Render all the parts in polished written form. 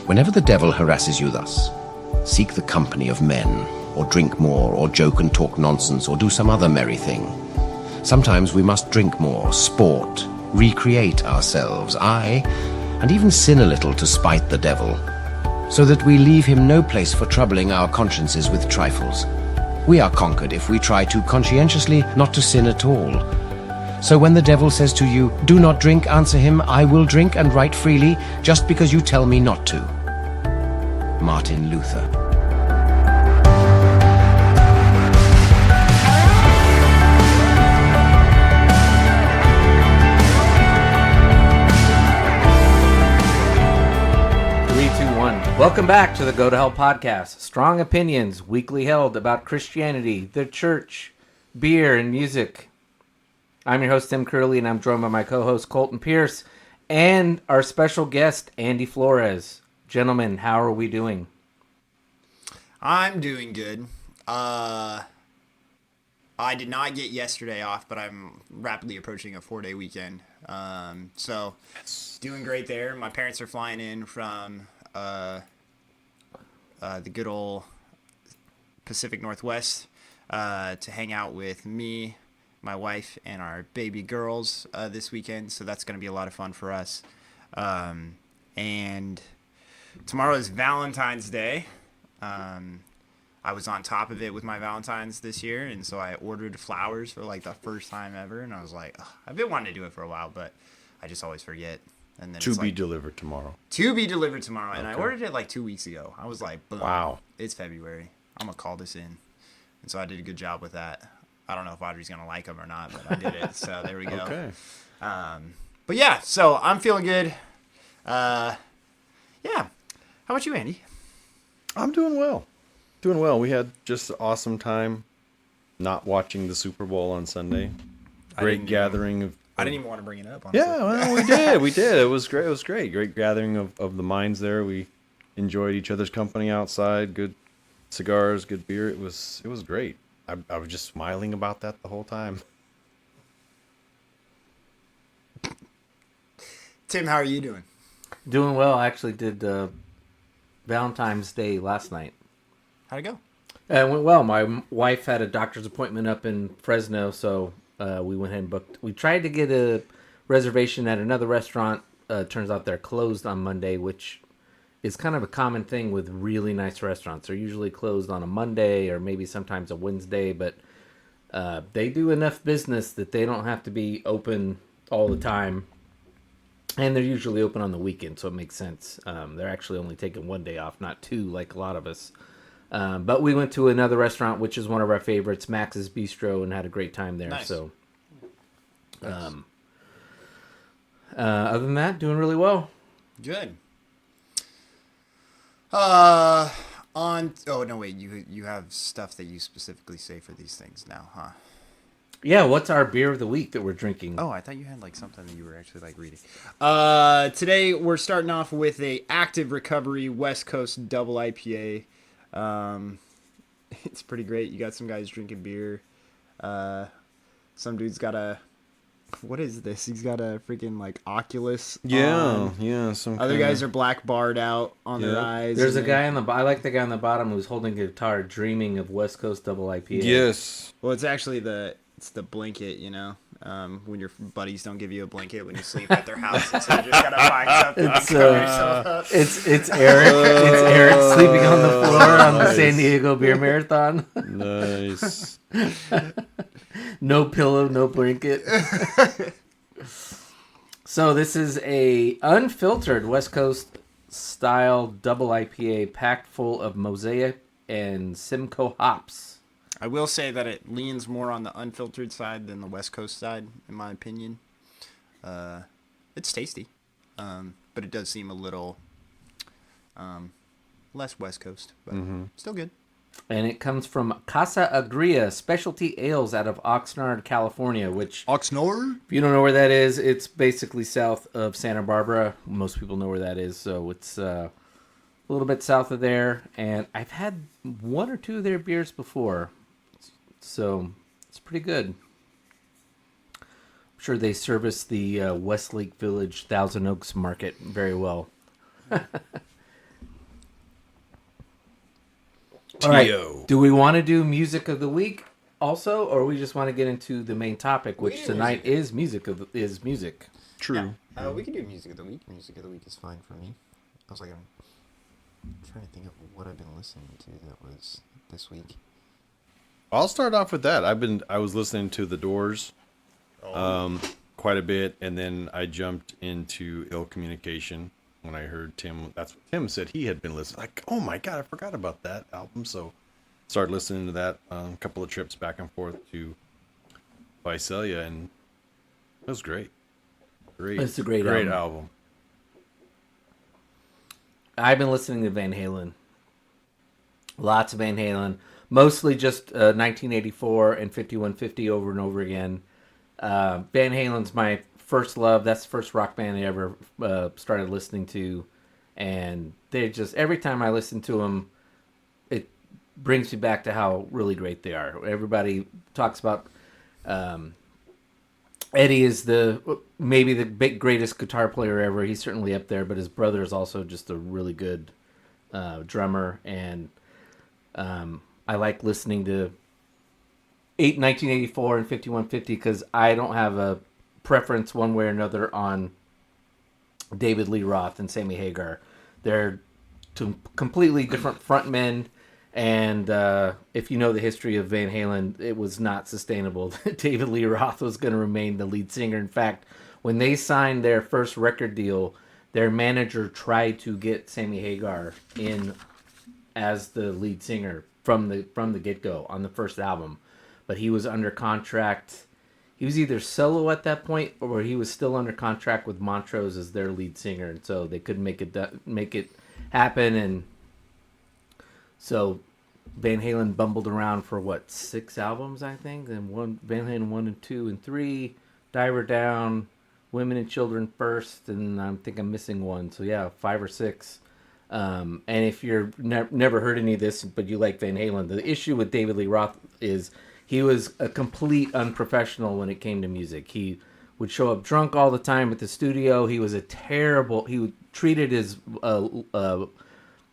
Whenever the devil harasses you thus, seek the company of men, or drink more, or joke and talk nonsense, or do some other merry thing. Sometimes we must drink more, sport, recreate ourselves, aye, and even sin a little to spite the devil, so that we leave him no place for troubling our consciences with trifles. We are conquered if we try too conscientiously not to sin at all. So when the devil says to you, "Do not drink," answer him, "I will drink and right freely, just because you tell me not to." Martin Luther. Welcome back to the Go to Hell podcast. Strong opinions, weekly held about Christianity, the church, beer, and music. I'm your host, Tim Curley, and I'm joined by my co-host, Colton Pierce, and our special guest, Andy Flores. Gentlemen, how are we doing? I'm doing good. I did not get yesterday off, but I'm rapidly approaching a 4-day weekend. So doing great there. My parents are flying in from the good old Pacific Northwest to hang out with me, my wife, and our baby girls this weekend. So that's going to be a lot of fun for us. And tomorrow is Valentine's Day. I was on top of it with my Valentine's this year, and so I ordered flowers for like the first time ever, and I was like, I've been wanting to do it for a while, but I just always forget. And then to be delivered tomorrow. To be delivered tomorrow, and I ordered it like 2 weeks ago. I was like, boom, wow, it's February. I'm gonna call this in, and so I did a good job with that. I don't know if Audrey's gonna like them or not, but I did it. So there we go. Okay. But yeah, so I'm feeling good. Yeah. How about you, Andy? I'm doing well. Doing well. We had just an awesome time not watching the Super Bowl on Sunday. Great gathering of... I didn't even want to bring it up, honestly. Yeah, well, we did. We did. It was great. It was great. Great gathering of the minds there. We enjoyed each other's company outside. Good cigars, good beer. It was great. I was just smiling about that the whole time. Tim, how are you doing? Doing well. I actually did Valentine's Day last night. How'd it go? It went well. My wife had a doctor's appointment up in Fresno, so we went ahead and booked. We tried to get a reservation at another restaurant. Turns out they're closed on Monday, which is kind of a common thing with really nice restaurants. They're usually closed on a Monday or maybe sometimes a Wednesday, but they do enough business that they don't have to be open all the time. And they're usually open on the weekend, so it makes sense. They're actually only taking 1 day off, not 2 like a lot of us. But we went to another restaurant, which is one of our favorites, Max's Bistro, and had a great time there. Nice. So, other than that, doing really well. Good. Oh no, wait. You have stuff that you specifically say for these things now, huh? Yeah. What's our beer of the week that we're drinking? Oh, I thought you had like something that you were actually like reading. Today we're starting off with a Active Recovery West Coast Double IPA. It's pretty great. You got some guys drinking beer. Some dude's got what is this? He's got a freaking like Oculus. Yeah. Some other guys are black barred out on their eyes. There's a guy I like the guy on the bottom who's holding a guitar, dreaming of West Coast Double IPA. Yes. Well, it's actually the blanket, you know. When your buddies don't give you a blanket when you sleep at their house, so you just gotta find something to cover yourself up. It's Eric. It's Eric sleeping on the floor on the San Diego Beer Marathon. Nice. No pillow, no blanket. So this is a unfiltered West Coast style double IPA packed full of Mosaic and Simcoe hops. I will say that it leans more on the unfiltered side than the West Coast side, in my opinion. It's tasty, but it does seem a little less West Coast, but still good. And it comes from Casa Agria, Specialty Ales out of Oxnard, California, which... Oxnard? If you don't know where that is, it's basically south of Santa Barbara. Most people know where that is, so it's a little bit south of there. And I've had 1 or 2 of their beers before, so it's pretty good. I'm sure they service the Westlake Village, Thousand Oaks market very well. All right. Tio. Do we want to do music of the week also, or we just want to get into the main topic, We which can do tonight music. is music. True. Yeah. We can do music of the week. Music of the week is fine for me. I was like, I'm trying to think of what I've been listening to that was this week. I'll start off with that. I was listening to The Doors quite a bit, and then I jumped into Ill Communication when I heard Tim. That's what Tim said he had been listening. Like, oh my god, I forgot about that album. So started listening to that. A couple of trips back and forth to Visalia, and it was great. It's a great album. I've been listening to Van Halen. Lots of Van Halen. Mostly just 1984 and 5150 over and over again. Van Halen's my first love. That's the first rock band I ever started listening to. And they just, every time I listen to them, it brings me back to how really great they are. Everybody talks about Eddie is maybe the greatest guitar player ever. He's certainly up there, but his brother is also just a really good drummer. And I like listening to 1984 and 5150 because I don't have a preference one way or another on David Lee Roth and Sammy Hagar. They're two completely different frontmen, and if you know the history of Van Halen, it was not sustainable. David Lee Roth was going to remain the lead singer. In fact, when they signed their first record deal, their manager tried to get Sammy Hagar in as the lead singer from the get-go on the first album, but he was under contract. He was either solo at that point, or he was still under contract with Montrose as their lead singer, and so they couldn't make it happen. And so Van Halen bumbled around for 6 albums, I think. Then Van Halen 1 and 2 and 3, Diver Down, Women and Children First, and I think I'm missing one. So yeah, 5 or 6. And if you're never heard any of this, but you like Van Halen, the issue with David Lee Roth is he was a complete unprofessional when it came to music. He would show up drunk all the time at the studio. He treated his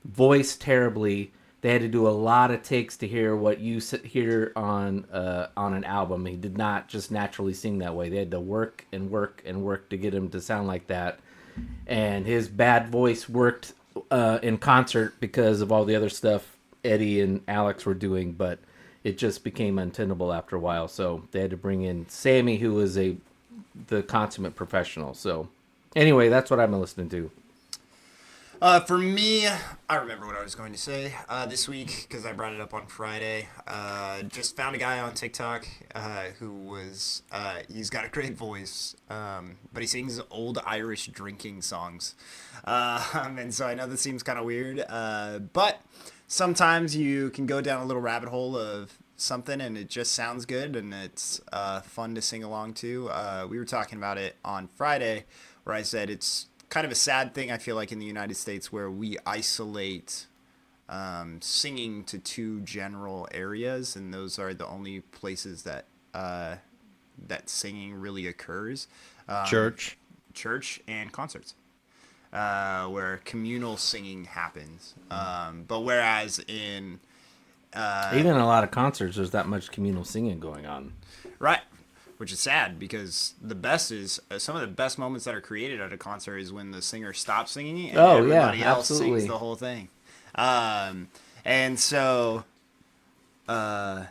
voice terribly. They had to do a lot of takes to hear what you hear on an album. He did not just naturally sing that way. They had to work and work and work to get him to sound like that. And his bad voice worked in concert because of all the other stuff Eddie and Alex were doing, but it just became untenable after a while. So they had to bring in Sammy, who was the consummate professional. So anyway, that's what I've been listening to. For me, I remember what I was going to say this week because I brought it up on Friday. Just found a guy on TikTok who was he's got a great voice, but he sings old Irish drinking songs, and so I know this seems kind of weird, but sometimes you can go down a little rabbit hole of something and it just sounds good and it's fun to sing along to. We were talking about it on Friday where I said it's kind of a sad thing, I feel like, in the United States where we isolate singing to 2 general areas, and those are the only places that that singing really occurs. Church and concerts. Where communal singing happens. But whereas in even a lot of concerts, there's that much communal singing going on. Right. Which is sad because the best is some of the best moments that are created at a concert is when the singer stops singing and everybody else sings the whole thing. And so but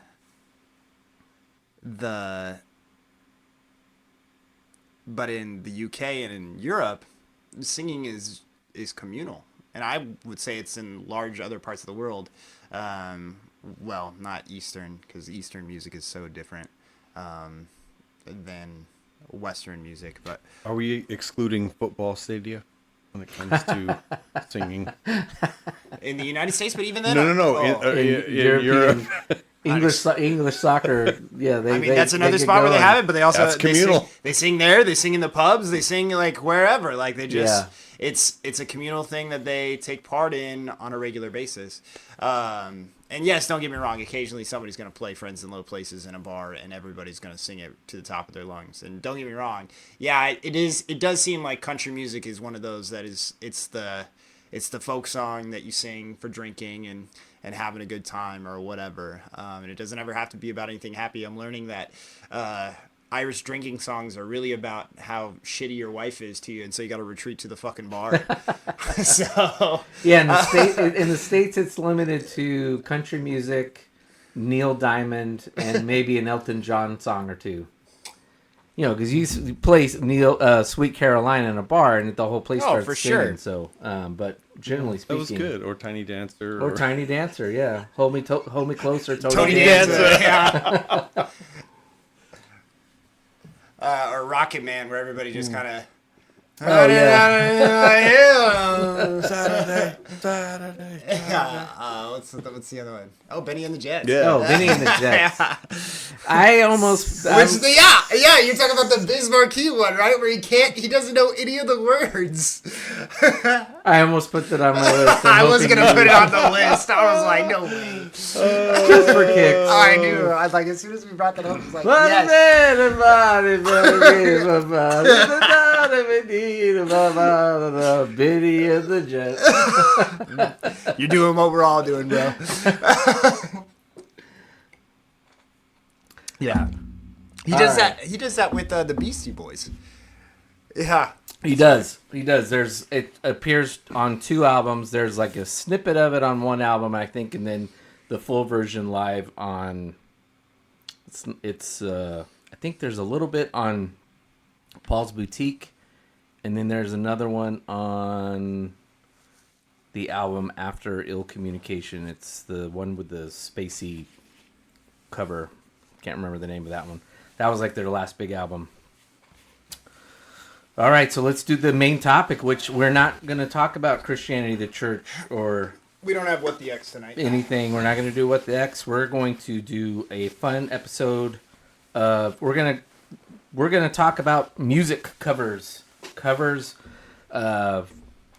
in the UK and in Europe, singing is communal, and I would say it's in large other parts of the world. Well, not Eastern, because Eastern music is so different than Western music. But are we excluding football stadia when it comes to singing in the United States? But even then, no. In Europe. English soccer, yeah. That's another spot where they have it, but they also communal. They sing there, they sing in the pubs, they sing like wherever. Like they just, it's a communal thing that they take part in on a regular basis. And yes, don't get me wrong. Occasionally, somebody's going to play "Friends in Low Places" in a bar, and everybody's going to sing it to the top of their lungs. And don't get me wrong. Yeah, it is. It does seem like country music is one of those that is. It's the it's the folk song that you sing for drinking and having a good time or whatever. And it doesn't ever have to be about anything happy. I'm learning that Irish drinking songs are really about how shitty your wife is to you, and so you got to retreat to the fucking bar. So Yeah, in the States, it's limited to country music, Neil Diamond, and maybe an Elton John song or two. You know, because you play Sweet Caroline in a bar, and the whole place starts for singing. sure. So, but generally That was speaking, good. Or Tiny Dancer. or Tiny Dancer, yeah. Hold me closer, Tony Danza, yeah. Or Rocket Man, where everybody just kind of. Oh, Saturday. What's the other one? Oh, Benny and the Jets. Yeah. Oh, Benny and the Jets. Yeah. You're talking about the Biz Marquee one, right? Where he doesn't know any of the words. I almost put that on my list. I was gonna put it on the list. I was like, no way. just for kicks. I knew. I was like, as soon as we brought that up, I was like, yes. Benny and the Jets. You're doing what we're all doing, bro. Yeah. He does that with the Beastie Boys. Yeah. He does. It appears on 2 albums. There's like a snippet of it on one album, I think, and then the full version live on. It's I think there's a little bit on Paul's Boutique, and then there's another one on the album after Ill Communication. It's the one with the spacey cover. Can't remember the name of that one. That was like their last big album. All right, so let's do the main topic, which we're not going to talk about Christianity, the church, or We don't have What the X tonight. anything. We're not going to do What the X. We're going to do a fun episode of we're going to talk about music covers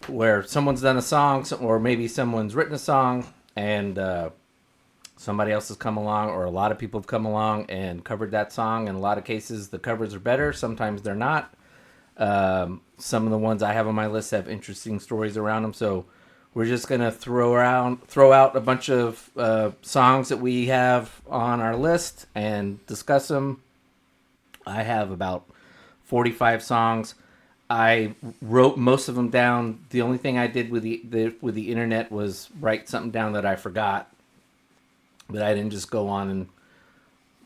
where someone's done a song, or maybe someone's written a song, and somebody else has come along, or a lot of people have come along and covered that song. In a lot of cases, the covers are better. Sometimes they're not. Some of the ones I have on my list have interesting stories around them. So we're just going to throw out a bunch of songs that we have on our list and discuss them. I have about 45 songs. I wrote most of them down. The only thing I did with the internet was write something down that I forgot. But I didn't just go on and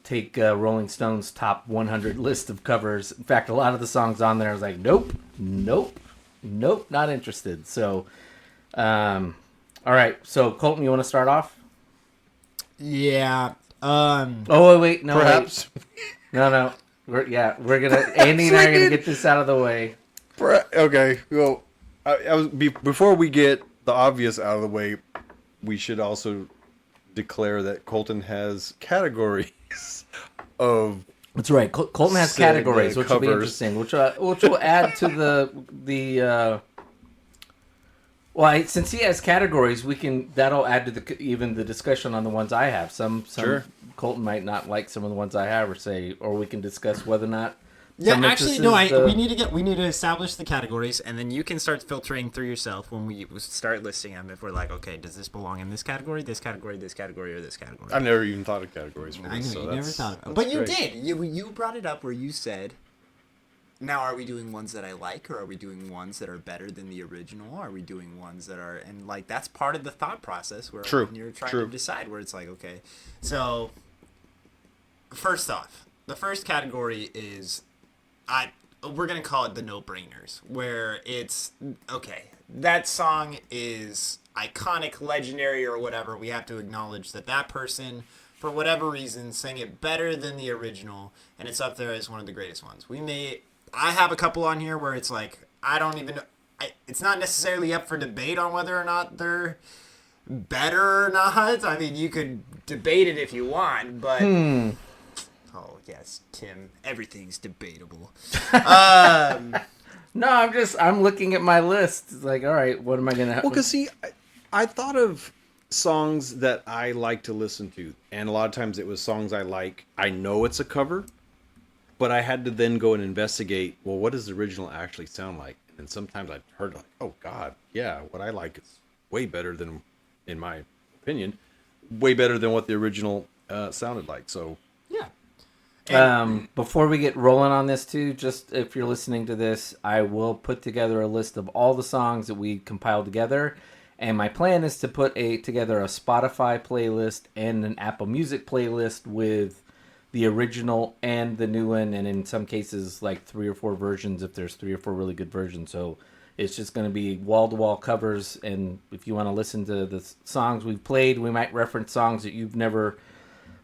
take Rolling Stone's top 100 list of covers. In fact, a lot of the songs on there, I was like, nope, not interested. So, all right. So, Colton, you want to start off? Yeah. Oh, wait, no. Perhaps. Wait. No. We're gonna Andy and I are gonna get this out of the way. Okay. Well, before we get the obvious out of the way, we should also declare that Colton has categories of. That's right. Colton has categories, which will be interesting. Which will add to the. Well, since he has categories, that'll add to the discussion on the ones I have. Some Sure. Colton might not like some of the ones I have, or we can discuss whether or not. Yeah, actually, no. We need to establish the categories, and then you can start filtering through yourself when we start listing them. If we're like, okay, does this belong in this category, this category, this category, or this category? I've never even thought of categories for I this. know So you never thought of it, But you great. did. You brought it up where you said, now are we doing ones that I like, or are we doing ones that are better than the original? Are we doing ones that are, and like that's part of the thought process where True. when you're trying True. to decide where it's like, okay. So first off, the first category is we're gonna call it the no-brainers, where it's okay, that song is iconic, legendary, or whatever. We have to acknowledge that person, for whatever reason, sang it better than the original, and it's up there as one of the greatest ones. I have a couple on here where it's like, I don't even know, it's not necessarily up for debate on whether or not they're better or not. I mean, you could debate it if you want, but oh yes, Tim, everything's debatable. No, I'm looking at my list. It's like, all right, what am I gonna have? Well, because see, I thought of songs that I like to listen to, and a lot of times it was songs I like. I know it's a cover, but I had to then go and investigate. Well, what does the original actually sound like? And sometimes I heard like, oh God, yeah, what I like is way better than, in my opinion, way better than what the original sounded like. So yeah. Before we get rolling on this too, just if you're listening to this, I will put together a list of all the songs that we compiled together. And my plan is to put together a Spotify playlist and an Apple Music playlist with the original and the new one, and in some cases like 3 or 4 versions if there's 3 or 4 really good versions. So it's just going to be wall-to-wall covers, and if you want to listen to the songs we've played, we might reference songs that you've never,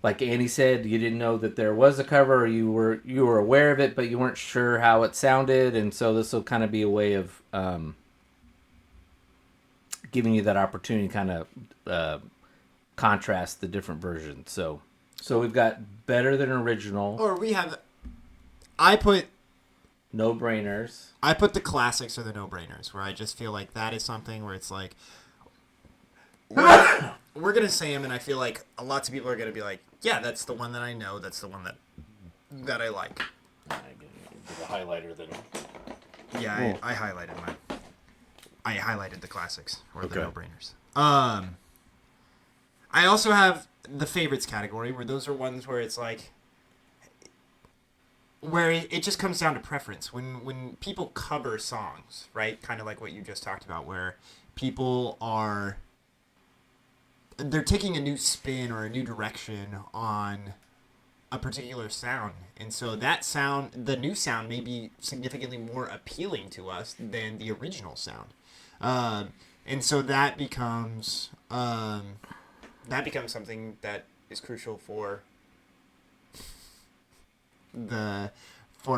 like Andy said, you didn't know that there was a cover, or you were aware of it but you weren't sure how it sounded, and so this will kind of be a way of giving you that opportunity to kind of contrast the different versions. So we've got better than original, Or we have. I put no-brainers. the classics or the no-brainers, where I just feel like that is something where it's like we're gonna say them, and I feel like lots of people are gonna be like, yeah, that's the one that I know, that's the one that I like. The highlighter then. Yeah, I highlighted mine. I highlighted the classics or the Okay. no-brainers. I also have the favorites category, where those are ones where it's like, where it just comes down to preference. When people cover songs, right? Kind of like what you just talked about, where people they're taking a new spin or a new direction on a particular sound. And so that sound, the new sound, may be significantly more appealing to us than the original sound. And so that becomes something that is crucial for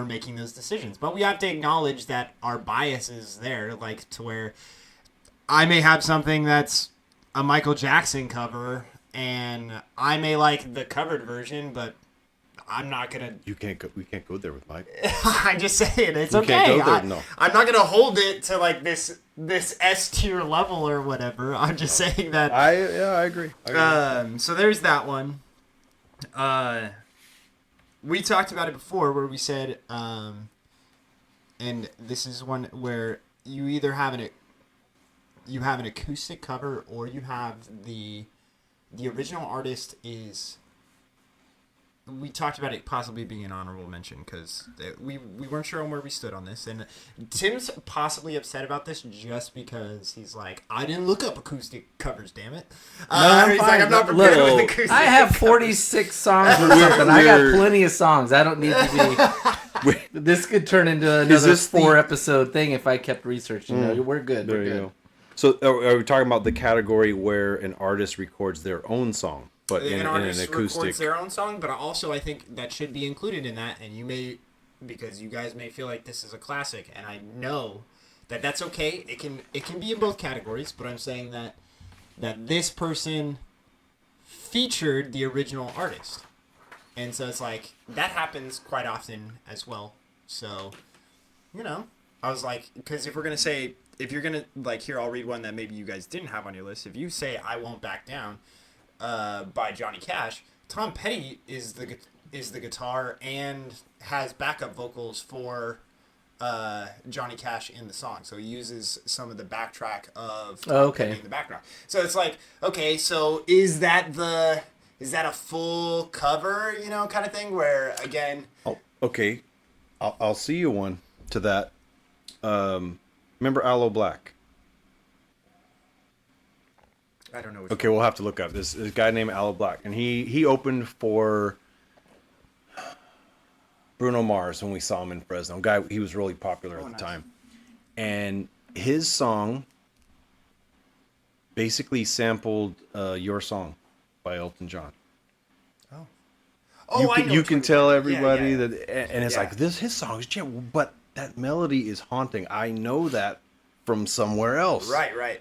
making those decisions. But we have to acknowledge that our bias is there, like to where I may have something that's a Michael Jackson cover, and I may like the covered version, but I'm not gonna. we can't go there with Mike. I'm just saying it's We okay. can't go there, no. I'm not gonna hold it to like this S tier level or whatever. I'm just saying that. I agree. So there's that one. We talked about it before, where we said, and this is one where you either have an acoustic cover, or you have the original artist is. We talked about it possibly being an honorable mention, because we weren't sure on where we stood on this, and Tim's possibly upset about this just because he's like, I didn't look up acoustic covers, damn it. He's like, I'm not prepared with acoustic. I have 46 songs or something. I got plenty of songs. I don't need to be. This could turn into another 4-episode thing if I kept researching. No, we're good. There We're you good. go. So are we talking about the category where an artist records their own song, but in an artist acoustic? records their own song, but also I think that should be included in that, and you may, because you guys may feel like this is a classic, and I know that that's okay. It can be in both categories, but I'm saying that this person featured the original artist, and so it's like that happens quite often as well. So, I was like, because if you're gonna like, here, I'll read one that maybe you guys didn't have on your list. If you say "I Won't Back Down" by Johnny Cash, Tom Petty is the guitar and has backup vocals for Johnny Cash in the song. So he uses some of the backtrack of Tom Petty in the background. So it's like, okay, so is that a full cover, kind of thing? Where again, Okay, I'll see you one to that. Remember Aloe Black? I don't know. Okay, we'll have to look up this guy named Aloe Black, and he opened for Bruno Mars when we saw him in Fresno. He was really popular at the time, and his song basically sampled "Your Song" by Elton John. You can tell everybody that, and it's like his song is, but that melody is haunting. I know that from somewhere else. Right.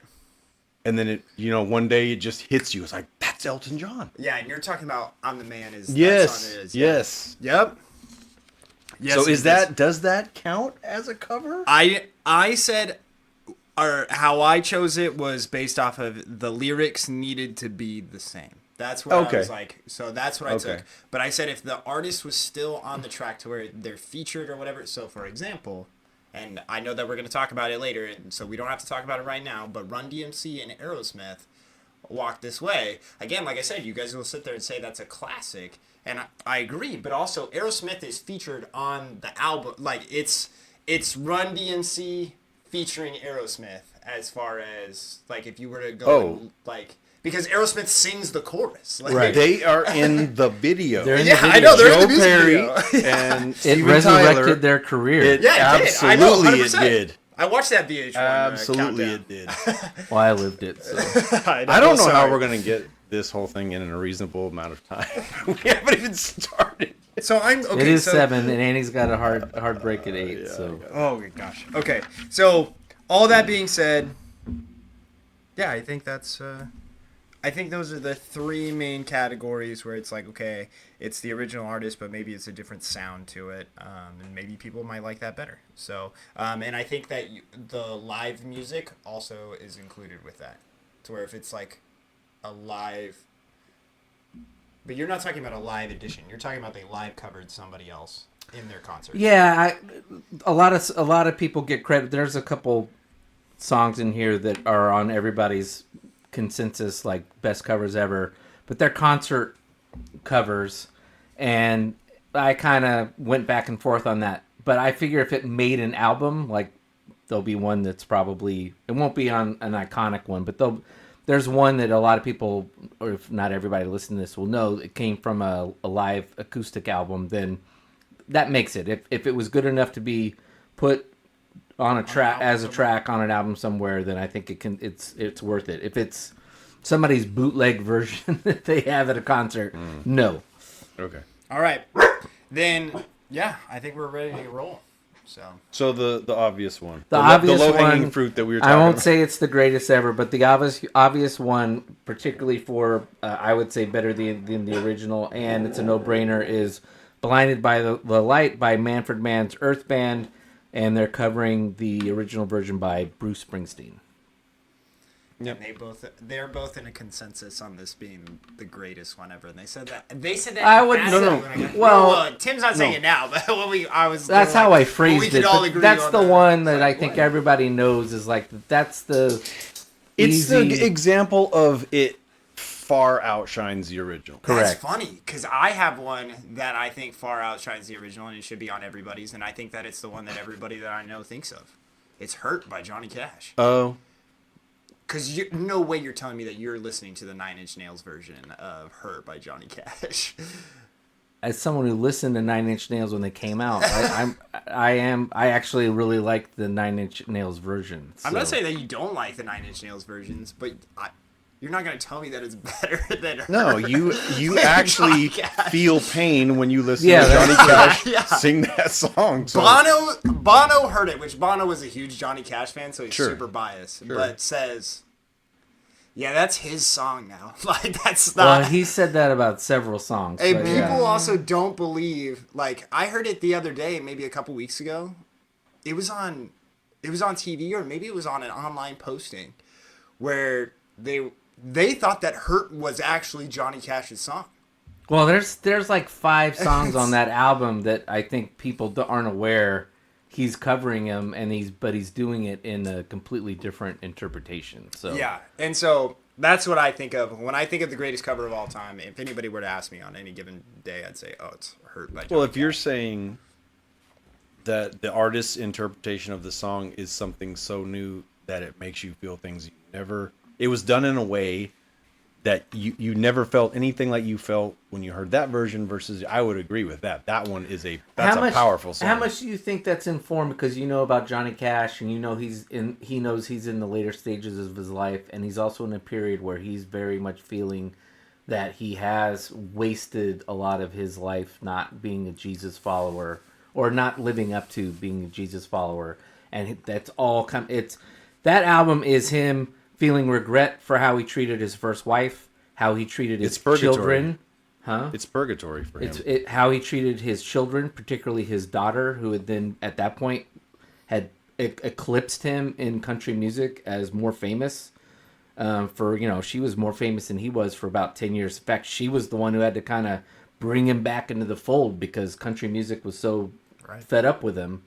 And then one day it just hits you. It's like, that's Elton John. Yeah, and you're talking about "I'm the Man" is Yes. that song is. Yes. Yep. Yes, So does that count as a cover? I said, or how I chose it was based off of the lyrics needed to be the same. That's what I was like. So that's what I took. But I said if the artist was still on the track to where they're featured or whatever. So for example, and I know that we're going to talk about it later, and so we don't have to talk about it right now, but Run DMC and Aerosmith Walk This Way. Again, like I said, you guys will sit there and say that's a classic, and I agree, but also Aerosmith is featured on the album. Like, it's Run DMC featuring Aerosmith as far as, like, if you were to go, and, like, because Aerosmith sings the chorus. Like, Right. They are in the video. They're in yeah, the video. I know, they're Joe in the music Perry video. and It Steven resurrected Tyler. their career. It Yeah, it did. I know, absolutely 100%. it did. I watched that VH1 Absolutely countdown. it did. Well, I lived it. So. I don't know how we're going to get this whole thing in a reasonable amount of time. We haven't even started. So I'm okay. It is so, 7, and Annie's got a hard break at 8. So Oh gosh. Okay. So all that being said, yeah, I think that's. I think those are the 3 main categories where it's like, okay, it's the original artist, but maybe it's a different sound to it, and maybe people might like that better. So, and I think that the live music also is included with that, to where if it's like a live. But you're not talking about a live edition. You're talking about they live covered somebody else in their concert. yeah, a lot of people get credit. There's a couple songs in here that are on everybody's consensus like best covers ever, but they're concert covers, and I kind of went back and forth on that. But I figure if it made an album, like there'll be one that's probably, it won't be on an iconic one, but there's one that a lot of people, or if not everybody listening to this, will know it came from a live acoustic album. Then that makes it. If it was good enough to be put on a track as a track on an album somewhere, then I think it's worth it. If it's somebody's bootleg version that they have at a concert, no. Okay. All right. Then, yeah, I think we're ready to roll. So the obvious one. The obvious low hanging one, fruit that we were talking I won't about. say it's the greatest ever, but the obvious one, particularly for, I would say better than the original, and it's a no-brainer, is Blinded by the Light by Manfred Mann's Earth Band, and they're covering the original version by Bruce Springsteen. Yep. And they're both in a consensus on this being the greatest one ever. And they said that. I would well, Tim's not saying it now, but that's how I phrased it. But that's the one that I think everybody knows is like that's the. It's easy... the example of it far outshines the original. Correct. That's funny because I have one that I think far outshines the original, and it should be on everybody's. And I think that it's the one that everybody that I know thinks of. It's "Hurt" by Johnny Cash. Oh. Because no way you're telling me that you're listening to the 9 Inch Nails version of "Hurt" by Johnny Cash. As someone who listened to 9 Inch Nails when they came out, I actually really like the 9 Inch Nails version. So. I'm not saying that you don't like the 9 Inch Nails versions, but you're not going to tell me that it's better than "Hurt." No, you actually feel pain when you listen Yeah, to Johnny Cash yeah. sing that song. So. Bono heard it, which Bono was a huge Johnny Cash fan, so he's super biased. But says, yeah, that's his song now. Like, that's not... Well, he said that about several songs. Hey, but people also don't believe... Like, I heard it the other day, maybe a couple weeks ago. It was on TV, or maybe it was on an online posting, where they thought that "Hurt" was actually Johnny Cash's song. Well, there's like 5 songs on that album that I think people aren't aware he's covering them, and he's doing it in a completely different interpretation. So yeah, and so that's what I think of when I think of the greatest cover of all time. If anybody were to ask me on any given day, I'd say, "Oh, it's "Hurt" by Johnny Well, if Cash. you're saying that the artist's interpretation of the song is something so new that it makes you feel things you never... It was done in a way that you never felt anything like you felt when you heard that version versus... I would agree with that. That one is a powerful song. How much do you think that's informed because you know about Johnny Cash and you know he knows he's in the later stages of his life, and he's also in a period where he's very much feeling that he has wasted a lot of his life not being a Jesus follower or not living up to being a Jesus follower, and that's all that album is him feeling regret for how he treated his first wife, how he treated his children. Huh? It's purgatory for him. How he treated his children, particularly his daughter, who had then, at that point, had eclipsed him in country music as more famous. She was more famous than he was for about 10 years. In fact, she was the one who had to kind of bring him back into the fold because country music was so fed up with him.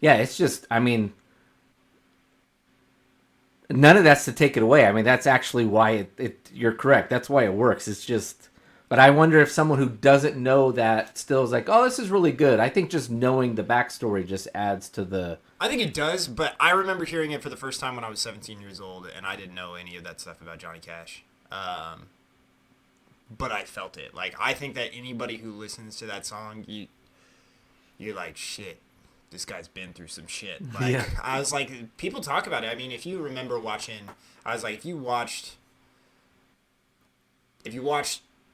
Yeah, it's just, I mean, none of that's to take it away. I mean, that's actually why you're correct. That's why it works. It's just, but I wonder if someone who doesn't know that still is like, oh, this is really good. I think just knowing the backstory just adds to the. I think it does, but I remember hearing it for the first time when I was 17 years old, and I didn't know any of that stuff about Johnny Cash. But I felt it. Like, I think that anybody who listens to that song, you're like, shit, this guy's been through some shit. Like, Yeah. I was like, people talk about it. I mean, if you remember watching, I was like, if you watched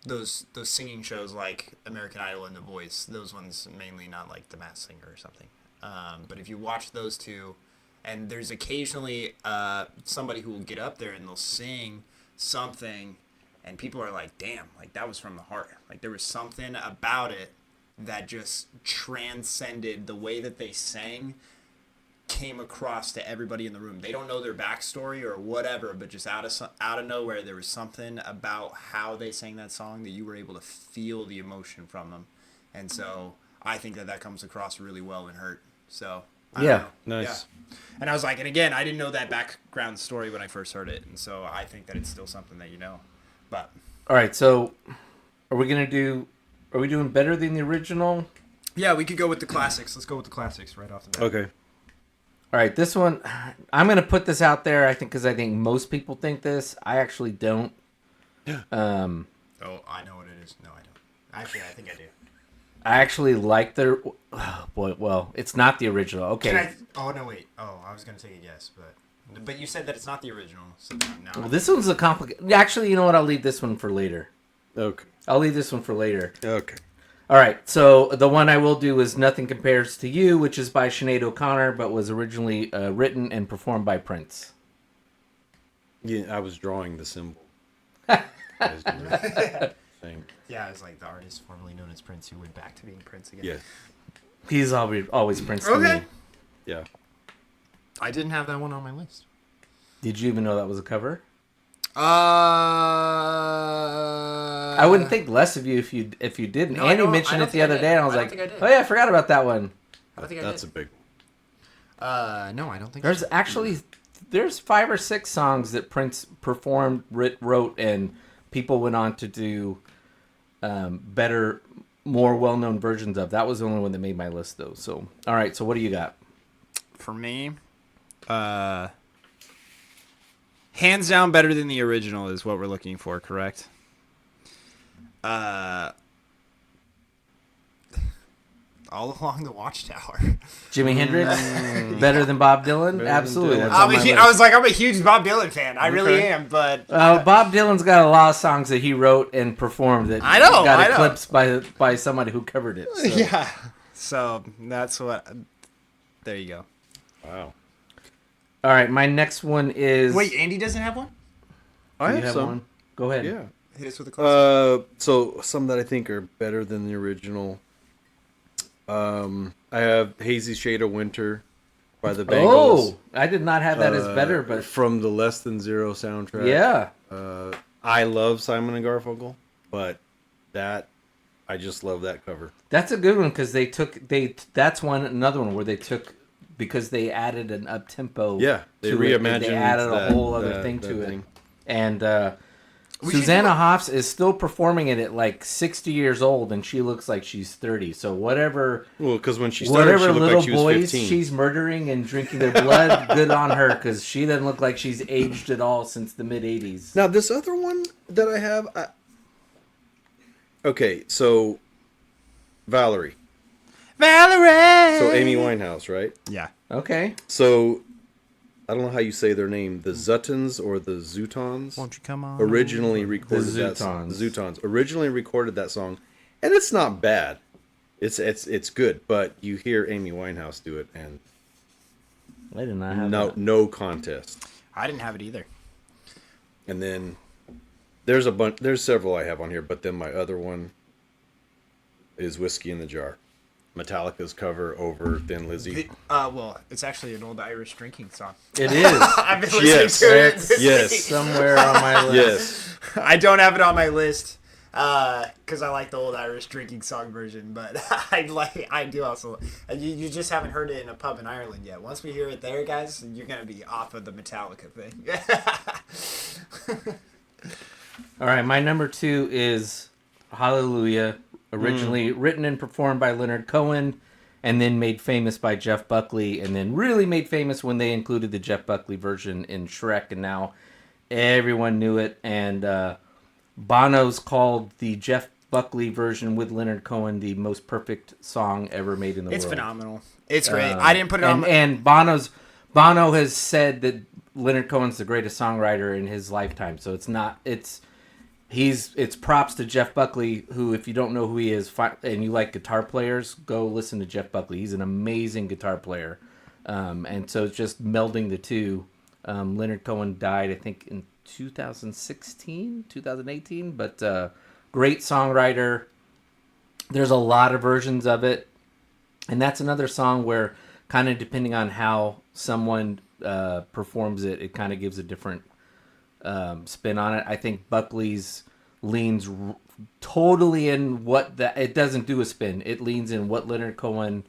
those singing shows like American Idol and The Voice, those ones mainly, not like The Masked Singer or something. But if you watch those two, and there's occasionally somebody who will get up there and they'll sing something, and people are like, damn, like that was from the heart. Like there was something about it that just transcended the way that they sang, came across to everybody in the room. They don't know their backstory or whatever, but just out of nowhere, there was something about how they sang that song that you were able to feel the emotion from them. And so I think that comes across really well in Hurt. So I don't know. Nice. Yeah. And I was like, and again, I didn't know that background story when I first heard it, and so I think that it's still something that you know. But All right, so are we doing better than the original? yeah, we could go with the classics. Let's go with the classics right off the bat. Okay. All right, this one, I'm going to put this out there, I think, because I think most people think this. I actually don't. Oh, I know what it is. No, I don't. Actually, I think I do. I actually like the. Oh boy, well, it's not the original. Okay. Oh, no, wait. Oh, I was going to take a guess, but you said that it's not the original, so now. Well, this one's a complicated. Actually, you know what? I'll leave this one for later. Okay. I'll leave this one for later. Okay. All right, so the one I will do is Nothing Compares to You, which is by Sinead O'Connor, but was originally written and performed by Prince. Yeah, I was drawing the symbol. Same. Yeah, it's like the artist formerly known as Prince who went back to being Prince again. Yeah. He's always Prince to Okay. me. Yeah. I didn't have that one on my list. Did you even know that was a cover? I I wouldn't think less of you if you didn't. No, I Andy don't- mentioned I it don't the think I other did. day, and I was I don't like, think I did. oh yeah, I forgot about that one. I don't think That's I a did. big No, I don't think There's so. actually 5 or 6 songs that Prince performed, wrote, and people went on to do better, more well-known versions of. That was the only one that made my list, though. So, all right. So, what do you got? For me, hands down better than the original is what we're looking for, correct? All Along the Watchtower. Jimi Hendrix, better than Bob Dylan? than Absolutely. Dylan. That's on my list. I was like, I'm a huge Bob Dylan fan. I really Okay. am, but Bob Dylan's got a lot of songs that he wrote and performed that I know, got I know. eclipsed by somebody who covered it. So. yeah. So that's what. There you go. Wow. All right, my next one is. Wait, Andy doesn't have one? I you have some. one? Go ahead. Yeah. Hit us with a classic. So some that I think are better than the original. I have Hazy Shade of Winter by the Bangles. Oh, I did not have that as better, but from the Less Than Zero soundtrack. yeah. I love Simon and Garfunkel, but I just love that cover. That's a good one because that's another one where they took, because they added an up tempo. Yeah, they to it, reimagined. They added a whole other thing to it, and Susanna Hoffs is still performing it at like 60 years old, and she looks like she's 30. So whatever, Well, because when she started, she whatever looked little like she was boys 15. she's murdering and drinking their blood, good on her, because she doesn't look like she's aged at all since the mid 80s. Now, this other one that I have... Okay, so... Valerie. So Amy Winehouse, right? Yeah. Okay. So, I don't know how you say their name. The Zutons or the Zootons? Won't you come on? Originally recorded that song. Zootons. The Zootons. Originally recorded that song. And it's not bad. It's good. But you hear Amy Winehouse do it, and I did not have that. no contest. I didn't have it either. And then there's a bunch. There's several I have on here, but then my other one is Whiskey in the Jar, Metallica's cover over Thin Lizzy. Well, it's actually an old Irish drinking song. It is. I've been listening Yes. to it. It's this Yes. week. somewhere on my list. Yes, I don't have it on my list. because I like the old Irish drinking song version. But I do also. You just haven't heard it in a pub in Ireland yet. Once we hear it there, guys, you're gonna be off of the Metallica thing. All right, my number 2 is Hallelujah, originally written and performed by Leonard Cohen, and then made famous by Jeff Buckley, and then really made famous when they included the Jeff Buckley version in Shrek, and now everyone knew it. And Bono's called the Jeff Buckley version with Leonard Cohen the most perfect song ever made in the world. It's phenomenal. It's great. I didn't put it on. And Bono has said that Leonard Cohen's the greatest songwriter in his lifetime. So it's props to Jeff Buckley, who, if you don't know who he is and you like guitar players, go listen to Jeff Buckley. He's an amazing guitar player. And so it's just melding the two. Leonard Cohen died, I think, in 2018, but great songwriter. There's a lot of versions of it. And that's another song where, kind of depending on how someone performs it, it kind of gives a different spin on it. I think Buckley's leans totally in it doesn't do a spin. It leans in what Leonard Cohen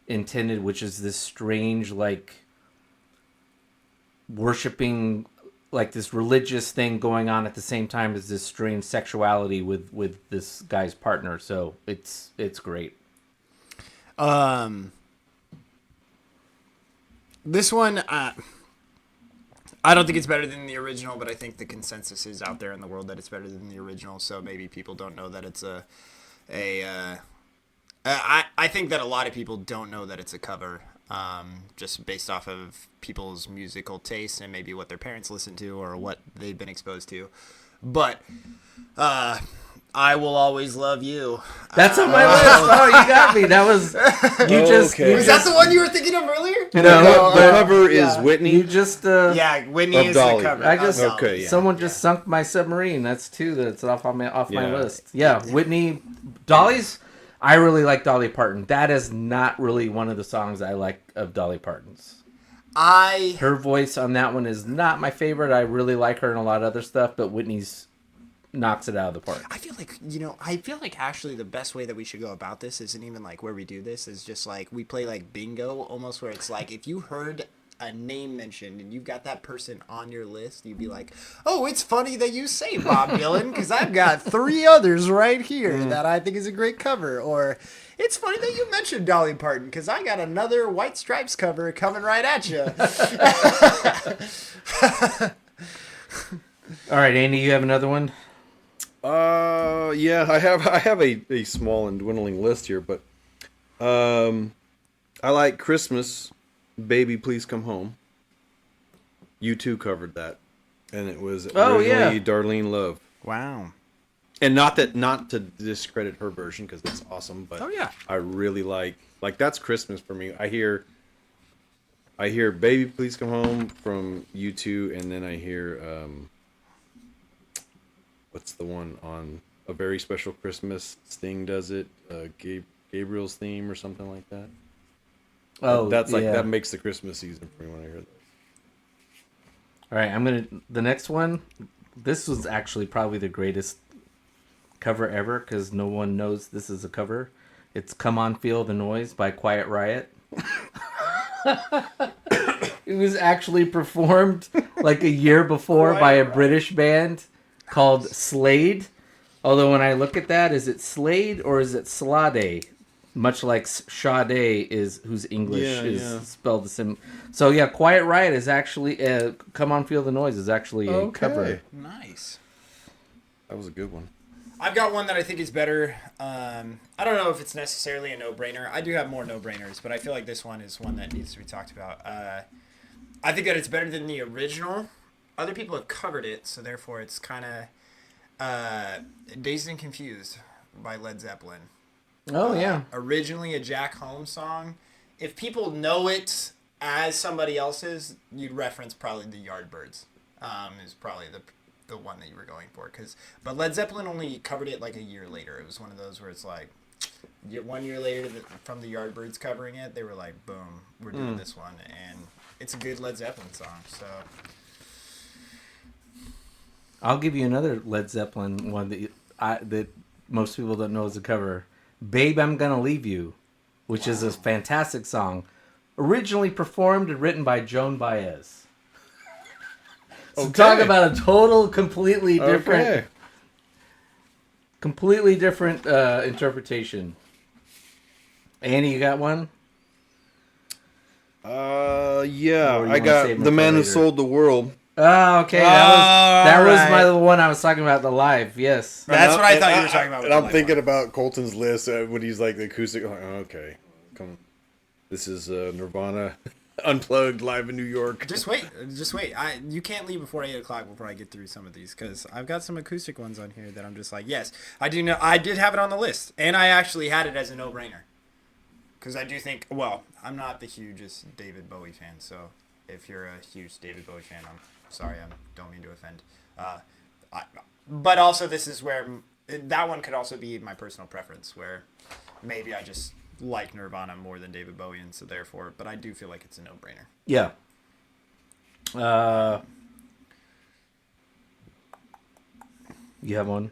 intended, which is this strange, like, worshiping, like this religious thing going on at the same time as this strange sexuality with this guy's partner. So it's great. This one, I don't think it's better than the original, but I think the consensus is out there in the world that it's better than the original. So maybe people don't know that it's I think that a lot of people don't know that it's a cover, just based off of people's musical taste and maybe what their parents listen to or what they've been exposed to. But I Will Always Love You. That's on my list. Oh, you got me. That was Okay. Was that the one you were thinking of earlier? No, The cover is Whitney. You just Yeah, Whitney Of is Dolly. the cover. I just Of Dolly. Okay, yeah. someone just sunk my submarine. That's two that's off my Yeah. list. Yeah, Whitney, Dolly's. I really like Dolly Parton. That is not really one of the songs I like of Dolly Parton's. Her voice on that one is not my favorite. I really like her in a lot of other stuff, but Whitney's knocks it out of the park. I feel like actually the best way that we should go about this isn't even like where we do this, is just like we play like bingo almost, where it's like if you heard a name mentioned and you've got that person on your list, you'd be like, oh, it's funny that you say Bob Dylan because I've got 3 others right here that I think is a great cover. Or it's funny that you mentioned Dolly Parton because I got another White Stripes cover coming right at you. All right, Andy, you have another one? Yeah, I have a small and dwindling list here, but I like Christmas, Baby Please Come Home. U2 covered that, and it was originally Darlene Love. Wow. And not to discredit her version because it's awesome, but yeah. I really like that's Christmas for me. I hear Baby Please Come Home from U2, and then I hear what's the one on A Very Special Christmas? Sting does it. Gabriel's Theme or something like that. Oh, that's like that makes the Christmas season for me when I hear that. All right, the next one. This was actually probably the greatest cover ever because no one knows this is a cover. It's "Come On Feel the Noise" by Quiet Riot. It was actually performed like a year before by a British band called Slade. Although when I look at that, is it Slade or is it Slade? Much like Sade is, whose English is spelled the same. So yeah, Quiet Riot is actually "Come On Feel the Noise" is actually a cover. Nice. That was a good one. I've got one that I think is better. I don't know if it's necessarily a no-brainer. I do have more no-brainers, but I feel like this one is one that needs to be talked about. I think that it's better than the original. Other people have covered it, so therefore it's kind of "Dazed and Confused" by Led Zeppelin. Oh yeah. Originally a Jack Holmes song. If people know it as somebody else's, you'd reference probably the Yardbirds. Is probably the one that you were going for. But Led Zeppelin only covered it like a year later. It was one of those where it's like 1 year later from the Yardbirds covering it, they were like, boom, we're doing this one. And it's a good Led Zeppelin song. So I'll give you another Led Zeppelin one that that most people don't know is a cover. "Babe, I'm Gonna Leave You," which is a fantastic song, originally performed and written by Joan Baez. So talk about a completely different interpretation. Annie, you got one? Yeah, Or you I wanna got save them The for Man Who later? Sold the World. Oh, okay. That was right. my one I was talking about, the live. Yes. That's what I thought you were talking about. And I'm thinking about Colton's list when he's like the acoustic. Like, okay, come. This is Nirvana Unplugged live in New York. Just wait. You can't leave before 8 o'clock before I get through some of these, because I've got some acoustic ones on here that I'm just like, yes, I do know. I did have it on the list, and I actually had it as a no-brainer. Because I do think, well, I'm not the hugest David Bowie fan, so if you're a huge David Bowie fan, I'm sorry, I don't mean to offend. But also, this is where that one could also be my personal preference, where maybe I just like Nirvana more than David Bowie, and so therefore, but I do feel like it's a no-brainer. Yeah. You have one?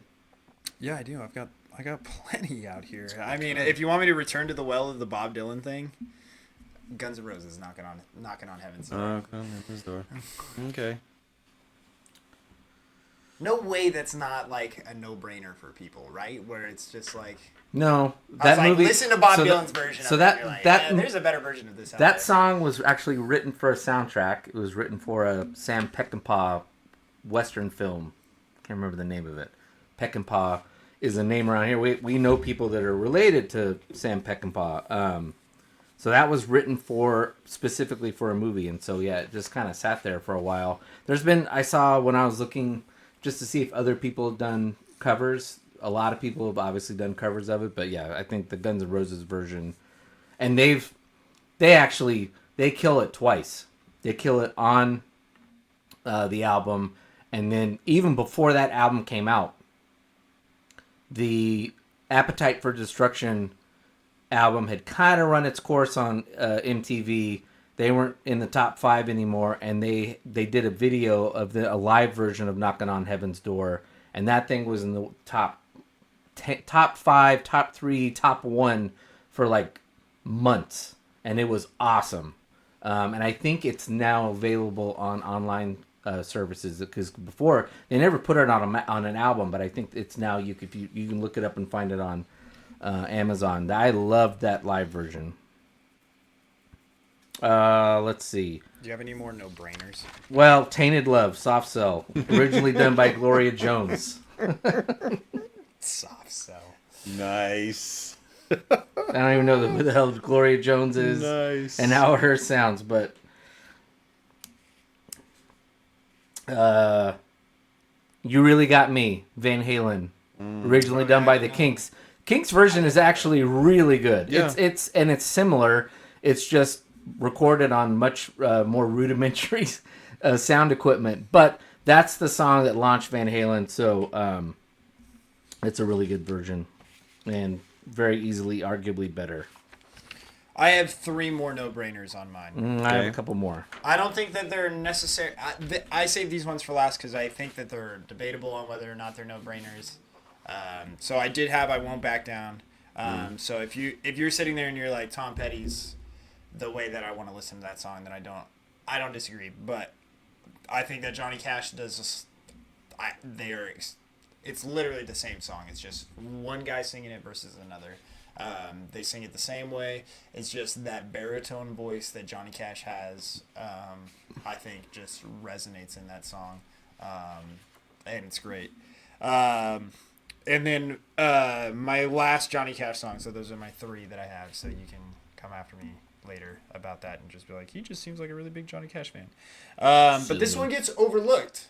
Yeah, I do. I got plenty out here. I mean, if you want me to return to the well of the Bob Dylan thing, Guns N' Roses knocking on heaven's door. Heaven's door. Okay. No way that's not like a no-brainer for people, right? Where it's just like, No. I was like, movie. listen to Bob so Dylan's that, version. So of that it. You're like, that there's a better version of this. Out that there. song was actually written for a soundtrack. It was written for a Sam Peckinpah Western film. Can't remember the name of it. Peckinpah is a name around here. We know people that are related to Sam Peckinpah. So that was written specifically for a movie, and so yeah, it just kind of sat there for a while. I saw when I was looking just to see if other people have done covers. A lot of people have obviously done covers of it, but yeah, I think the Guns N' Roses version, and they kill it twice. They kill it on the album, and then even before that album came out, the Appetite for Destruction album had kind of run its course on MTV. They weren't in the top 5 anymore, and they did a video of a live version of Knocking on Heaven's Door, and that thing was in the top 5, top 3, top 1 for like months, and it was awesome. And I think it's now available on online services, because before they never put it on an album, but I think it's now you can look it up and find it on Amazon. I loved that live version. Let's see. Do you have any more no-brainers? Well, Tainted Love, Soft Cell, originally done by Gloria Jones. Soft Cell. Nice. I don't even know who the hell Gloria Jones is and how her sounds, but You Really Got Me, Van Halen, originally done by the Kinks. Kinks version is actually really good. Yeah. It's similar. It's just recorded on much more rudimentary sound equipment, but that's the song that launched Van Halen. So it's a really good version and very easily, arguably better. I have 3 more no-brainers on mine. I have a couple more. I don't think that they're necessary. I saved these ones for last because I think that they're debatable on whether or not they're no-brainers. So I did have I Won't Back Down. So if you're sitting there and you're like, Tom Petty's the way that I want to listen to that song, then I don't disagree. But I think that Johnny Cash does it's literally the same song. It's just one guy singing it versus another. They sing it the same way. It's just that baritone voice that Johnny Cash has, I think just resonates in that song. And it's great. And then my last Johnny Cash song, so those are my 3 that I have, so you can come after me later about that and just be like, he just seems like a really big Johnny Cash fan. But this one gets overlooked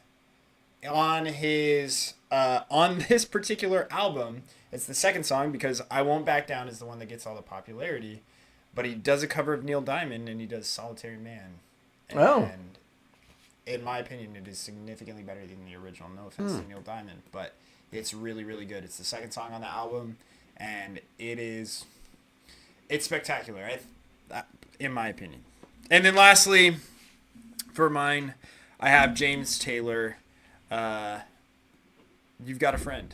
on his on this particular album. It's the second song because I Won't Back Down is the one that gets all the popularity, but he does a cover of Neil Diamond and he does Solitary Man. And in my opinion, it is significantly better than the original. No offense to Neil Diamond, but it's really, really good. It's the second song on the album, and it's spectacular, in my opinion. And then lastly, for mine, I have James Taylor, You've Got a Friend.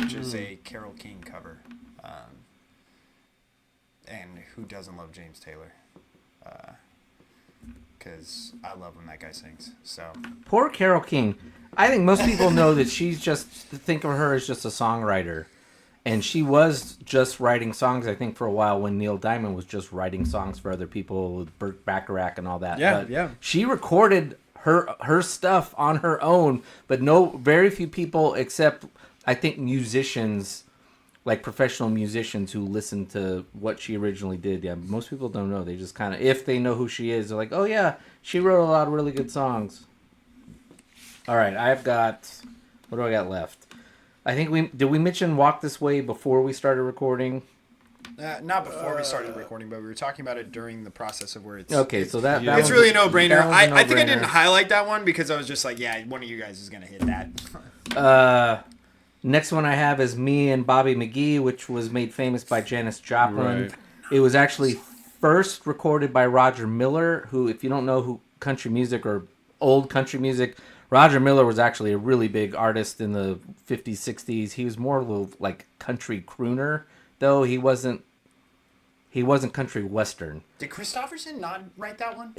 which is a Carole King cover. And who doesn't love James Taylor? Because I love when that guy sings. So Poor Carole King. I think most people know that she's just think of her as just a songwriter, and she was just writing songs. I think for a while when Neil Diamond was just writing songs for other people with Burt Bacharach and all that. Yeah, but yeah. She recorded her stuff on her own, but very few people except I think musicians, like professional musicians who listen to what she originally did. Yeah, most people don't know. They just kind of, if they know who she is, they're like, oh yeah, she wrote a lot of really good songs. All right, what do I got left? I think did we mention Walk This Way before we started recording? not before we started recording, but we were talking about it during the process of where it's... Okay, so that It's one's really a no-brainer. that one's a I think I no-brainer. didn't highlight that one because I was just like, yeah, one of you guys is going to hit that. Next one I have is Me and Bobby McGee, which was made famous by Janis Joplin. Right. It was actually first recorded by Roger Miller, who, if you don't know who country music or old country music, Roger Miller was actually a really big artist in the 50s, 60s. He was more of a like country crooner, though he wasn't country western. Did Christopherson not write that one?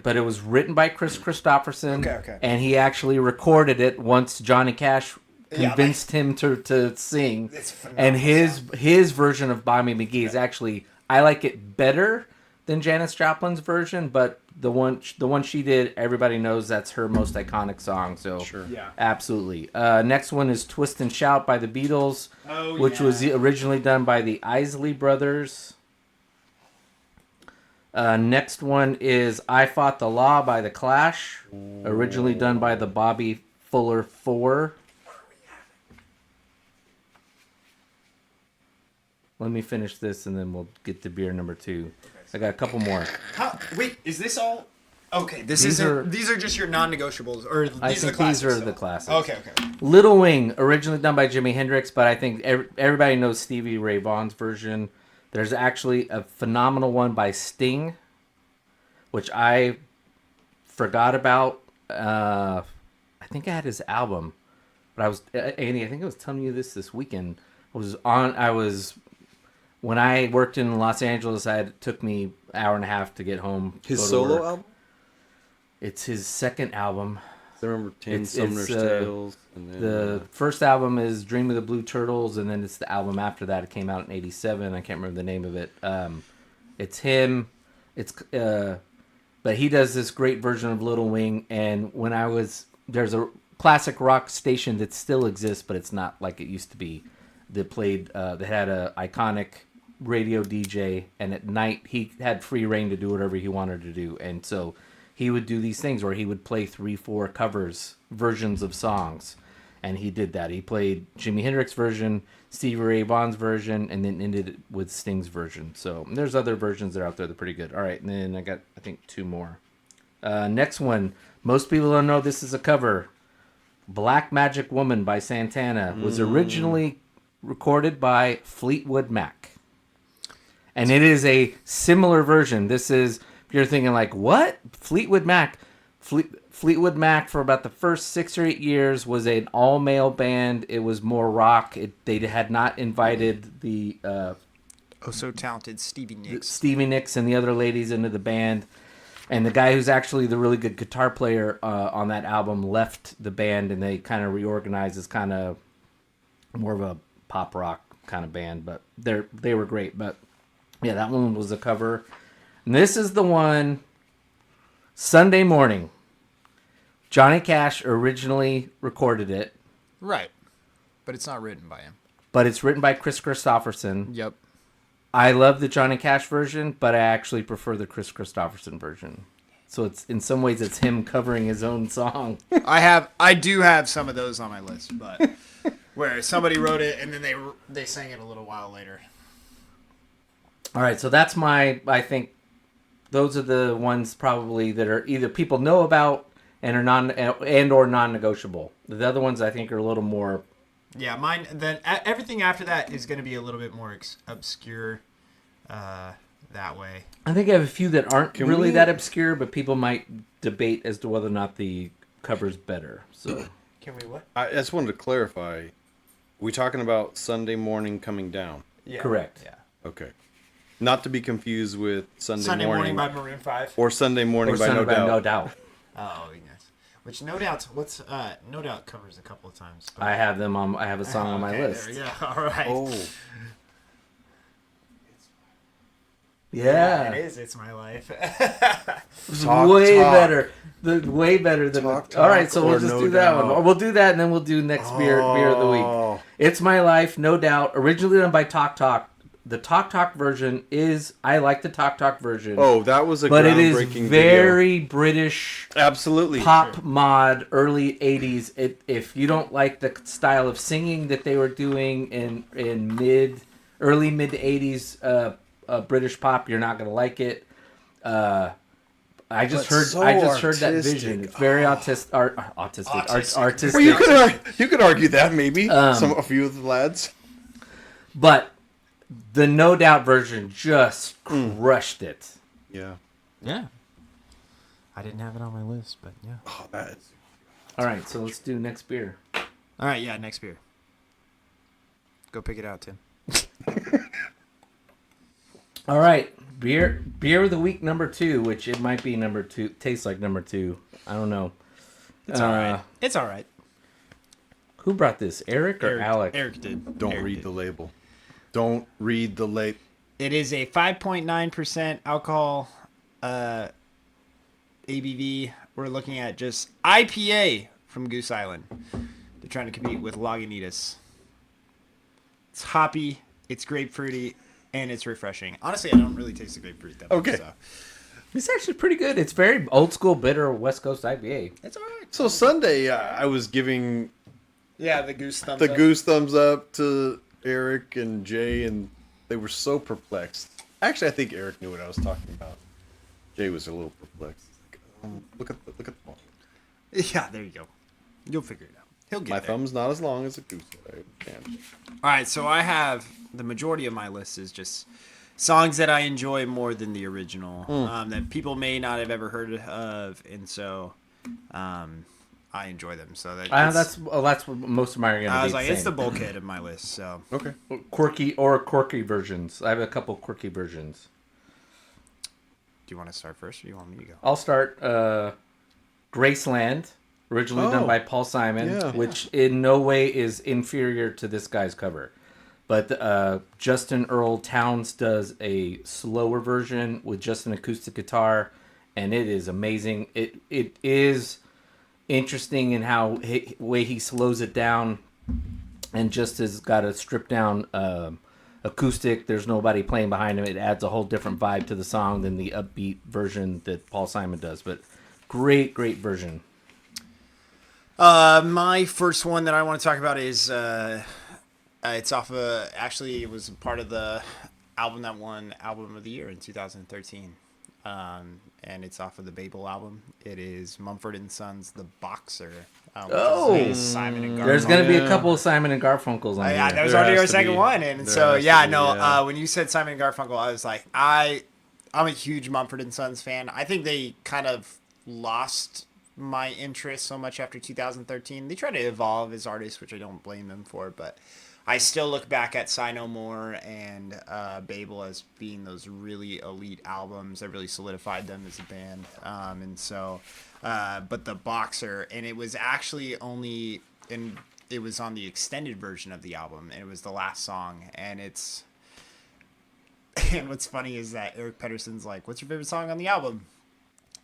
But it was written by Chris Christopherson. Okay. And he actually recorded it once Johnny Cash Yeah, convinced him to sing. It's phenomenal And his version of Bobby McGee is actually, I like it better than Janis Joplin's version, but the one she did, everybody knows that's her most iconic song. So Sure. Yeah. absolutely. Next one is Twist and Shout by the Beatles, which was originally done by the Isley Brothers. Next one is I Fought the Law by the Clash, originally done by the Bobby Fuller Four. Let me finish this and then we'll get to beer number 2. I got a couple more. Wait, is this all... Okay, These are just your non-negotiables, or these I are the think classics. these are still? the classics. Okay. Little Wing, originally done by Jimi Hendrix, but I think everybody knows Stevie Ray Vaughan's version. There's actually a phenomenal one by Sting, which I forgot about. I think I had his album, but Andy, I think I was telling you this weekend. When I worked in Los Angeles, it took me an hour and a half to get home. His go to solo work. album? It's his second album. I remember Tim It's, Sumner's Tales. And then, The first album is Dream of the Blue Turtles, and then it's the album after that. It came out in '87. I can't remember the name of it. It's him. But he does this great version of Little Wing. And there's a classic rock station that still exists, but it's not like it used to be. That had a iconic radio DJ, and at night he had free reign to do whatever he wanted to do, and so he would do these things where he would play 3-4 versions of songs, and he did that. He played Jimi Hendrix version, Stevie Ray Vaughan's version, and then ended it with Sting's version. So there's other versions that are out there that are pretty good. All right, and then I got, I think, 2 more. Next one, most people don't know this is a cover. Black Magic Woman by Santana was originally recorded by Fleetwood Mac. And it is a similar version. This is, if you're thinking like, what? Fleetwood Mac. Fleetwood Mac for about the first 6 or 8 years was an all-male band. It was more rock. They had not invited the So talented Stevie Nicks and the other ladies into the band. And the guy who's actually the really good guitar player on that album left the band, and they kind of reorganized as kind of more of a pop rock kind of band. But they were great. But yeah, that one was a cover. And this is the one, Sunday Morning. Johnny Cash originally recorded it. Right. But it's not written by him. But it's written by Chris Christopherson. Yep. I love the Johnny Cash version, but I actually prefer the Chris Christopherson version. So it's, in some ways, it's him covering his own song. I do have some of those on my list, but where somebody wrote it and then they sang it a little while later. All right, so that's I think those are the ones probably that are either people know about and or non-negotiable. The other ones I think are a little more. Yeah, mine. Then everything after that is going to be a little bit more obscure. That way. I think I have a few that aren't Can really we- that obscure, but people might debate as to whether or not the cover's better. So Can we what? I just wanted to clarify. We talking about Sunday morning coming down? Yeah. Correct. Yeah. Okay. Not to be confused with Sunday morning by Maroon 5. or Sunday morning Or by Son No of Doubt. No Doubt. Oh, yes. Which No Doubt, No Doubt covers a couple of times. But... I have them on. I have a song on my Okay, list. There we go. All right. Oh, Yeah. It is. It's My Life. Talk, way talk. better. Way better than. Talk, All right, talk, so we'll or just No do that Doubt. one. We'll do that, and then we'll do next beer of the week. It's My Life, No Doubt. Originally done by Talk Talk. The Talk Talk version is. I like the Talk Talk version. Oh, that was a but it is groundbreaking very British. video. Absolutely. Pop mod, early '80s. If you don't like the style of singing that they were doing in early mid '80s British pop, you're not gonna like it. I just But so heard that artistic. vision. It's very artistic. Artistic. Well, you could argue that maybe Um, a few of the lads. But the No Doubt version just crushed it. Yeah. Yeah. I didn't have it on my list, but yeah. Oh, that is. All right, so let's do next beer. All right, yeah, next beer. Go pick it out, Tim. All right, beer of the week number 2, which it might be number 2. Tastes like number 2. I don't know. It's all right. It's all right. Who brought this? Eric or Alec? Eric did. Don't Eric read did. the label. Don't read the label. It is a 5.9% alcohol ABV. We're looking at just IPA from Goose Island. They're trying to compete with Lagunitas. It's hoppy, it's grapefruity, and it's refreshing. Honestly, I don't really taste the grapefruit that much. Okay. So. It's actually pretty good. It's very old school, bitter West Coast IPA. It's all right. So Sunday, I was giving Yeah, the Goose thumbs the up. goose thumbs up to Eric and Jay, and they were so perplexed. Actually, I think Eric knew what I was talking about. Jay was a little perplexed. Look at the ball. Yeah, there you go. You'll figure it out. He'll get My there. thumb's not as long as a goose. Can. All right, so I have the majority of my list is just songs that I enjoy more than the original, that people may not have ever heard of, and so I enjoy them. So That's what most of mine are going to be. I was like, the it's the same. bulkhead of my list. So Okay. quirky versions. I have a couple quirky versions. do you want to start first, or do you want me to go? I'll start. Graceland, originally done Oh. by Paul Simon, Yeah. which in no way is inferior to this guy's cover. But Justin Earl Towns does a slower version with just an acoustic guitar, and it is amazing. It is interesting in how way he slows it down, and just has got a stripped down acoustic. There's nobody playing behind him. It adds a whole different vibe to the song than the upbeat version that Paul Simon does. But great version. My first one that I want to talk about is it's off of, actually it was part of the album that won Album of the Year in 2013, and it's off of the Babel album. It is Mumford and Sons, The Boxer. Simon and Garfunkel. There's going to be a Yeah. couple of Simon and Garfunkels on Yeah, here. that was There already has our to second be. one, and There so has to yeah, be, no. yeah. When you said Simon and Garfunkel, I was like, I'm a huge Mumford and Sons fan. I think they kind of lost my interest so much after 2013. They try to evolve as artists, which I don't blame them for, but I still look back at Sigh No More and Babel as being those really elite albums that really solidified them as a band. And so, but The Boxer, and it was actually only it was on the extended version of the album, and it was the last song, and it's. And what's funny is that Eric Pedersen's like, "What's your favorite song on the album?"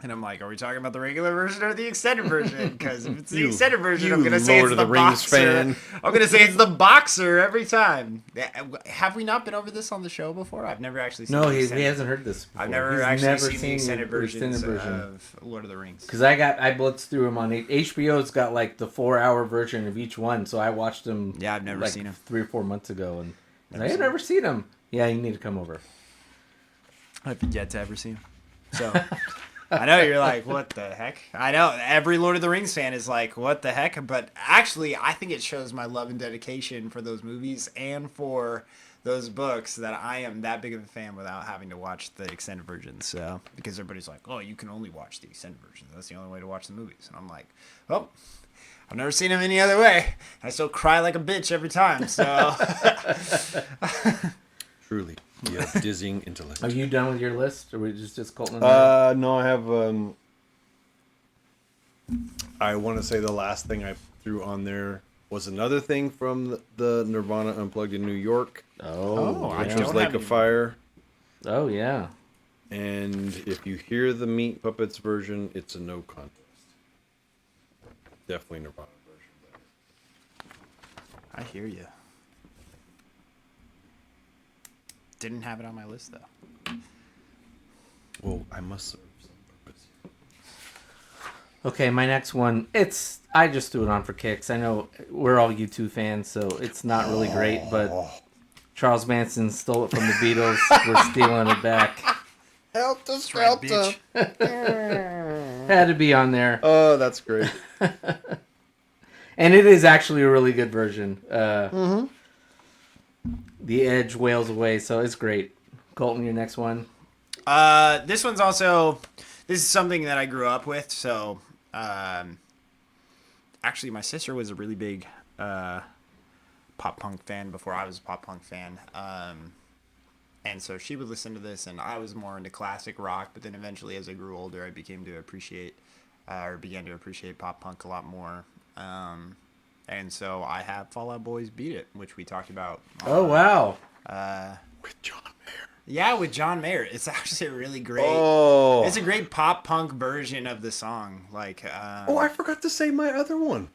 And I'm like, "Are we talking about the regular version or the extended version? Because if it's the extended version, I'm gonna say Lord it's of the the Rings Boxer. fan. I'm gonna say it's the Boxer every time." Have we not been over this on the show before? I've never actually seen. No, the he extended- hasn't heard this before. I've never He's actually never seen the extended versions version. of Lord of the Rings. Because I blitzed through them on HBO's got like the 4-hour version of each one, so I watched them. Yeah, I've never like seen 'em. 3 or 4 months ago, and I've never seen them. Yeah, you need to come over. I've yet to ever see him. So I know you're like, what the heck? I know every Lord of the Rings fan is like, what the heck? But actually, I think it shows my love and dedication for those movies and for those books that I am that big of a fan without having to watch the extended versions. So because everybody's like, oh, you can only watch the extended version. That's the only way to watch the movies. And I'm like, well, I've never seen him any other way. I still cry like a bitch every time. So Truly, you have dizzying intellect. Are you done with your list, or we just Colton? And I? No, I have. I want to say the last thing I threw on there was another thing from the Nirvana Unplugged in New York, which was Lake of Fire. Oh yeah. And if you hear the Meat Puppets version, it's a no contest. Definitely Nirvana version. I hear you. Didn't have it on my list though. Well, I must serve some purpose. Okay, my next one. I just threw it on for kicks. I know we're all U2 fans, so it's not really great, but Charles Manson stole it from the Beatles. We're stealing it back. Helter Right, Skelter. bitch. Had to be on there. Oh, that's great. And it is actually a really good version. The Edge wails away, so it's great. Colton, your next one. This is something that I grew up with. So, actually, my sister was a really big pop punk fan before I was a pop punk fan. And so she would listen to this, and I was more into classic rock. But then eventually, as I grew older, I began to appreciate pop punk a lot more. And so I have Fall Out Boy's "Beat It," which we talked about. Oh wow! With John Mayer. Yeah, with John Mayer. It's actually a really great. Oh. It's a great pop punk version of the song. Like. Oh, I forgot to say my other one.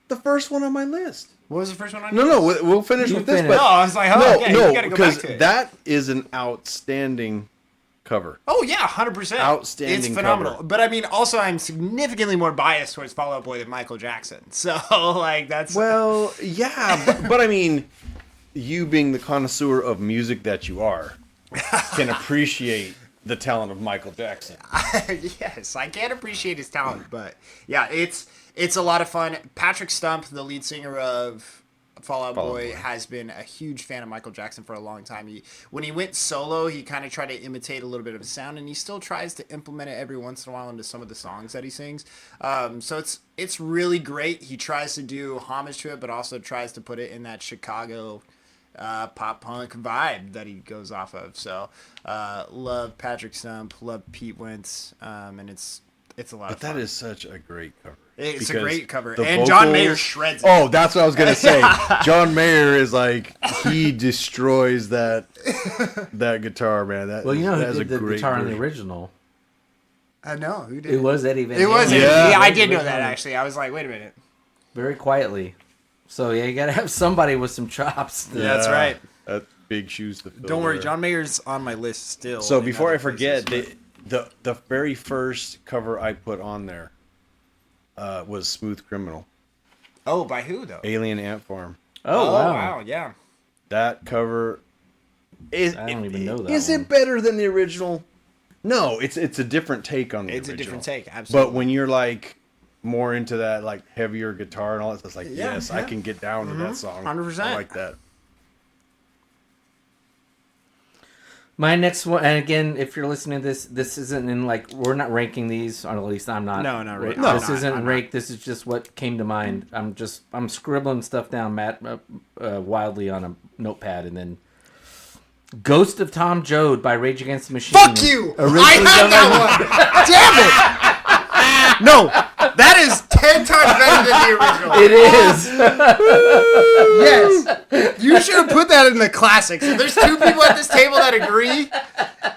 The first one on my list. What was the first one on? No, we'll finish You with this. finish. But No, I was like, oh, okay, you gotta go because back to it. that is an outstanding cover. Oh yeah, 100%. Outstanding It's phenomenal. cover. But I mean, also I'm significantly more biased towards Fall Out Boy than Michael Jackson. So like that's. Well, yeah, but I mean, you being the connoisseur of music that you are, can appreciate the talent of Michael Jackson. Yes, I can't appreciate his talent, but yeah, it's a lot of fun. Patrick Stump, the lead singer of Fall Out Boy, has been a huge fan of Michael Jackson for a long time. When he went solo, he kind of tried to imitate a little bit of his sound, and he still tries to implement it every once in a while into some of the songs that he sings. So it's really great. He tries to do homage to it, but also tries to put it in that Chicago pop punk vibe that he goes off of. So love Patrick Stump, love Pete Wentz, and it's a lot of fun. But that is such a great cover. It's a Because great cover. the And John vocals- Mayer shreds it. Oh, that's what I was gonna say. John Mayer is like, he destroys that guitar, man. That Well, you know that who is did a the great guitar on the version. original? I know. Who did It was Eddie Van Halen. It was. Yeah. Yeah, I did know that, actually. I was like, wait a minute. Very quietly. So yeah, you gotta have somebody with some chops. That's right. That's big shoes to fill. Don't worry, there. John Mayer's on my list still. So in before other I forget, places, the very first cover I put on there was "Smooth Criminal," oh, by who though? Alien Ant Farm. Oh, wow. yeah. That cover is. I don't even know that Is one. it better than the original? No, it's a different take on the It's original. a different take, absolutely. But when you're like more into that like heavier guitar and all that, it's like Yeah, yes, yeah. I can get down to that song. 100%. I like that. My next one, and again, if you're listening to this isn't in like, we're not ranking these, or at least I'm not. No, not right. This No, I'm not, isn't I'm not. ranked. This is just what came to mind. I'm scribbling stuff down, wildly on a notepad, and then "Ghost of Tom Joad" by Rage Against the Machine. Fuck you! I had that one! Damn it! No! That is 10 times better than the original. It is. Yes! You should have put that in the classics. If there's two people at this table that agree,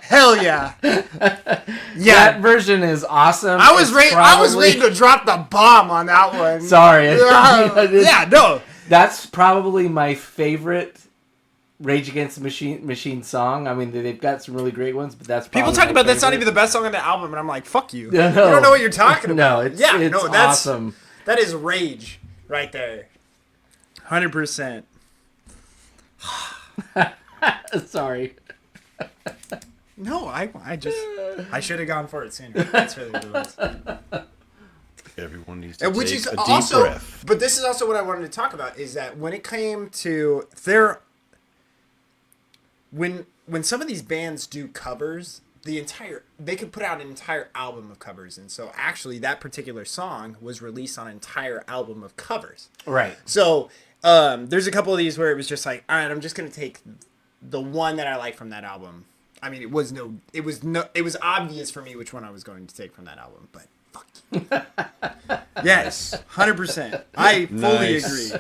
hell yeah. That Yeah. version is awesome. I was It's waiting to drop the bomb on that one. Sorry. Yeah, no. That's probably my favorite Rage Against the Machine song. I mean, they've got some really great ones, but that's probably People talk my about that's not favorite. even the best song on the album, and I'm like, fuck you. No. You don't know what you're talking No, about. it's that's awesome. That is Rage right there. 100%. Sorry. No, I should have gone for it sooner. That's really what it was. Everyone needs to Which take is a deep also, breath. but this is also what I wanted to talk about, is that when it came to when some of these bands do covers, they could put out an entire album of covers, and so actually that particular song was released on an entire album of covers. Right. So there's a couple of these where it was just like, all right, I'm just gonna take the one that I like from that album. I mean, it was obvious for me which one I was going to take from that album, but fuck you. Yes, 100%. I fully agree.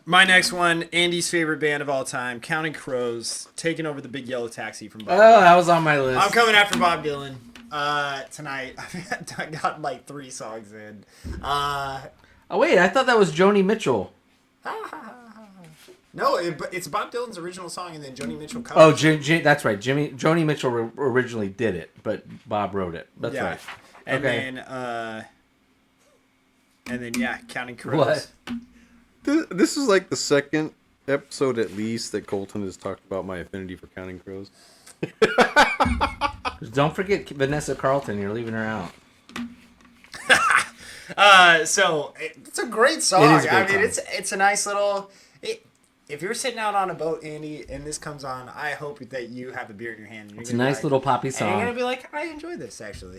My next one, Andy's favorite band of all time, Counting Crows, taking over the Big Yellow Taxi from Bob Oh, Dylan. that was on my list. I'm coming after Bob Dylan tonight. I got like 3 songs in. Oh wait, I thought that was Joni Mitchell. No, it's Bob Dylan's original song, and then Joni Mitchell covers. Oh, that's right. Joni Mitchell originally did it, but Bob wrote it. That's right. And Okay. then yeah, Counting Crows. What? This is like the second episode at least that Colton has talked about my affinity for Counting Crows. Don't forget Vanessa Carlton. You're leaving her out. So it's a great song. It is a great I mean, song. it's a nice little. If you're sitting out on a boat, Andy, and this comes on, I hope that you have a beer in your hand. It's a nice little poppy And you're song. gonna be like, I enjoy this actually.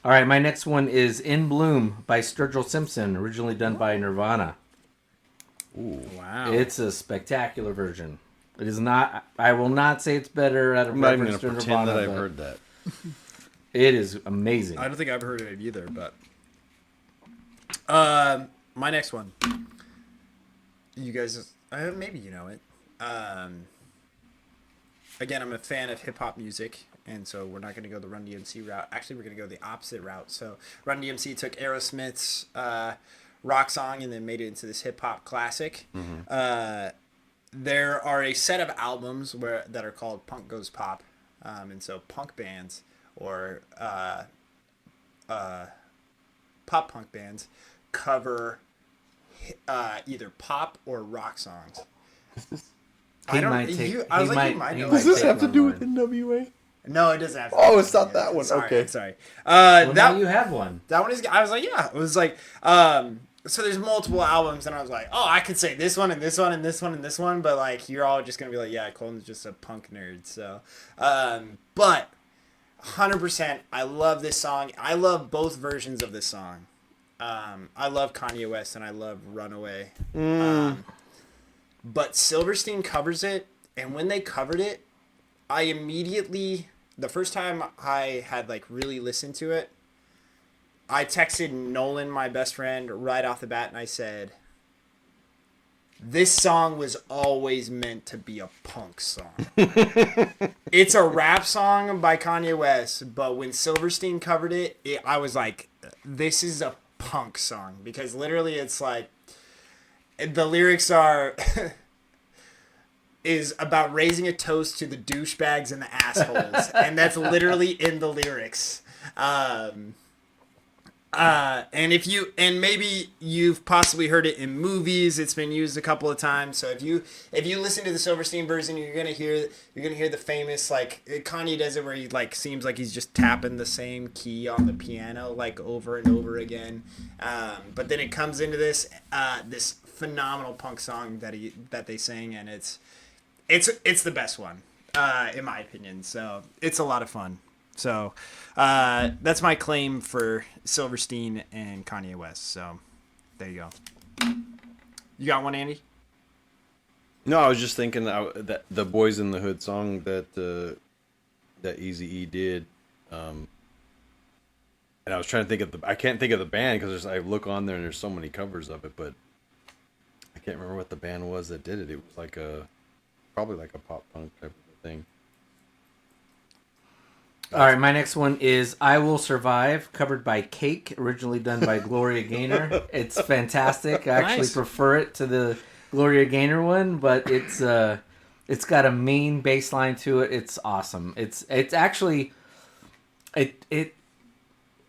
All right, my next one is "In Bloom" by Sturgill Simpson, originally done by Nirvana. Wow. It's a spectacular version. It is not. I will not say it's better out of I'm not even going reference to to pretend Nirvana. that I've but heard that. It is amazing. I don't think I've heard of it either, but my next one. You guys, maybe you know it. Again, I'm a fan of hip hop music, and so we're not going to go the Run DMC route. Actually, we're going to go the opposite route. So Run DMC took Aerosmith's rock song and then made it into this hip hop classic. Mm-hmm. There are a set of albums that are called Punk Goes Pop, and so punk bands or pop punk bands cover either pop or rock songs. He might take. He might know. take Does this have to one do more. with NWA? No, it doesn't have to. Oh, it's not that one. Sorry, Okay. I'm sorry. Well, that now you have one. that one is. I was like, yeah. It was like, so there's multiple albums, and I was like, oh, I could say this one and this one and this one and this one, but like you're all just gonna be like, yeah, Colton's just a punk nerd. So, but 100%, I love this song. I love both versions of this song. I love Kanye West and I love Runaway. But Silverstein covers it, and when they covered it, I immediately, the first time I had like really listened to it, I texted Nolan, my best friend, right off the bat, and I said, this song was always meant to be a punk song. It's a rap song by Kanye West, but when Silverstein covered it, I was like, this is a punk song, because literally it's like, the lyrics are is about raising a toast to the douchebags and the assholes, and that's literally in the lyrics. And maybe you've possibly heard it in movies. It's been used a couple of times. So if you listen to the Silverstein version, you're gonna hear the famous, like, Kanye does it where he like seems like he's just tapping the same key on the piano like over and over again. But then it comes into this phenomenal punk song that they sing, and it's the best one in my opinion. So it's a lot of fun. So that's my claim for Silverstein and Kanye West. So there you go. You got one, Andy? No, I was just thinking that the Boys in the Hood song that Eazy-E did, and I was trying to think of I can't think of the band because I look on there and there's so many covers of it, but I can't remember what the band was that did it. It was like probably like a pop punk type of thing. All right, my next one is "I Will Survive," covered by Cake, originally done by Gloria Gaynor. It's fantastic. I actually Nice. prefer it to the Gloria Gaynor one, but it's got a main bass line to it. It's awesome. It's actually it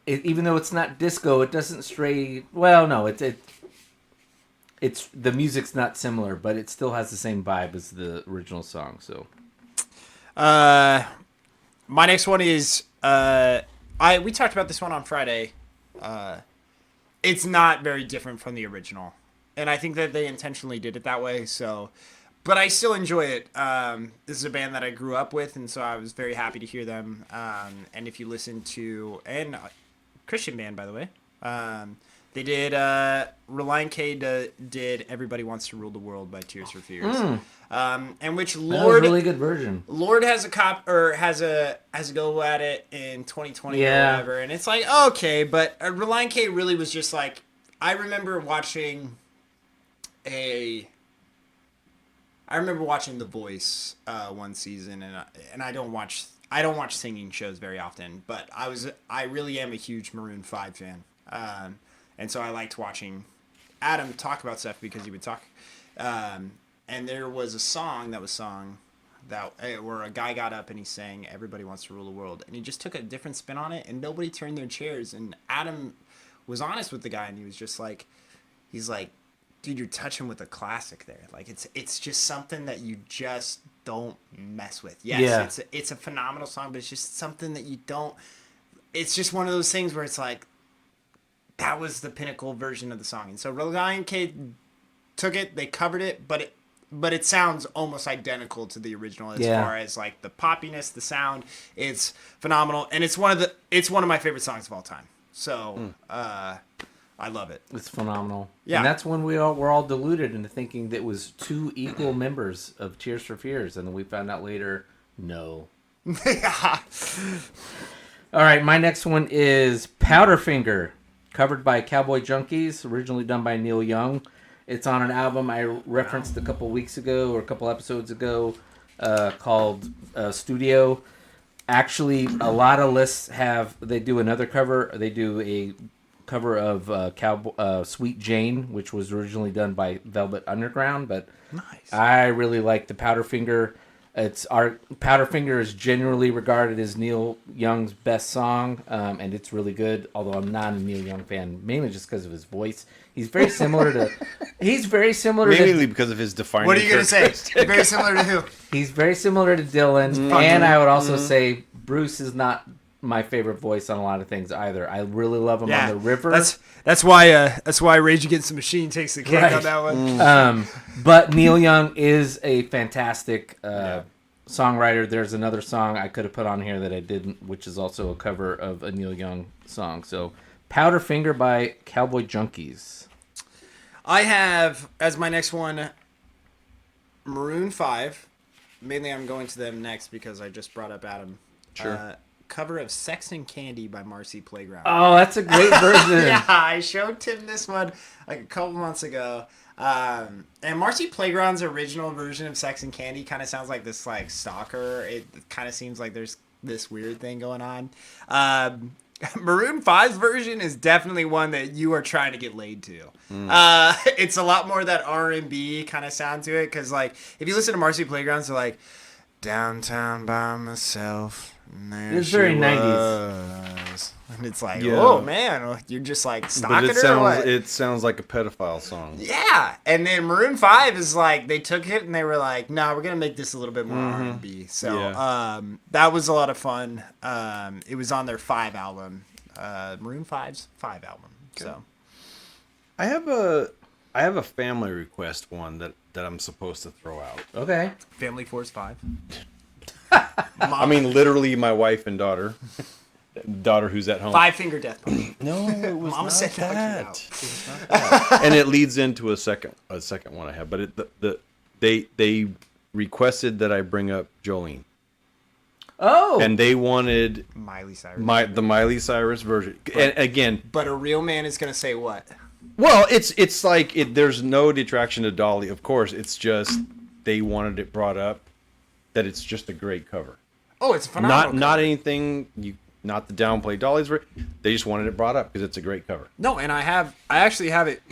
even though it's not disco, it doesn't stray. Well, no, it's the music's not similar, but it still has the same vibe as the original song. So, My next one is we talked about this one on Friday. It's not very different from the original, and I think that they intentionally did it that way. So, but I still enjoy it. This is a band that I grew up with, and so I was very happy to hear them. And if you listen to Christian band, by the way, they did Reliant K did "Everybody Wants to Rule the World" by Tears for Fears, and which That was Lord a really good version. Lord has a go at it in 2020 or Yeah. whatever, and it's like okay, but Reliant K really was just like I remember watching The Voice one season, and I don't watch singing shows very often, but I really am a huge Maroon 5 fan, and so I liked watching Adam talk about stuff because he would talk, and there was a song that was sung that where a guy got up and he sang "Everybody Wants to Rule the World," and he just took a different spin on it, and nobody turned their chairs, and Adam was honest with the guy, and he was just like, he's like, dude, you're touching with a classic there. Like it's just something that you just don't mess with. Yes, it's a phenomenal song, but it's just something that you don't. It's just one of those things where it's like that was the pinnacle version of the song, and so Reliant K took it, they covered it, but it sounds almost identical to the original as far as like the poppiness, the sound. It's phenomenal, and it's one of my favorite songs of all time. So. I love it. It's phenomenal. Yeah. And that's when we're all deluded into thinking that it was two equal members of Tears for Fears, and then we found out later, no. Yeah. All right, my next one is Powderfinger, covered by Cowboy Junkies, originally done by Neil Young. It's on an album I referenced a couple weeks ago or a couple episodes ago called Studio. Actually, a lot of lists they do another cover. They do a cover of Sweet Jane, which was originally done by Velvet Underground, but Nice. I really like the Powderfinger. Powderfinger is generally regarded as Neil Young's best song, and it's really good. Although I'm not a Neil Young fan, mainly just because of his voice. He's very similar to. Mainly because of his defining. What are you gonna say? Very similar to who? He's very similar to Dylan, and I would also say Bruce is not my favorite voice on a lot of things either. I really love him on the river. That's why Rage Against the Machine takes the cake on that one. But Neil Young is a fantastic songwriter. There's another song I could have put on here that I didn't, which is also a cover of a Neil Young song. So Powderfinger by Cowboy Junkies. I have as my next one Maroon 5. Mainly I'm going to them next because I just brought up Adam. Sure. Cover of Sex and Candy by Marcy Playground. Oh, that's a great version. Yeah, I showed Tim this one like a couple months ago. And Marcy Playground's original version of Sex and Candy kind of sounds like this like stalker. It kind of seems like there's this weird thing going on. Maroon 5's version is definitely one that you are trying to get laid to. It's a lot more that R&B kind of sound to it because like if you listen to Marcy Playground, they're like downtown by myself. It's very 90s. And it's like, oh man, you're just like stalking her or what? It sounds like a pedophile song. Yeah, and then Maroon 5 is like they took it and they were like, no, we're gonna make this a little bit more R&B. So that was a lot of fun. It was on their 5 album, Maroon 5's 5 album. Okay. So I have a family request one that I'm supposed to throw out. Okay. Family Force 5. I mean, literally, my wife and daughter who's at home. 5 Finger Death Punch. No, it was Mama not said that. And it leads into a second one I have, but they requested that I bring up Jolene. Oh, And they wanted Miley Cyrus. the Miley Cyrus version. And again, But a real man is gonna say what? well, it's like there's no detraction to Dolly. Of course, it's just they wanted it brought up that it's just a great cover. Oh, it's phenomenal. Not anything not the downplay Dolly's. They just wanted it brought up because it's a great cover. No, and I actually have it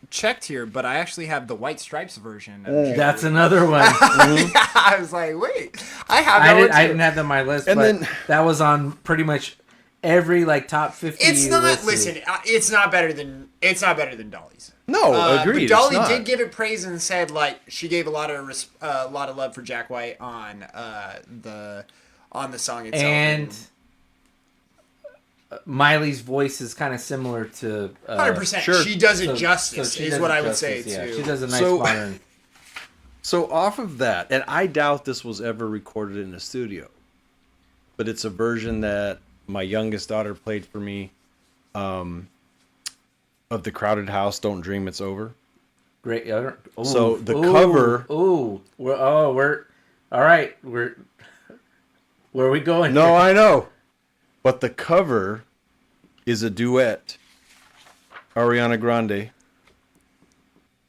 checked here, but I actually have the White Stripes version. Of that's another one. Yeah, I was like, wait, I have that one too. I didn't have that on my list, And but then- that was on pretty much every like top 50. It's not. list. Listen, it's not better than Dolly's. No, agreed. But Dolly it's not. did give it praise and said like she gave a lot of love for Jack White on the song itself. And Miley's voice is kind of similar to 100%. Sure. She does it so- justice, so she is does what it I would justice, say yeah. too. She does a nice So- modern. So off of that, and I doubt this was ever recorded in a studio, but it's a version that my youngest daughter played for me of The Crowded House, Don't Dream It's Over. Great. So the cover... We're all right. Where are we going? No, here? I know. But the cover is a duet. Ariana Grande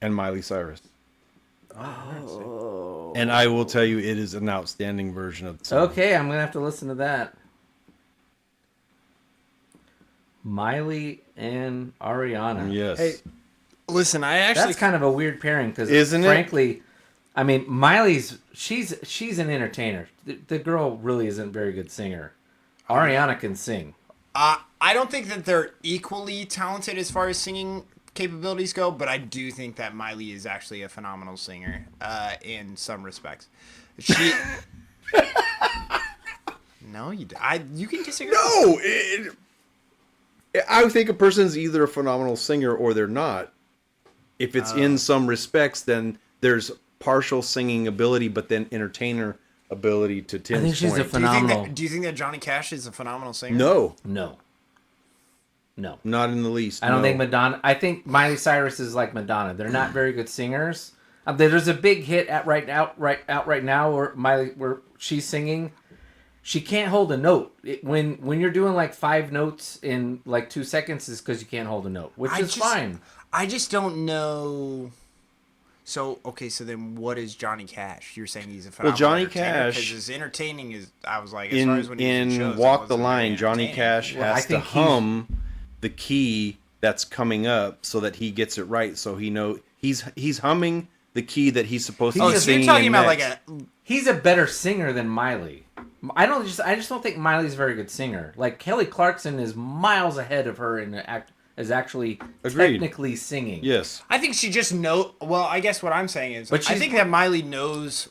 and Miley Cyrus. Oh. And I will tell you, it is an outstanding version of the song. Okay, I'm going to have to listen to that. Miley and Ariana. Yes. Hey, listen, I actually... That's kind of a weird pairing because, Isn't it? frankly, I mean, Miley's, she's an entertainer. The girl really isn't a very good singer. Ariana can sing. I don't think that they're equally talented as far as singing capabilities go, but I do think that Miley is actually a phenomenal singer in some respects. She... No, you can disagree. No! I think a person's either a phenomenal singer or they're not. If it's in some respects, then there's partial singing ability, but then entertainer ability to Tim's I think she's point. a phenomenal. Do you think that Johnny Cash is a phenomenal singer? No, No. not in the least. I don't no. think Madonna. I think Miley Cyrus is like Madonna. They're not very good singers. There's a big hit right now where she's singing. She can't hold a note. When you're doing like 5 notes in like 2 seconds is because you can't hold a note, which is fine. I just don't know. So then what is Johnny Cash? You're saying he's a phenomenal Johnny entertainer? Cash- Because his entertaining is, I was like, as far as when he's in shows, Walk it the wasn't Line, very Johnny entertaining. Cash Well, I has to think hum the key that's coming up so that he gets it right. So he know he's humming the key that he's supposed to Oh, be so singing. you're talking in about next. like a... He's a better singer than Miley. I just don't think Miley's a very good singer. Like Kelly Clarkson is miles ahead of her in the act. Is actually Agreed. technically singing. Yes. I think she just know. Well, I guess what I'm saying is, But I think that Miley knows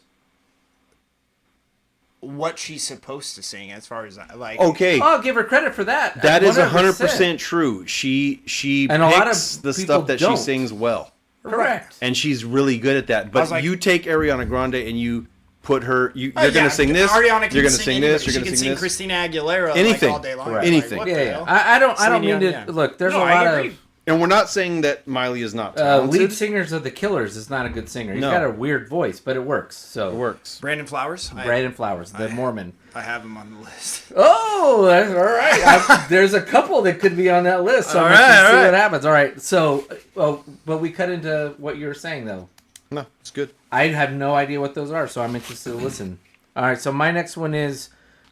what she's supposed to sing as far as like. Okay. I'll give her credit for that. That is 100%. 100% true. She And a lot picks of the people stuff that don't. she sings well. Correct. And she's really good at that. But was like- you take Ariana Grande and you put her... You're Oh, going to sing this, Ariana can you're going to sing sing anybody. this, you're She going to can sing sing this. Christina Aguilera Anything. like all day long. Correct. Like, Anything. what Yeah, the yeah. hell? I don't Celine mean to Dion, yeah. look. There's No, a I lot agree. of And we're not saying that Miley is not talented. lead singers of the Killers is not a good singer. He's No. got a weird voice, but it works. So It works. Brandon Flowers. Brandon Flowers, the Mormon. I have him on the list. Oh, that's all right. There's a couple that could be on that list. So All I'm interested to right, see all what right. happens. All right. So, but we cut into what you were saying though. No, it's good. I have no idea what those are, so I'm interested to listen. All right. So my next one is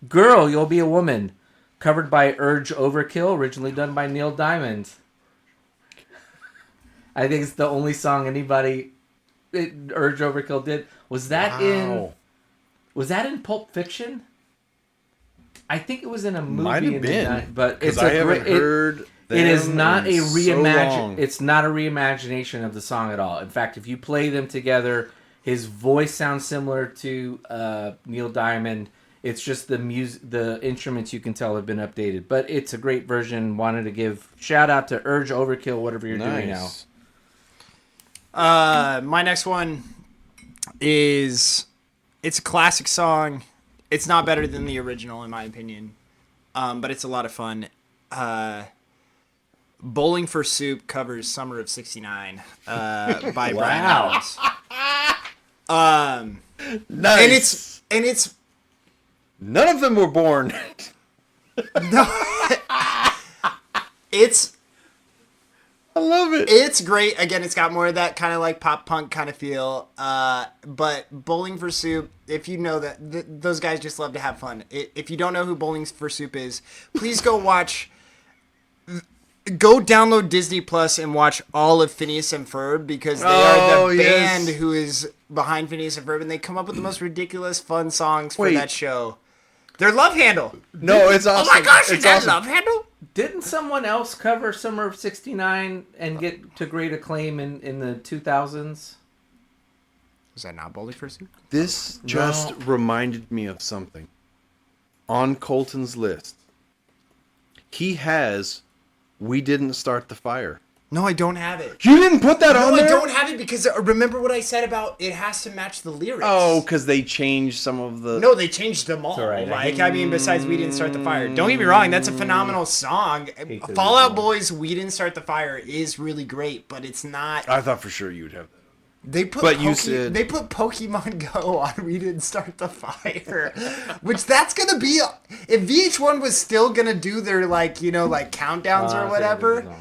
"Girl, You'll Be a Woman," covered by Urge Overkill, originally done by Neil Diamond. I think it's the only song anybody Urge Overkill did. Was that in Pulp Fiction? I think it was in a movie. Might have in the been, night, but because it's I a haven't great. heard It is them not a in so reimagine. long. It's not a reimagination of the song at all. In fact, if you play them together, his voice sounds similar to Neil Diamond. It's just the music, the instruments you can tell have been updated. But it's a great version. Wanted to give shout out to Urge Overkill, whatever you're doing now. My next one is it's a classic song. It's not better than the original in my opinion, but it's a lot of fun. Bowling for Soup covers "Summer of '69" by Bryan Adams. Nice. And it's None of them were born. it's I love it. It's great. Again, it's got more of that kind of like pop punk kind of feel. But Bowling for Soup, if you know that, those guys just love to have fun. If you don't know who Bowling for Soup is, please go download Disney Plus and watch all of Phineas and Ferb, because they are the band who is behind Phineas and Ferb, and they come up with the most ridiculous fun songs for that show. Their Love Handle. No, it's awesome. Oh my gosh, it's that awesome. Love Handle? Didn't someone else cover Summer of '69 and get to great acclaim in the 2000s? Was that not Bowling for Soup? This just reminded me of something. On Colton's list, he has "We Didn't Start the Fire." No, I don't have it. You didn't put that on No, there? I don't have it because remember what I said about it has to match the lyrics. Oh, because they changed some of the... No, they changed them all. all right. Besides We Didn't Start the Fire. Don't get me wrong, that's a phenomenal song. Hate to Fall Out lose Boy's We Didn't Start the Fire is really great, but it's not... I thought for sure you would have that. They put But you said- they put Pokemon Go on We Didn't Start the Fire. Which that's gonna be... If VH1 was still gonna do their, countdowns or whatever...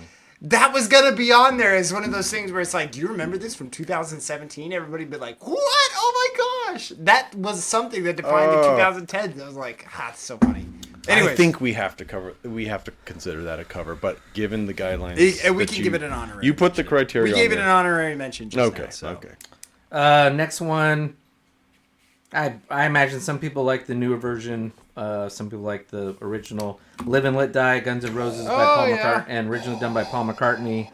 That was gonna be on there as one of those things where it's like, do you remember this from 2017? Everybody'd be like, what? Oh my gosh! That was something that defined the 2010s. I was like, it's so funny. Anyways, I think we have to consider that a cover, but given the guidelines, we that can give it an honorary. You put the criteria. We gave on it there. an honorary mention. Just Okay. now, so. Okay. Next one. I imagine some people like the newer version. Some people like the original. Live and Let Die, Guns N' Roses by Paul McCartney, and originally done by Paul McCartney.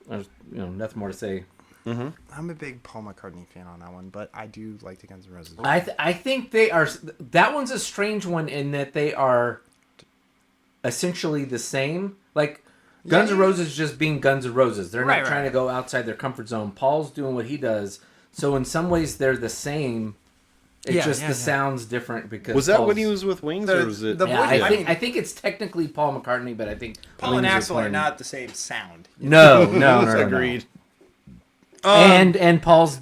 There's nothing more to say. I'm a big Paul McCartney fan on that one, but I do like the Guns N' Roses. I think they are. That one's a strange one in that they are essentially the same. Like Guns N' Roses just being Guns N' Roses. They're not trying to go outside their comfort zone. Paul's doing what he does. So in some ways they're the same. It's the sound's different because Was that Paul's, when he was with Wings, or was it? I think it's technically Paul McCartney, but I think Paul Wings and are Axl are playing- not the same sound. No. Agreed. And Paul's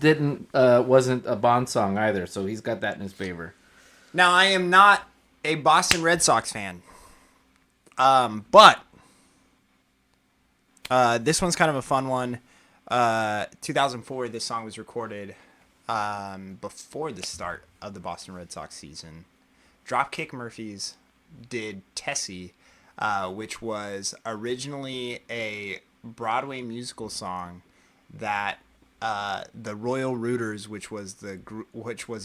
wasn't a Bond song either, so he's got that in his favor. Now, I am not a Boston Red Sox fan, but this one's kind of a fun one. 2004, this song was recorded before the start of the Boston Red Sox season. Dropkick Murphys did Tessie, which was originally a Broadway musical song that the Royal Rooters, which was a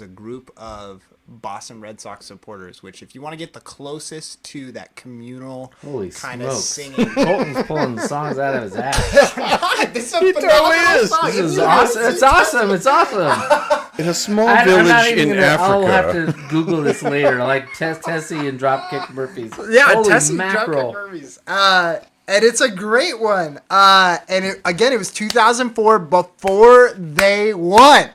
group of Boston Red Sox supporters, which if you want to get the closest to that communal kind of singing. Colton's pulling the songs out of his ass. This is a phenomenal song. This is awesome. It's awesome. It's awesome. In a small I'm not village even in gonna, Africa. I'll have to Google this later. Like Tessie and Dropkick Murphys. Yeah, Holy Tessie mackerel. Dropkick Murphys. And it's a great one. And it was 2004 before they won.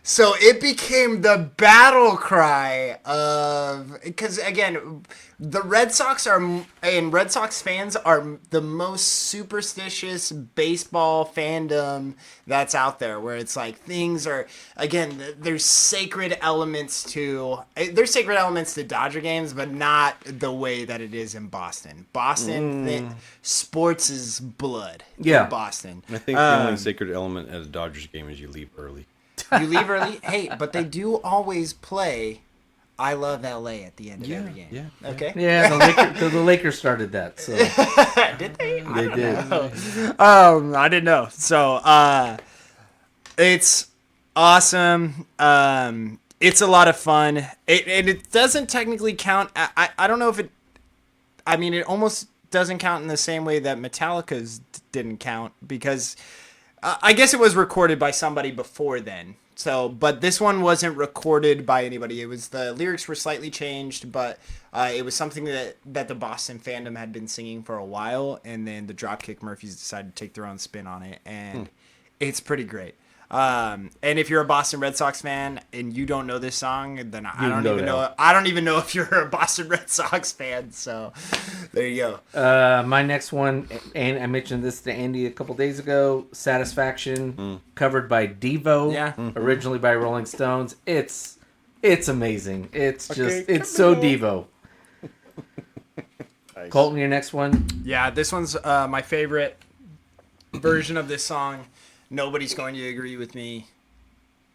So it became the battle cry of, because again, the Red Sox and Red Sox fans are the most superstitious baseball fandom that's out there, where it's like things are, again, there's sacred elements to Dodger games, but not the way that it is in Boston. Sports is blood in Boston. I think the only sacred element at a Dodgers game is you leave early. You leave early? Hey, but they do always play I Love LA at the end of every game. Yeah. Okay? Yeah, the Lakers started that. So Did they? they did. I didn't know. So, it's awesome. It's a lot of fun. It doesn't technically count. I don't know if it... I mean, it almost doesn't count in the same way that Metallica's didn't count, because... I guess it was recorded by somebody before then. So, but this one wasn't recorded by anybody. It was, the lyrics were slightly changed, but it was something that the Boston fandom had been singing for a while, and then the Dropkick Murphys decided to take their own spin on it, and it's pretty great. And if you're a Boston Red Sox fan and you don't know this song, then I don't even know if you're a Boston Red Sox fan. So there you go. My next one, and I mentioned this to Andy a couple days ago, Satisfaction, covered by Devo, originally by Rolling Stones. It's amazing. It's just, it's so Devo. Nice. Colton, your next one? Yeah, this one's my favorite version of this song. Nobody's going to agree with me.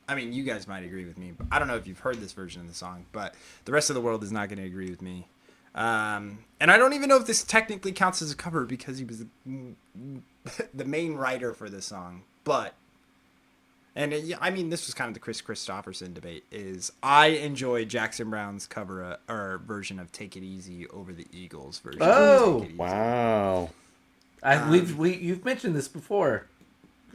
I mean, you guys might agree with me, but I don't know if you've heard this version of the song, but the rest of the world is not going to agree with me. And I don't even know if this technically counts as a cover, because he was the main writer for this song. But, I mean, this was kind of the Chris Christopherson debate, is I enjoy Jackson Brown's cover or version of Take It Easy over the Eagles version. Oh, of Take It Easy. Wow. You've mentioned this before.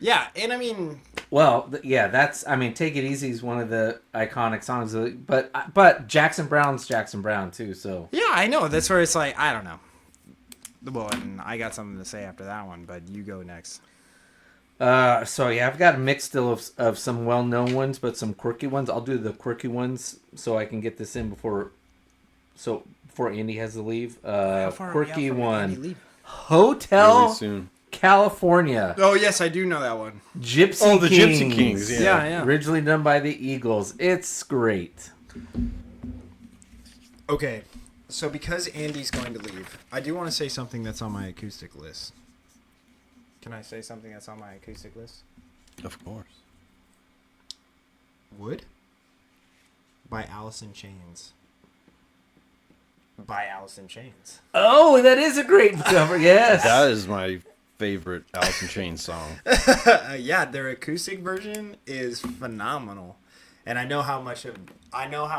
Yeah, and I mean... Well, that's... I mean, Take It Easy is one of the iconic songs, but Jackson Brown's Jackson Brown, too, so... Yeah, I know. That's where it's like, I don't know. Well, and I got something to say after that one, but you go next. So yeah, I've got a mix still of some well-known ones, but some quirky ones. I'll do the quirky ones so I can get this in before Andy has to leave. How far are we out Quirky from one. Andy leaving? Hotel Really soon. California. Oh yes, I do know that one. Gypsy Oh, the Kings. Gypsy Kings. Yeah. Yeah. Originally done by the Eagles. It's great. Okay, so because Andy's going to leave, I do want to say something that's on my acoustic list. Can I say something that's on my acoustic list? Of course. Wood by Alice in Chains. By Alice in Chains. Oh, that is a great cover. Yes. That is my favorite Alice in Chains song. Yeah, their acoustic version is phenomenal, and I know how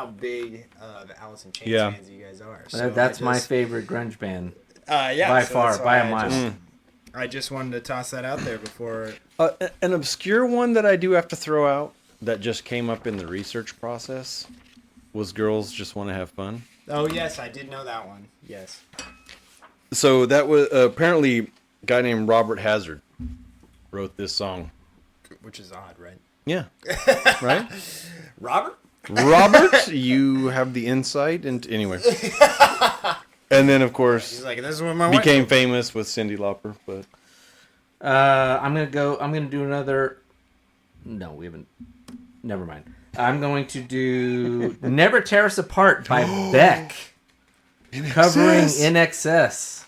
big of Alice in Chains Yeah. fans you guys are. So That's my favorite grunge band. Yeah, by so far, that's by why a mile. I just wanted to toss that out there before. An obscure one that I do have to throw out that just came up in the research process was Girls Just Want to Have Fun. Oh yes, I did know that one. Yes. So that was apparently a guy named Robert Hazard wrote this song. Which is odd, right? Yeah. Right? Robert? Robert, you have the insight. And anyway. And then, of course, He's like, this is what my became wife. famous with Cyndi Lauper. But I'm gonna do another. No, we haven't. Never mind. I'm going to do "Never Tear Us Apart" by Beck, covering "In Excess,"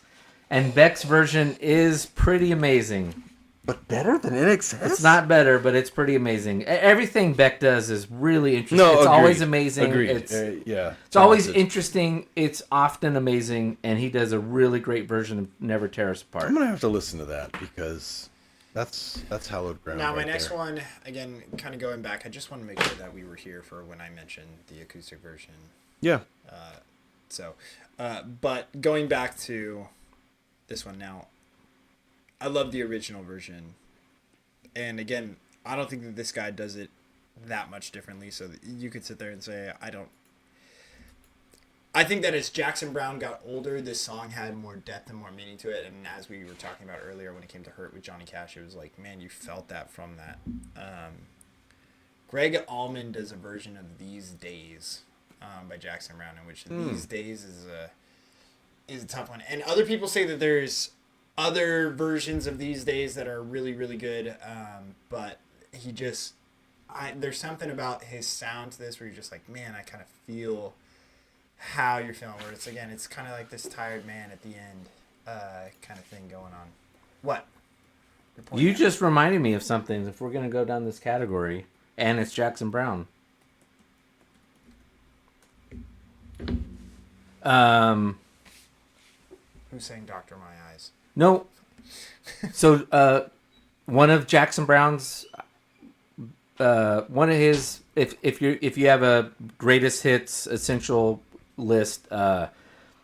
and Beck's version is pretty amazing. But better than NXS? It's not better, but it's pretty amazing. Everything Beck does is really interesting. No, it's agreed. always amazing. Agreed. It's yeah. It's always talented. interesting. It's often amazing, and he does a really great version of "Never Tear Us Apart." I'm gonna have to listen to that because that's hallowed ground. Now, my right next there. one, again, kind of going back, I just want to make sure that we were here for when I mentioned the acoustic version. Yeah. But going back to this one now, I love the original version. And again, I don't think that this guy does it that much differently. So that you could sit there and say, I think that as Jackson Browne got older, this song had more depth and more meaning to it. And as we were talking about earlier, when it came to Hurt with Johnny Cash, it was like, man, you felt that from that. Greg Allman does a version of These Days by Jackson Browne, in which These Days is a tough one. And other people say that there's other versions of These Days that are really, really good. But he just, there's something about his sound to this where you're just like, man, I kind of feel how you're feeling, where it's kind of like this tired man at the end kind of thing going on. What? You're pointing You at. just reminded me of something. If we're gonna go down this category, and it's Jackson Browne. Who's saying Doctor My Eyes? No. So one of Jackson Browne's one of his if you have a greatest hits essential list,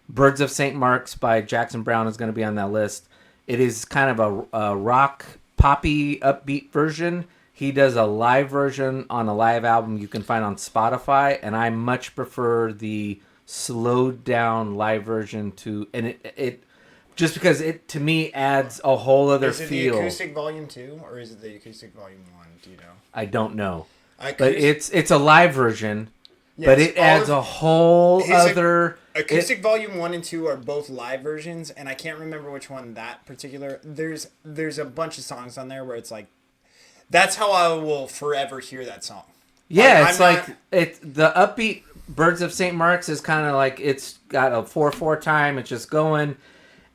Birds of St. Mark's by Jackson Browne is going to be on that list. It is kind of a rock poppy upbeat version. He does a live version on a live album you can find on Spotify, and I much prefer the slowed down live version to, and it just because it to me adds a whole other Is it feel. the acoustic volume 2 or is it the acoustic volume 1? Do you know? I don't know, but Acoustic- it's a live version, but Yes, it all adds of a whole his other. Acoustic Volume 1 and 2 are both live versions, and I can't remember which one that particular. There's a bunch of songs on there where it's like, that's how I will forever hear that song. Yeah, Like, it's I'm like not- the upbeat Birds of St. Mark's is kind of like it's got a 4/4 time. It's just going,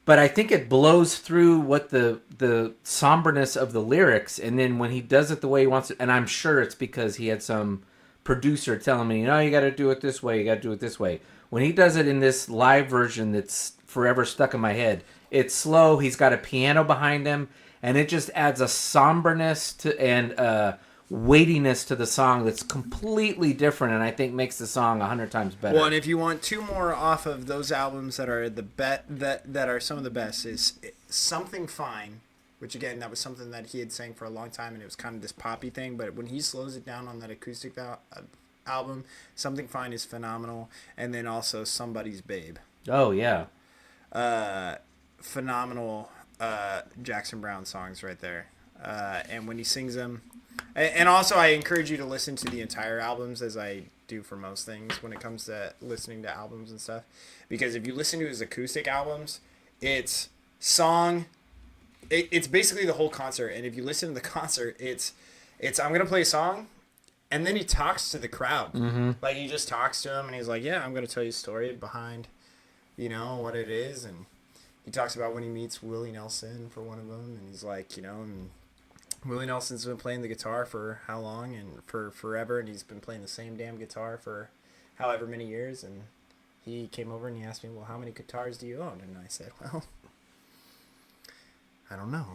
but I think it blows through what the somberness of the lyrics, and then when he does it the way he wants it, and I'm sure it's because he had some producer telling me, you got to do it this way. You got to do it this way. When he does it in this live version that's forever stuck in my head, it's slow. He's got a piano behind him, and it just adds a somberness to and weightiness to the song that's completely different, and I think makes the song 100 times better. Well, and if you want two more off of those albums that are that are some of the best, is Something Fine, which again, that was something that he had sang for a long time, and it was kind of this poppy thing, but when he slows it down on that acoustic album, Something Fine is phenomenal. And then also Somebody's Babe. Oh yeah, phenomenal Jackson Browne songs right there. And when he sings them, and also I encourage you to listen to the entire albums, as I do for most things when it comes to listening to albums and stuff, because if you listen to his acoustic albums, it's basically the whole concert. And if you listen to the concert, it's I'm gonna play a song, and then he talks to the crowd. Like he just talks to him, and he's like, yeah, I'm gonna tell you a story behind, what it is. And he talks about when he meets Willie Nelson for one of them, and he's like, and Willie Nelson's been playing the guitar for how long? And for forever, and he's been playing the same damn guitar for however many years. And he came over and he asked me, well, how many guitars do you own? And I said, well, I don't know.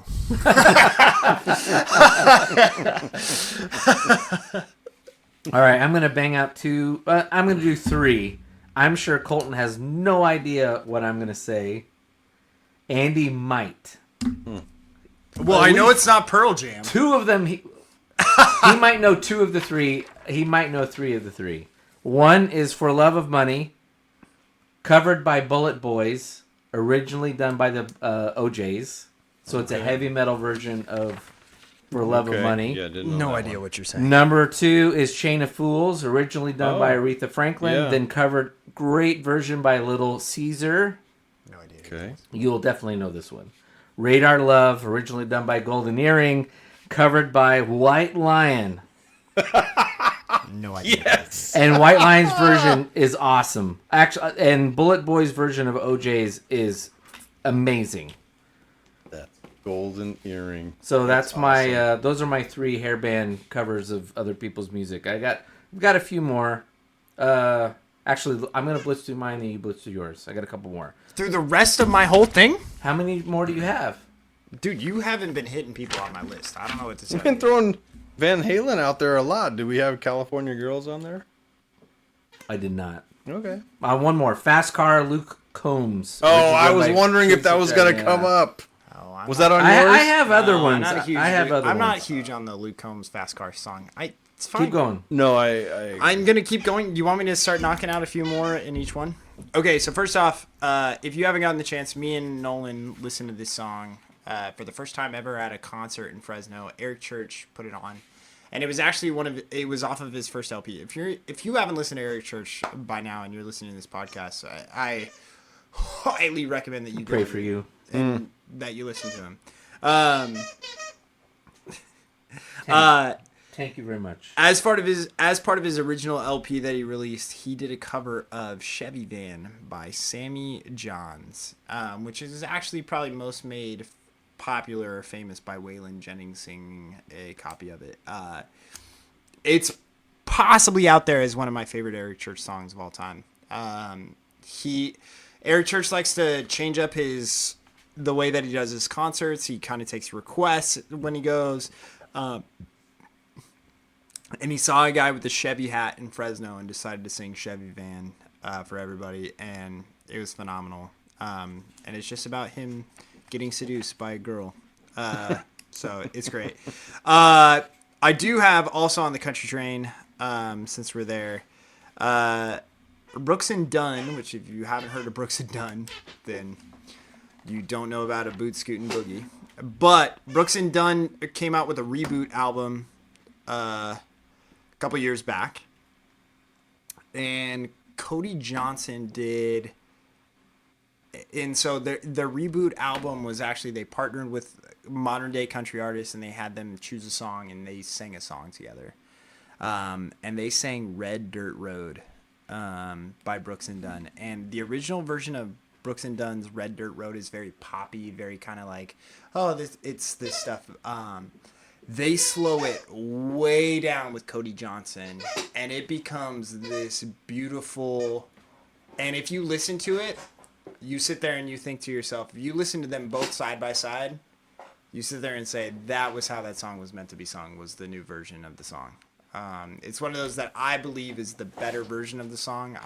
All right, I'm gonna bang out two. I'm gonna do three. I'm sure Colton has no idea what I'm gonna say. Andy might. Well, I know it's not Pearl Jam. Two of them. He might know two of the three. He might know three of the three. One is For Love of Money, covered by Bullet Boys, originally done by the OJs. So it's a heavy metal version of For Love of Money. Yeah, didn't know No that idea one. what you're saying. Number two is Chain of Fools, originally done by Aretha Franklin, yeah. then covered, great version by Little Caesar. No idea. Okay. You'll definitely know this one. Radar Love, originally done by Golden Earring, covered by White Lion. No idea. Yes. And White Lion's version is awesome. Actually, and Bullet Boy's version of OJ's is amazing. That golden earring. So that's my those are my three hairband covers of other people's music. I've got a few more. Actually, I'm gonna blitz through mine and you blitz through yours. I got a couple more. Through the rest of my whole thing? How many more do you have? Dude, you haven't been hitting people on my list. I don't know what to say. We've been throwing Van Halen out there a lot. Do we have California Girls on there? I did not. Okay. One more. Fast Car, Luke Combs. Oh, I was wondering if that was going to come up. Oh, Was that on yours? I have other ones. I'm not a huge, I have other I'm not ones. huge on the Luke Combs Fast Car song. It's fine. Keep going. No, I I'm going to keep going. You want me to start knocking out a few more in each one? Okay, so first off, if you haven't gotten the chance, me and Nolan listened to this song for the first time ever at a concert in Fresno. Eric Church put it on. And it was actually it was off of his first LP. If you haven't listened to Eric Church by now and you're listening to this podcast, I highly recommend that you Pray go for you. and that you listen to him. Thank you very much. As part of his original LP that he released, he did a cover of Chevy Van by Sammy Johns, which is actually probably most made popular or famous by Waylon Jennings singing a copy of it. It's possibly out there as one of my favorite Eric Church songs of all time. Eric Church likes to change up the way that he does his concerts. He kind of takes requests when he goes. And he saw a guy with a Chevy hat in Fresno and decided to sing Chevy Van for everybody. And it was phenomenal. And it's just about him getting seduced by a girl. So it's great. I do have also on the country train, since we're there, Brooks and Dunn, which if you haven't heard of Brooks and Dunn, then you don't know about a boot scootin' boogie. But Brooks and Dunn came out with a reboot album a couple years back, and Cody Johnson did. And so the reboot album was actually, they partnered with modern day country artists and they had them choose a song and they sang a song together. And they sang Red Dirt Road by Brooks and Dunn. And the original version of Brooks and Dunn's Red Dirt Road is very poppy, very kind of like, it's this stuff. They slow it way down with Cody Johnson and it becomes this beautiful, and if you listen to it, you sit there and you think to yourself, if you listen to them both side by side, you sit there and say, that was how that song was meant to be sung, was the new version of the song. It's one of those that I believe is the better version of the song.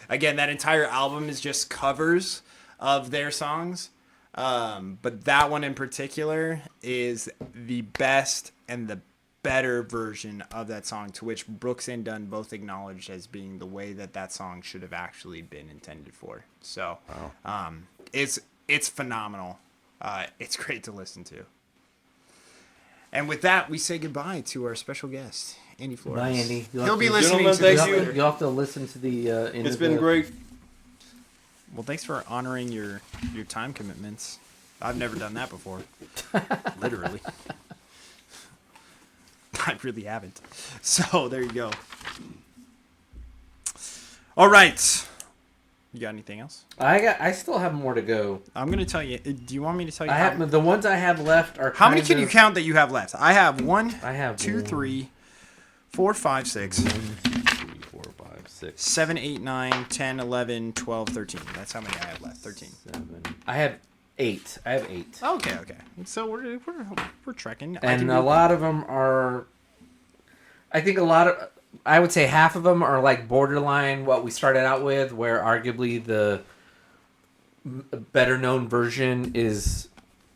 Again, that entire album is just covers of their songs. But that one in particular is the best and the better version of that song, to which Brooks and Dunn both acknowledged as being the way that song should have actually been intended for. So, it's It's phenomenal. It's great to listen to. And with that, we say goodbye to our special guest, Andy Flores. Bye, Andy. He'll be listening Gentlemen, to thank this you. later. You'll have to listen to the. End It's of been the- great. Well, thanks for honoring your time commitments. I've never done that before. Literally. I really haven't. So there you go. All right. You got anything else? I still have more to go. I'm gonna tell you. Do you want me to tell you? I have the ones I have left are. How many kind can you of- count that you have left? I have one, I have 2, one. 3, 4, 5, 6, 3, 4, 5, 6. 7, 8, 9, 10, 11, 12, 13. That's how many I have left. 13. 7. I have 8. I have 8. Okay. So we're trekking. And a lot of them are. I think a lot of. I would say half of them are like borderline what we started out with, where arguably the better known version is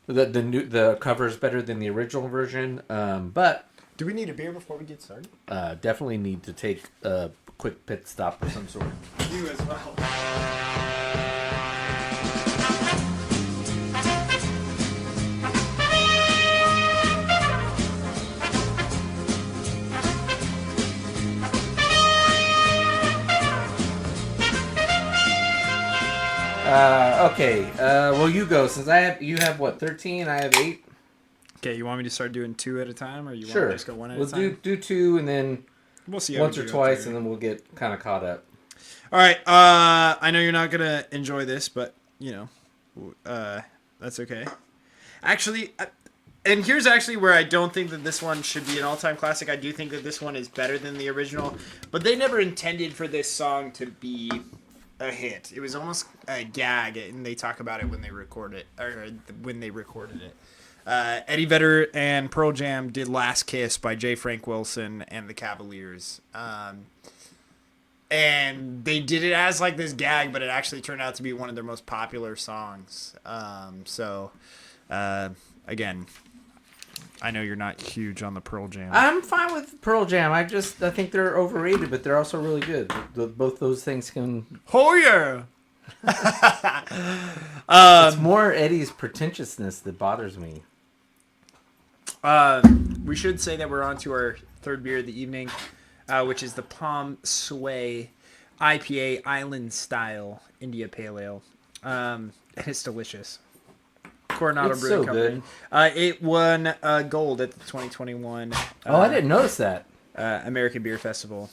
the cover is better than the original version. But Do we need a beer before we get started? definitely need to take a quick pit stop of some sort. You as well. Okay. Well, you go since you have what 13. I have 8. Okay, you want me to start doing 2 at a time, or you want Sure. me to just go one at We'll a time? do 2 and then We'll see. How once we or do twice, after. and then we'll get kind of caught up. All right. I know you're not gonna enjoy this, but that's okay. Actually, and here's actually where I don't think that this one should be an all-time classic. I do think that this one is better than the original, but they never intended for this song to be a hit. It was almost a gag, and they talk about it when they record it, or when they recorded it. Eddie Vedder and Pearl Jam did "Last Kiss" by J. Frank Wilson and the Cavaliers. And they did it as like this gag, but it actually turned out to be one of their most popular songs. Again, I know you're not huge on the Pearl Jam. I'm fine with Pearl Jam. I think they're overrated, but they're also really good. Both those things can. Oh yeah. It's more Eddie's pretentiousness that bothers me. We should say that we're on to our third beer of the evening, which is the Palm Sway IPA Island Style India Pale Ale. And it's delicious. Coronado It's Brewing so Company. It won gold at the 2021 I didn't notice that. American Beer Festival.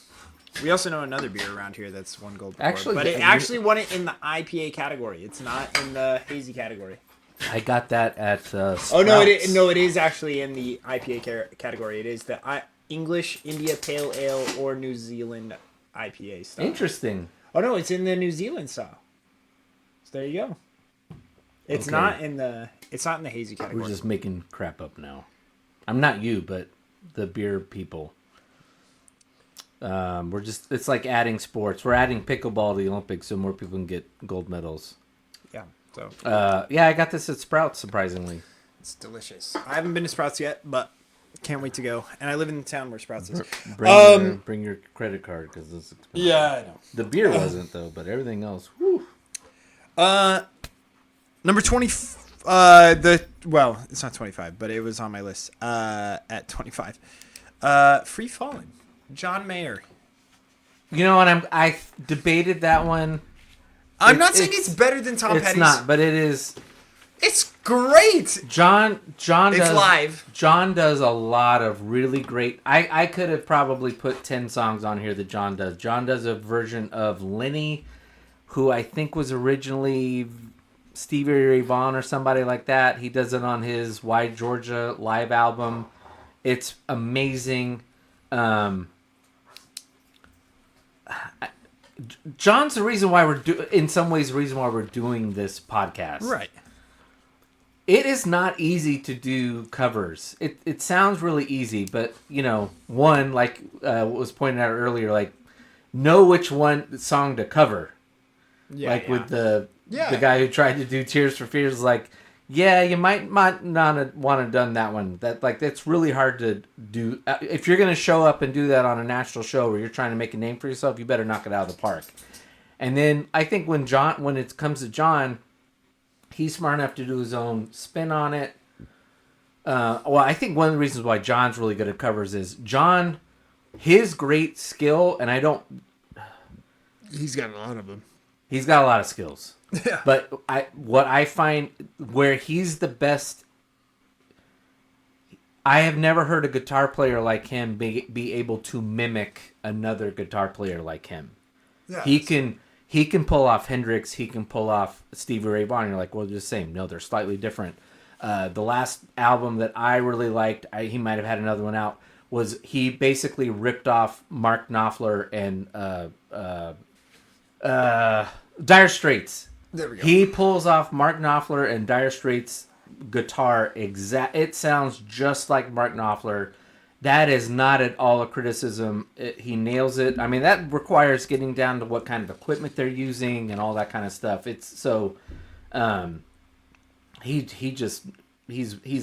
We also know another beer around here that's won gold before, Actually, but it actually won it in the IPA category. It's not in the hazy category. I got that at Sprouts. Oh no, it is actually in the IPA category. It is the English India Pale Ale or New Zealand IPA style. Interesting. Oh no, it's in the New Zealand style. So there you go. It's Okay. not in the hazy category. We're just making crap up now. I'm not you, but the beer people. It's like adding sports. We're adding pickleball to the Olympics so more people can get gold medals. Yeah. So Yeah, I got this at Sprouts, surprisingly. it's delicious. I haven't been to Sprouts yet, but can't wait to go. And I live in the town where Sprouts is. Bring your credit card because it's expensive. Yeah, I know. The beer wasn't though, but everything else. Whew. Number 20. It's not 25, but it was on my list. At 25, Free Falling, John Mayer. You know what? I debated that one. I'm not saying it's better than Tom It's Petty's. not, but it is. It's great. John It's does live. John does a lot of really great. I could have probably put 10 songs on here that John does. John does a version of Lenny, who I think was originally Stevie Ray Vaughan or somebody like that. He does it on his Why Georgia live album. It's amazing. John's the reason why in some ways, the reason why we're doing this podcast. Right. It is not easy to do covers. It sounds really easy, but one like was pointed out earlier, like know which one song to cover. Yeah. With the guy who tried to do Tears for Fears, like, yeah, you might not have want to done that one. That's really hard to do. If you're gonna show up and do that on a national show where you're trying to make a name for yourself, you better knock it out of the park. And then I think when it comes to John, He's smart enough to do his own spin on it. Well, I think one of the reasons why John's really good at covers is his great skill, and He's got a lot of them. he's got a lot of skills. Yeah. But what I find where he's the best, I have never heard a guitar player like him be able to mimic another guitar player like him. Yeah. He can pull off Hendrix. He can pull off Stevie Ray Vaughan. You're like, well, they're the same. No, they're slightly different. The last album that I really liked, he might have had another one out, was he basically ripped off Mark Knopfler and Dire Straits. There we go. He pulls off Mark Knopfler and Dire Straits guitar it sounds just like Mark Knopfler. That is not at all a criticism. He nails it. I mean, that requires getting down to what kind of equipment they're using and all that kind of stuff. It's so he's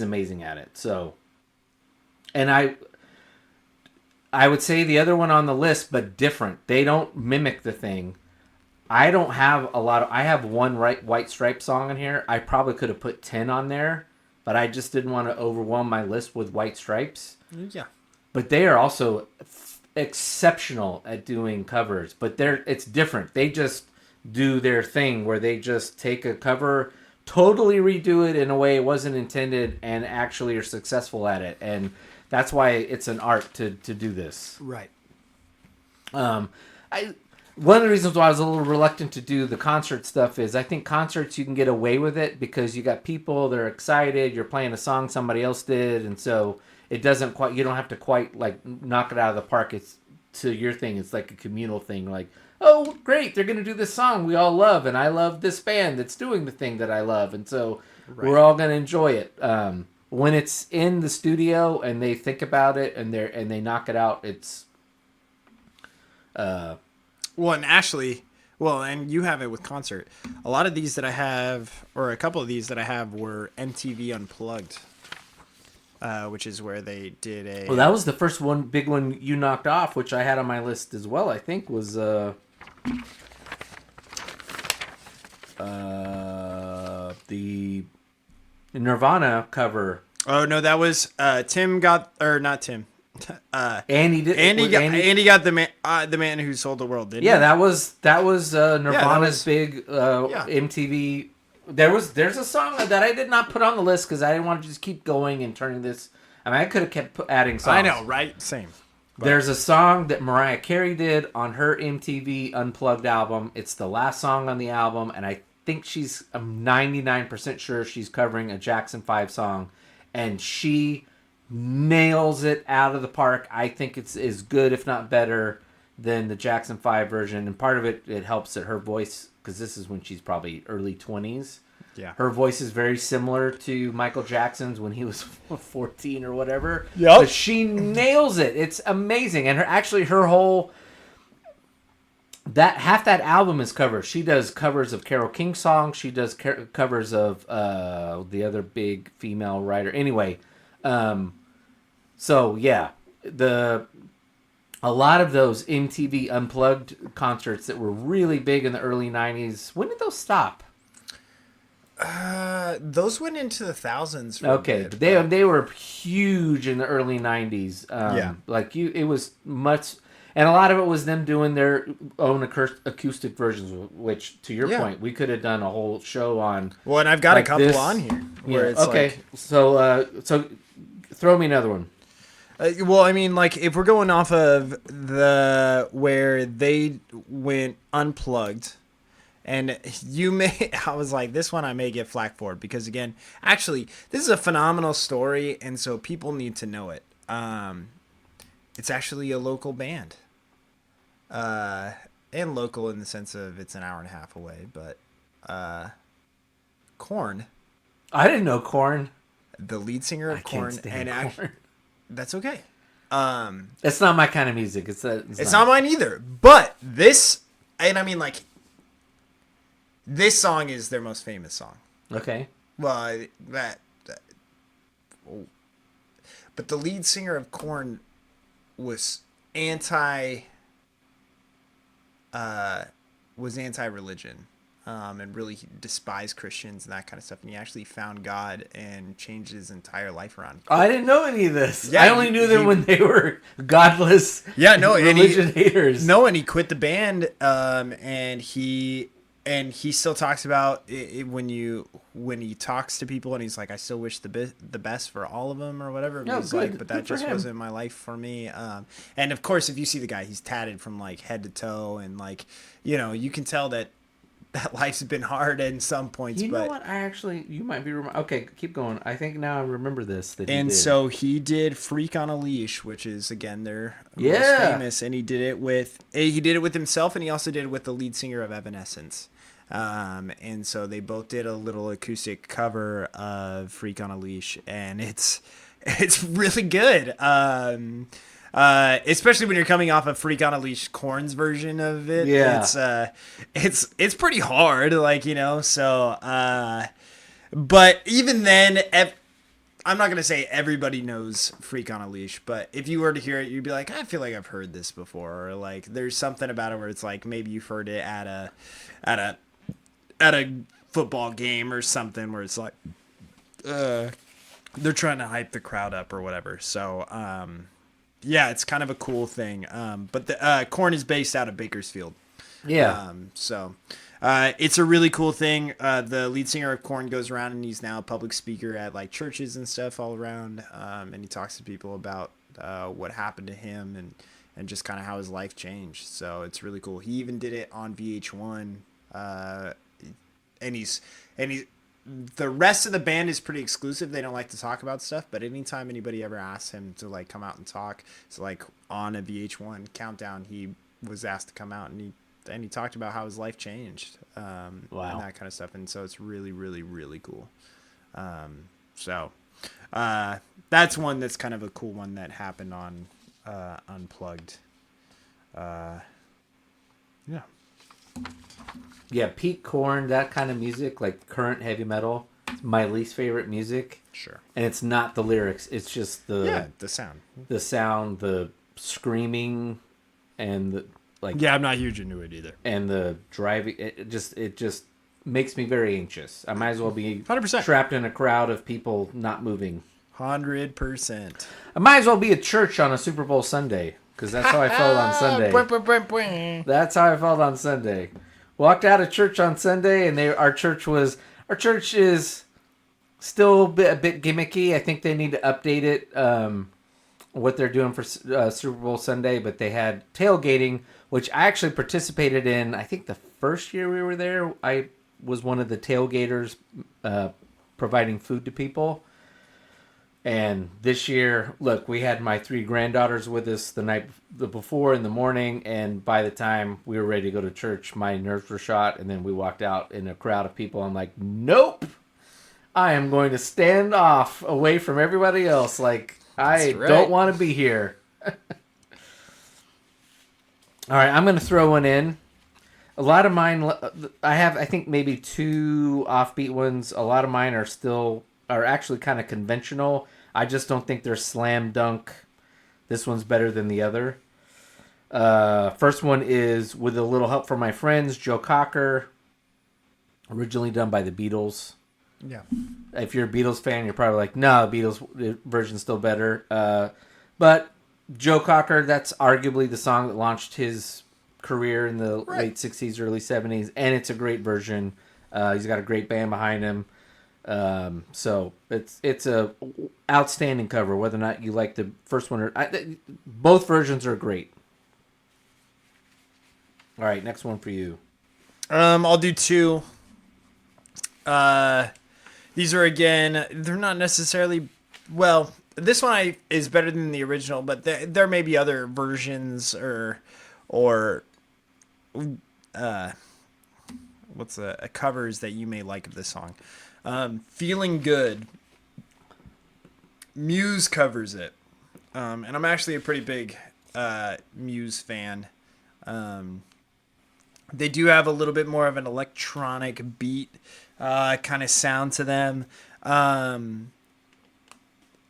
amazing at it. So, and I would say the other one on the list, but different. They don't mimic the thing. I don't have I have one White Stripe song in here. I probably could have put 10 on there, but I just didn't want to overwhelm my list with White Stripes. Yeah. But they are also exceptional at doing covers, but it's different. They just do their thing where they just take a cover, totally redo it in a way it wasn't intended, and actually are successful at it. And that's why it's an art to do this. Right. One of the reasons why I was a little reluctant to do the concert stuff is I think concerts you can get away with it because you got people, they're excited, you're playing a song somebody else did, and so it doesn't quite, you don't have to quite like knock it out of the park. It's to your thing. It's like a communal thing. Like, oh, great, they're going to do this song we all love, and I love this band that's doing the thing that I love, and so we're all going to enjoy it. When it's in the studio and they think about it and they knock it out, it's Well, and Ashley, and you have it with concert. A lot of these that I have, or a couple of these that I have, were MTV Unplugged, which is where they did a. Well, that was the first one, big one you knocked off, which I had on my list as well. I think was the Nirvana cover. Oh no, that was Tim got, or not Tim. Andy did. Andy got the man who sold the world, didn't he? Yeah, that was Nirvana's was- big MTV. There's a song that I did not put on the list because I didn't want to just keep going and turning this. I mean, I could have kept adding songs. I know, right? Same. There's a song that Mariah Carey did on her MTV Unplugged album. It's the last song on the album, and I think I'm 99% sure she's covering a Jackson 5 song, and she nails it out of the park. I think it's as good, if not better, than the Jackson 5 version. And part of it helps that her voice, because this is when she's probably early 20s. Yeah. Her voice is very similar to Michael Jackson's when he was 14 or whatever. Yep. But she nails it. It's amazing. And her whole... half that album is covers. She does covers of Carole King songs. She does covers of the other big female writer. Anyway, so yeah, a lot of those MTV Unplugged concerts that were really big in the early 90s, when did those stop? Those went into the thousands. For Okay, a bit, they were huge in the early 90s. Yeah. It was much, and a lot of it was them doing their own acoustic versions, which, to your point, we could have done a whole show on. Well, and I've got like a couple this. on here. Yeah, Where it's okay, like, so throw me another one. well, I mean, like, if we're going off of where they went unplugged, and I was like, this one I may get flack for, because again, actually, this is a phenomenal story, and so people need to know it. It's actually a local band, and local in the sense of it's an hour and a half away, but Korn, I didn't know Korn. the lead singer of I can't Korn, stand and Korn. that's okay. It's not my kind of music. It's It's not mine either. But this, and I mean, like, this song is their most famous song. Okay. Well, but the lead singer of Korn was anti-religion. and really despised Christians and that kind of stuff. And he actually found God and changed his entire life around. I didn't know any of this. Yeah, I only knew them when they were godless. Yeah, no, religion haters. No, and he quit the band, and he still talks about it when he talks to people, and he's like, I still wish the best for all of them or whatever. No, he's good. like, but that Good for just him. wasn't my life for me. And of course, if you see the guy, he's tatted from like head to toe, and like, you know, you can tell that life's been hard in some points. You but know what? You might be okay. Keep going. I think now I remember this. So he did "Freak on a Leash," which is again their most Yeah. famous, and he did it with himself, and he also did it with the lead singer of Evanescence. And so they both did a little acoustic cover of "Freak on a Leash," and it's really good. Especially when you're coming off of "Freak on a Leash," Korn's version of it. Yeah. It's pretty hard, like, you know. So, but even then, I'm not gonna say everybody knows "Freak on a Leash," but if you were to hear it, you'd be like, I feel like I've heard this before, or like there's something about it where it's like maybe you've heard it at a football game or something where it's like they're trying to hype the crowd up or whatever. So yeah, it's kind of a cool thing. But the Korn is based out of Bakersfield. Yeah. So it's a really cool thing. The lead singer of Korn goes around, and he's now a public speaker at like churches and stuff all around. And he talks to people about what happened to him and just kind of how his life changed. So it's really cool. He even did it on VH1. And the rest of the band is pretty exclusive. They don't like to talk about stuff, but anytime anybody ever asks him to like come out and talk, so like on a VH1 countdown, he was asked to come out, and he talked about how his life changed, and that kind of stuff. And so it's really, really, really cool. So that's one that's kind of a cool one that happened on Unplugged. Yeah. Yeah, Pete Korn, that kind of music, like current heavy metal, it's my least favorite music. Sure. And it's not the lyrics; it's just the sound, the screaming, and the like. Yeah, I'm not huge into it either. And the driving, it just makes me very anxious. I might as well be 100%. trapped in a crowd of people not moving. 100%. I might as well be at church on a Super Bowl Sunday, because that's how I felt on Sunday. That's how I felt on Sunday. Walked out of church on Sunday, and our church is still a bit gimmicky. I think they need to update it, what they're doing for Super Bowl Sunday. But they had tailgating, which I actually participated in. I think the first year we were there, I was one of the tailgaters, providing food to people. And this year, look, we had my 3 granddaughters with us the before in the morning, and by the time we were ready to go to church, my nerves were shot, and then we walked out in a crowd of people. I'm like, nope, I am going to stand off away from everybody else. Like, I don't want to be here. All right, I'm going to throw one in. A lot of mine, I think maybe 2 offbeat ones. A lot of mine are actually kind of conventional. I just don't think they're slam dunk. This one's better than the other. First one is With a Little Help from My Friends, Joe Cocker. Originally done by the Beatles. Yeah. If you're a Beatles fan, you're probably like, no, the Beatles version's still better. But Joe Cocker, that's arguably the song that launched his career in the late 60s, early 70s. And it's a great version. He's got a great band behind him. So it's a outstanding cover, whether or not you like the first one both versions are great. All right, next one for you. I'll do 2. These are, again, they're not necessarily, well, this one is better than the original, but there may be other versions or covers that you may like of this song. Feeling Good. Muse covers it. And I'm actually a pretty big Muse fan. They do have a little bit more of an electronic beat kind of sound to them.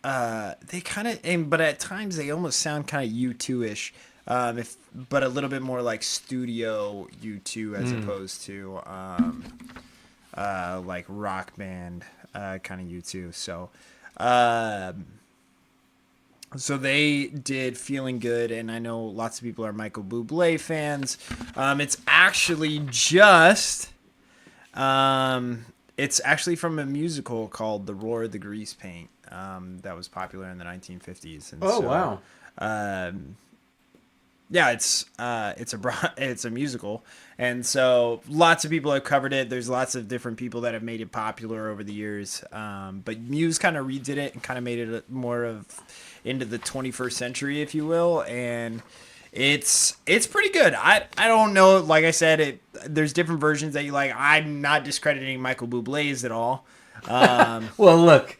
They kind of, but at times they almost sound kind of U2-ish. but a little bit more like studio U2 as opposed to like rock band kind of U2. So they did Feeling Good, and I know lots of people are Michael Bublé fans. It's actually it's actually from a musical called The Roar of the Grease Paint that was popular in the 1950s. And wow. Yeah, it's a musical, and so lots of people have covered it. There's lots of different people that have made it popular over the years. But Muse kind of redid it and kind of made it more of into the 21st century, if you will, and it's pretty good. I don't know. Like I said, there's different versions that you like. I'm not discrediting Michael Bublé's at all. Well, look,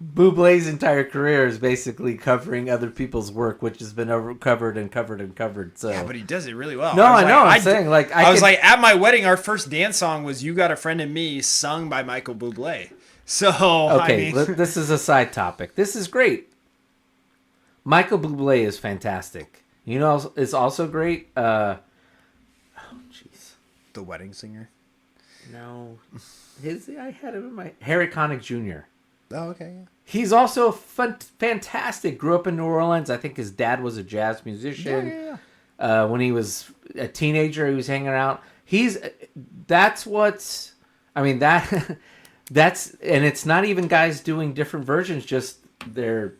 Bublé's entire career is basically covering other people's work, which has been covered and covered and covered. So Yeah, but he does it really well. No, I know. I'm saying, like, I was like, at my wedding, our first dance song was "You Got a Friend in Me," sung by Michael Bublé. So okay, I mean, this is a side topic. This is great. Michael Bublé is fantastic. You know, it's also great. Oh, jeez. the wedding singer. No, I had him in my Harry Connick Jr. Oh, okay. Yeah. He's also fantastic. Grew up in New Orleans. I think his dad was a jazz musician. Yeah. When he was a teenager, he was hanging out. That's and it's not even guys doing different versions. Just you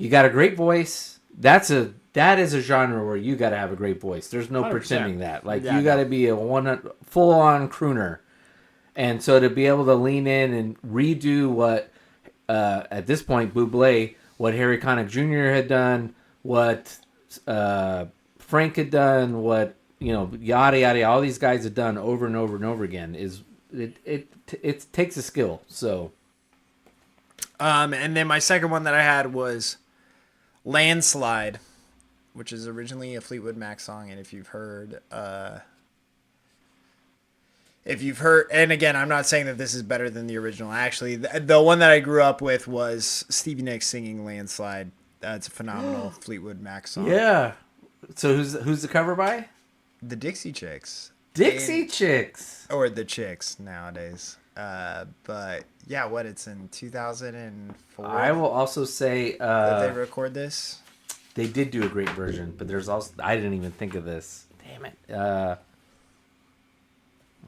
got a great voice. That is a genre where you got to have a great voice. There's no 100%. pretending that. Like Yeah, you got to be a full on crooner. And so to be able to lean in and redo what, at this point, Bublé, what Harry Connick Jr. had done, what Frank had done, what, yada, yada, all these guys had done over and over and over again, it takes a skill. So. And then my second one that I had was Landslide, which is originally a Fleetwood Mac song. And if you've heard, and again, I'm not saying that this is better than the original. Actually, the one that I grew up with was Stevie Nicks singing Landslide. It's a phenomenal Fleetwood Mac song. Yeah. So who's the cover by? The Dixie Chicks. Dixie Chicks. Or the Chicks nowadays. But yeah, it's in 2004. I will also say did they record this? They did do a great version, but there's also I didn't even think of this. Damn it.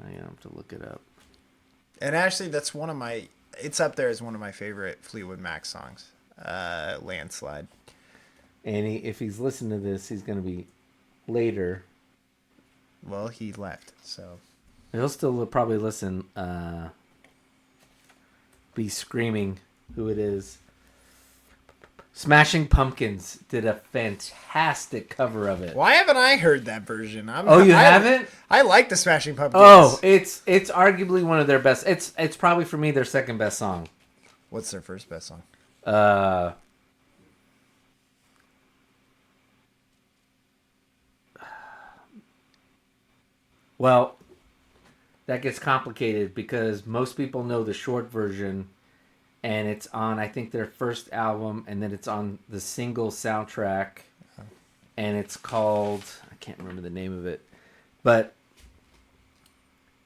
I have to look it up. And actually, it's up there as one of my favorite Fleetwood Mac songs, Landslide. And if he's listening to this, he's going to be later. Well, he left, so. He'll still probably listen, be screaming who it is. Smashing Pumpkins did a fantastic cover of it. Why haven't I heard that version? Haven't? I like the Smashing Pumpkins. Oh, it's arguably one of their best. It's probably for me their second best song. What's their first best song? Well, that gets complicated because most people know the short version, and it's on, I think, their first album, and then it's on the single soundtrack, and it's called, I can't remember the name of it, but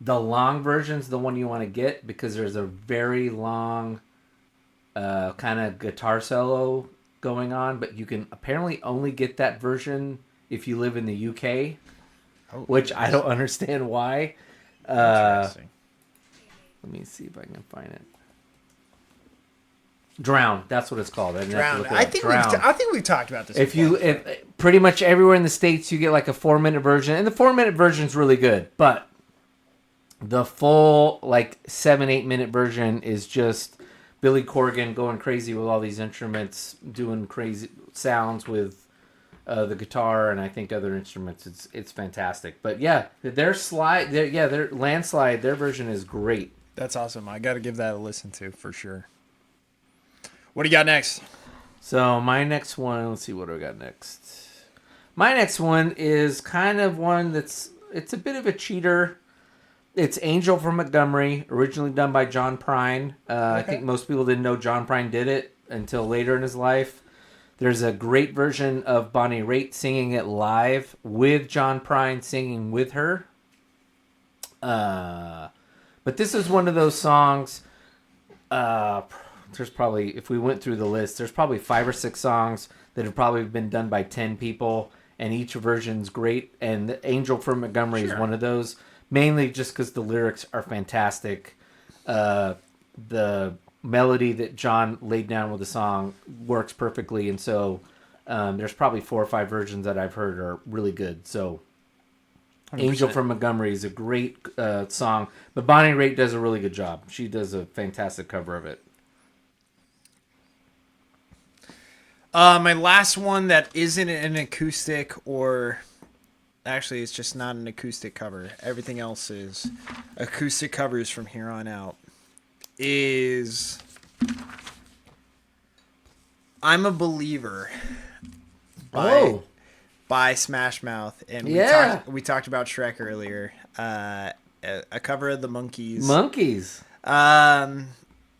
the long version's the one you want to get because there's a very long kind of guitar solo going on, but you can apparently only get that version if you live in the UK, which I don't understand why. Interesting. Let me see if I can find it. Drown. That's what it's called. Drown. I think we've talked about this. If pretty much everywhere in the States, you get like a 4-minute version, and the 4-minute version is really good, but the full 7-8 minute version is just Billy Corgan going crazy with all these instruments, doing crazy sounds with the guitar and I think other instruments. It's fantastic. But yeah, their Landslide, their version is great. That's awesome. I got to give that a listen to for sure. What do you got next? So my next one, let's see what I got next. My next one is kind of one it's a bit of a cheater. It's Angel from Montgomery, originally done by John Prine. I think most people didn't know John Prine did it until later in his life. There's a great version of Bonnie Raitt singing it live with John Prine singing with her. But this is one of those songs. There's probably, if we went through the list, there's probably 5 or 6 songs that have probably been done by 10 people, and each version's great. And Angel from Montgomery is one of those, mainly just because the lyrics are fantastic. The melody that John laid down with the song works perfectly, and so there's probably 4 or 5 versions that I've heard are really good. So 100%. Angel from Montgomery is a great song, but Bonnie Raitt does a really good job. She does a fantastic cover of it. My last one that isn't an acoustic, or actually it's just not an acoustic cover, everything else is acoustic covers from here on out, is I'm a Believer by Smash Mouth. And we talked about Shrek earlier. A cover of the Monkees. I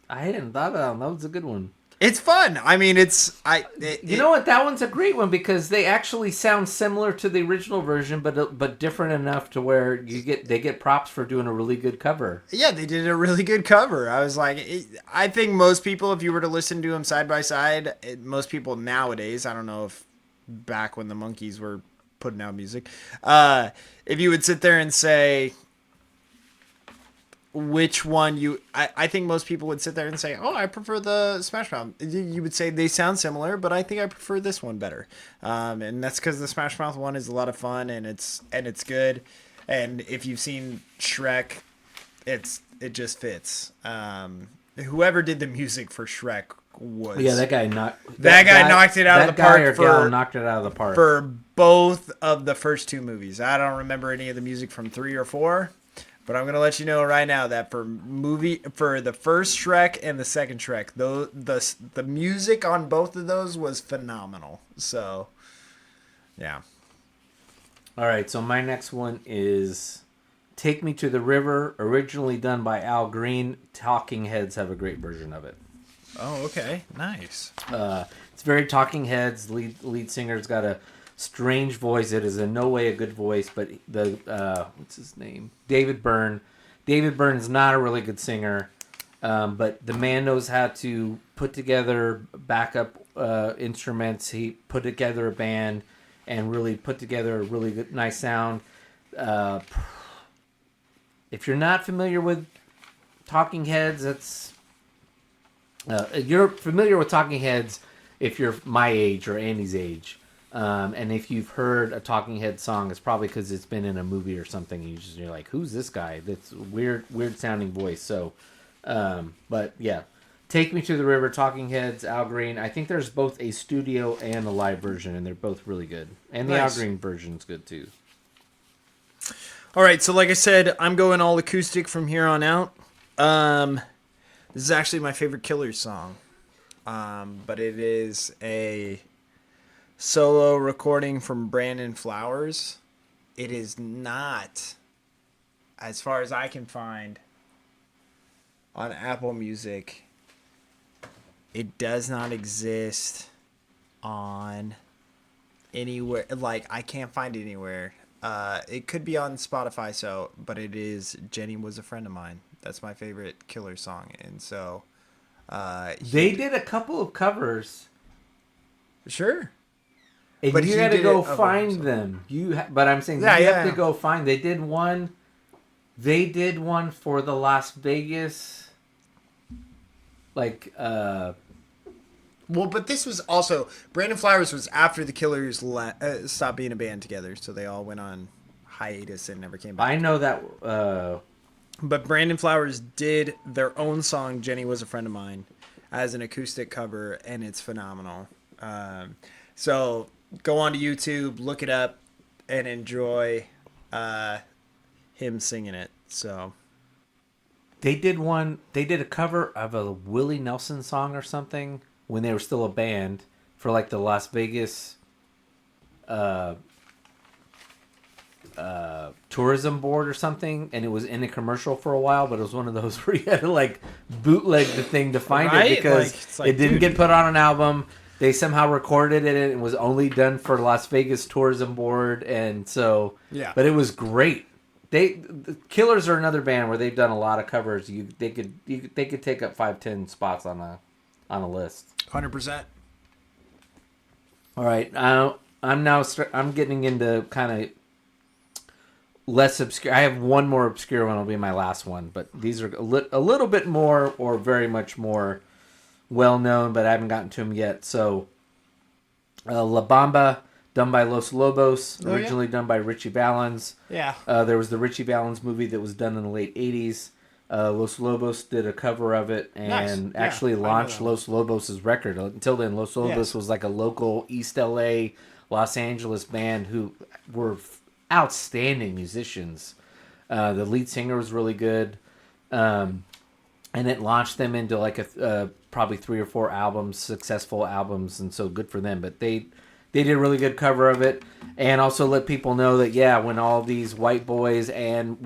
hadn't thought of that. That was a good one. It's fun. I mean, you know what? That one's a great one because they actually sound similar to the original version, but different enough to where they get props for doing a really good cover. Yeah, they did a really good cover. I was like, I think most people, if you were to listen to them side by side, most people nowadays, I don't know if back when the Monkees were putting out music, if you would sit there and say which one I think most people would sit there and say, oh, I prefer the Smash Mouth. You would say they sound similar, but I think I prefer this one better. And that's because the Smash Mouth one is a lot of fun, and it's good. And if you've seen Shrek, it just fits. Whoever did the music for Shrek was that guy knocked it out of the park. Knocked it out of the park for both of the first 2 movies. I don't remember any of the music from 3 or 4. But I'm gonna let you know right now that for the first Shrek and the second Shrek, the music on both of those was phenomenal. So, yeah. All right, so my next one is "Take Me to the River," originally done by Al Green. Talking Heads have a great version of it. Oh, okay, nice. It's very Talking Heads. Lead singer's got a strange voice. It is in no way a good voice, but what's his name? David Byrne. David Byrne's not a really good singer, but the man knows how to put together backup instruments. He put together a band and really put together a really good, nice sound. If you're not familiar with Talking Heads, you're familiar with Talking Heads if you're my age or Andy's age. And if you've heard a Talking Head song, it's probably because it's been in a movie or something. And you're like, who's this guy? That's weird sounding voice. So, but yeah, "Take Me to the River," Talking Heads, Al Green. I think there's both a studio and a live version, and they're both really good. And the Al Green version's good too. All right, so like I said, I'm going all acoustic from here on out. This is actually my favorite Killers song, but it is a solo recording from Brandon Flowers. It is not, as far as I can find, on Apple Music. It does not exist on anywhere. Like, I can't find it anywhere. It could be on Spotify, but it is "Jenny Was a Friend of Mine." That's my favorite Killer song. And so they did a couple of covers. Sure. And but you got to go find them. But I'm saying you have to go find. They did one for the Las Vegas, well, but this was also Brandon Flowers was after the Killers stopped being a band together, so they all went on hiatus and never came back. I know that. But Brandon Flowers did their own song "Jenny Was a Friend of Mine" as an acoustic cover, and it's phenomenal. So go onto YouTube, look it up, and enjoy him singing it. So they did a cover of a Willie Nelson song or something when they were still a band for like the Las Vegas tourism board or something, and it was in a commercial for a while, but it was one of those where you had to like bootleg the thing to find it because it didn't get put on an album. they somehow recorded it and it was only done for Las Vegas Tourism Board, and so Yeah. but it was great. The Killers are another band where they've done a lot of covers. They could take up 5-10 spots on a list. 100%. All right, I'm getting into kind of less obscure. I have one more obscure one. Will be my last one, but these are a little bit more or very much more well known, but I haven't gotten to them yet. So, La Bamba, done by Los Lobos, Oh, yeah. originally done by Richie Valens. Yeah. There was the Richie Valens movie that was done in the late 80s. Los Lobos did a cover of it and Nice. Yeah, actually I know launched that one. Los Lobos' record. Until then, Los Lobos Yes. was like a local East LA, Los Angeles band who were outstanding musicians. The lead singer was really good. And it launched them into like probably 3 or 4 albums, successful albums, and so good for them. But they did a really good cover of it, and also let people know that when all these white boys and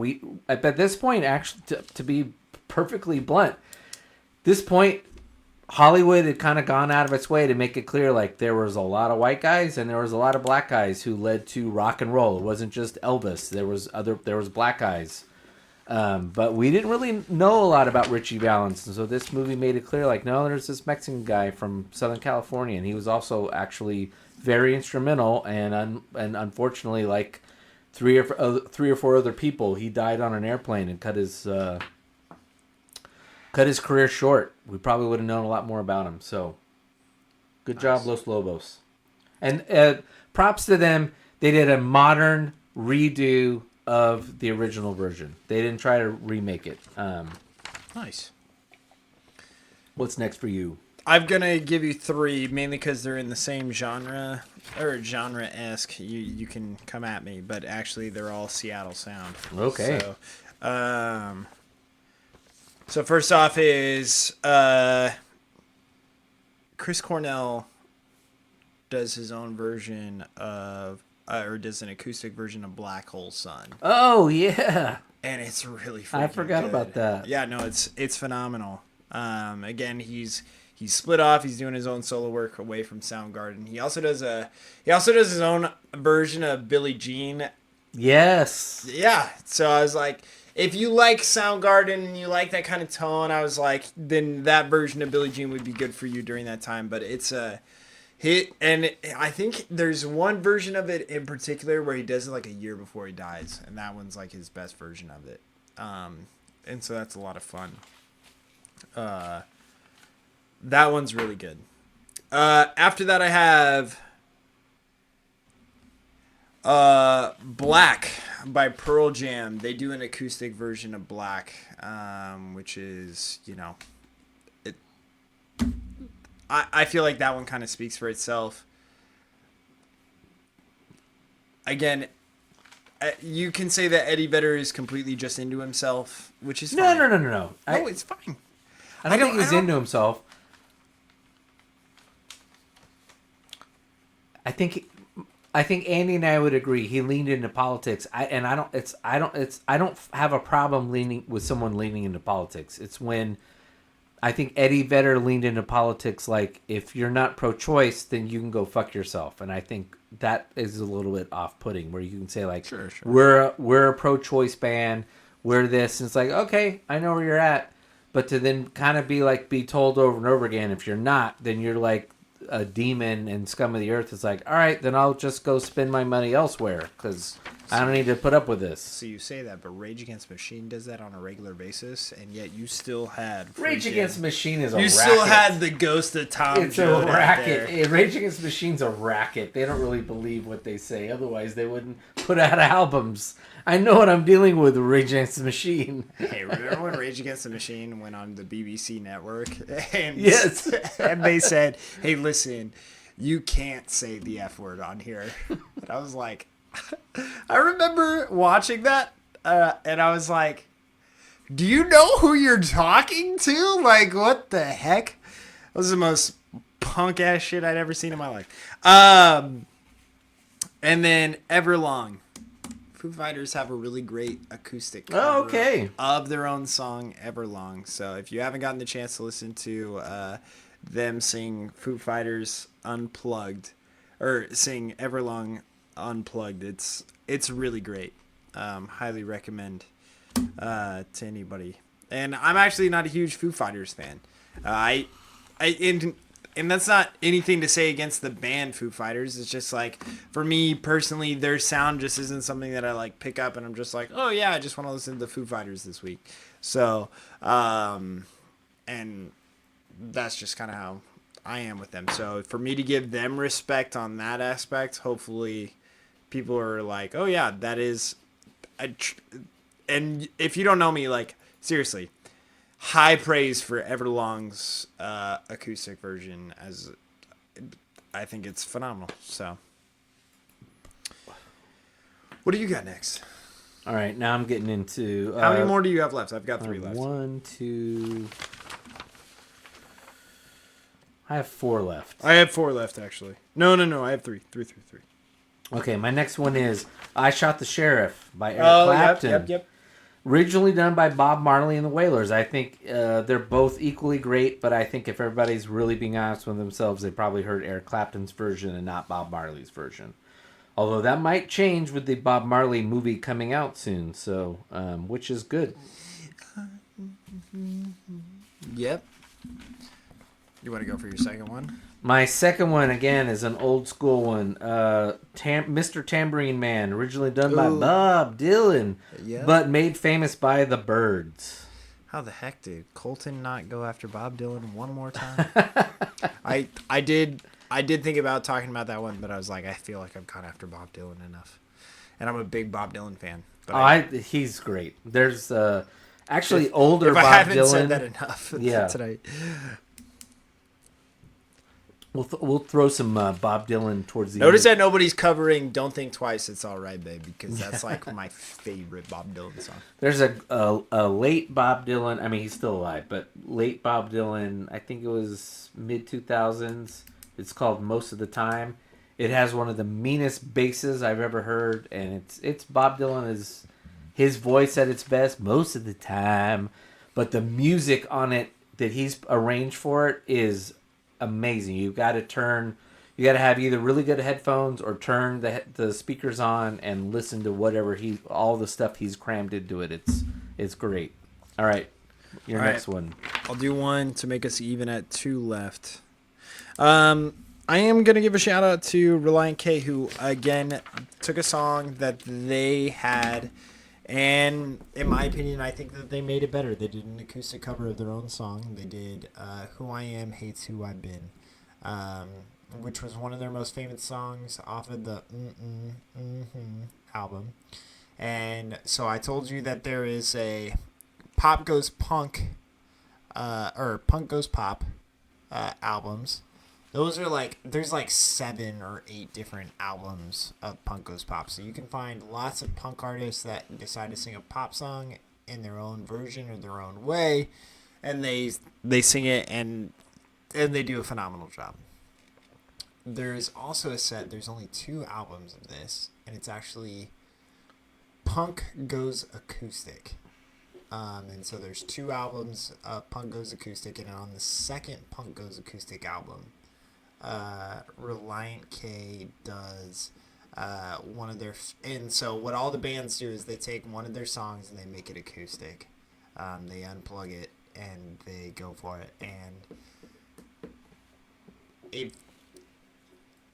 at this point, actually, to be perfectly blunt, this point Hollywood had kind of gone out of its way to make it clear like there was a lot of white guys and there was a lot of black guys who led to rock and roll. It wasn't just Elvis. There was black guys. But we didn't really know a lot about Richie Valens, and so this movie made it clear, like, no, there's this Mexican guy from Southern California, and he was also actually very instrumental, and unfortunately, like 3 or 4 other people, he died on an airplane and cut his career short. We probably would have known a lot more about him. So, good job, Los Lobos, and props to them. They did a modern redo of the original version. They didn't try to remake it. Nice. What's next for you? I'm gonna give you 3, mainly because they're in the same genre or genre-esque. You can come at me, but actually they're all Seattle sound. Okay. So first off is Chris Cornell does his own version of or does an acoustic version of Black Hole Sun, Oh yeah, and it's really I freaking forgot good. about that. Yeah, no, it's phenomenal. Again, he's split off. He's doing his own solo work away from Soundgarden. He also does his own version of Billie Jean. Yes. Yeah, so I was like, if you like Soundgarden and you like that kind of tone, I was like, then that version of Billie Jean would be good for you during that time. But it's a hit, and I think there's one version of it in particular where he does it like a year before he dies, and that one's like his best version of it. And so that's a lot of fun. That one's really good. After that, I have Black by Pearl Jam. They do an acoustic version of Black, which is, I feel like that one kind of speaks for itself. Again, you can say that Eddie Vedder is completely just into himself, which is fine. No. No, it's fine. I don't think he's into himself. I think Andy and I would agree. He leaned into politics. I don't have a problem leaning with someone leaning into politics. It's when I think Eddie Vedder leaned into politics. Like, if you're not pro-choice, then you can go fuck yourself. And I think that is a little bit off-putting, where you can say like, Sure. we're a pro-choice band. We're this. And it's like, okay, I know where you're at. But to then kind of be told over and over again, if you're not, then you're like a demon and scum of the earth. It's like, all right, then I'll just go spend my money elsewhere because I don't need to put up with this. So you say that, but Rage Against the Machine does that on a regular basis, and yet you still had Rage Against the Machine is a You racket. still had the ghost of Tom It's Joad a out racket. there. Rage Against the Machine's a racket. They don't really believe what they say. Otherwise, they wouldn't put out albums. I know what I'm dealing with Rage Against the Machine. Hey, remember when Rage Against the Machine went on the BBC network? And, Yes. and they said, hey, listen, you can't say the F word on here. And I was like, I remember watching that, and I was like, do you know who you're talking to? Like, what the heck? That was the most punk-ass shit I'd ever seen in my life. And then Everlong. Foo Fighters have a really great acoustic cover of their own song, Everlong. So if you haven't gotten the chance to listen to them sing Foo Fighters Unplugged, or sing Everlong Unplugged. It's really great. Highly recommend to anybody. And I'm actually not a huge Foo Fighters fan. And that's not anything to say against the band Foo Fighters. It's just like, for me personally, their sound just isn't something that I like pick up and I'm just like, oh yeah, I just want to listen to the Foo Fighters this week. So, and that's just kind of how I am with them. So for me to give them respect on that aspect, hopefully people are like, oh yeah, that is, and if you don't know me, like, seriously, high praise for Everlong's acoustic version, as I think it's phenomenal. So, what do you got next? All right, now I'm getting into... How many more do you have left? I've got 3 left. 1, 2... I have 4 left. I have 4 left, actually. No, I have 3. 3. Okay, my next one is I Shot the Sheriff by Eric Clapton. Yep. Originally done by Bob Marley and the Wailers. I think they're both equally great, but I think if everybody's really being honest with themselves, they probably heard Eric Clapton's version and not Bob Marley's version. Although that might change with the Bob Marley movie coming out soon, so which is good. Yep. You want to go for your second one? My second one, again, is an old school one. Mr. Tambourine Man, originally done by Bob Dylan, but made famous by the Byrds. How the heck did Colton not go after Bob Dylan one more time? I did think about talking about that one, but I was like, I feel like I've gone after Bob Dylan enough. And I'm a big Bob Dylan fan. But he's great. There's actually older if Bob I haven't Dylan. said that enough tonight. We'll throw some Bob Dylan towards the Notice end. that nobody's covering Don't Think Twice, It's All Right, Babe, because that's like my favorite Bob Dylan song. There's a late Bob Dylan. I mean, he's still alive, but late Bob Dylan, I think it was mid-2000s. It's called Most of the Time. It has one of the meanest basses I've ever heard, and it's Bob Dylan is his voice at its best most of the time, but the music on it that he's arranged for it is amazing. You got to have either really good headphones or turn the speakers on and listen to all the stuff he's crammed into it. It's great. All right, next one. I'll do one to make us even at 2 left. I am going to give a shout out to Reliant K, who again took a song that they had, and in my opinion, I think that they made it better. They did an acoustic cover of their own song. They did Who I Am Hates Who I've Been, which was one of their most famous songs off of the album. And so I told you that there is a Pop Goes Punk, or Punk Goes Pop albums. Those are there's 7 or 8 different albums of Punk Goes Pop. So you can find lots of punk artists that decide to sing a pop song in their own version or their own way. And they sing it and they do a phenomenal job. There's also there's only 2 albums of this. And it's actually Punk Goes Acoustic. And so there's 2 albums of Punk Goes Acoustic. And on the second Punk Goes Acoustic album, Reliant K does one of their and so what all the bands do is they take one of their songs and they make it acoustic. They unplug it and they go for it, and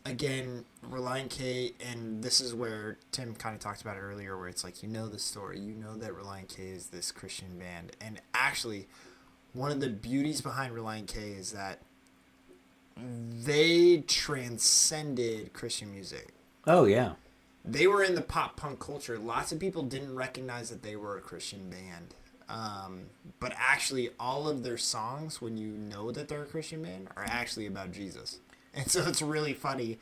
again, Reliant K, and this is where Tim kind of talked about it earlier, where it's like, the story, that Reliant K is this Christian band. And actually, one of the beauties behind Reliant K is that they transcended Christian music. Oh, yeah. They were in the pop punk culture. Lots of people didn't recognize that they were a Christian band. But actually, all of their songs, when you know that they're a Christian band, are actually about Jesus. And so it's really funny.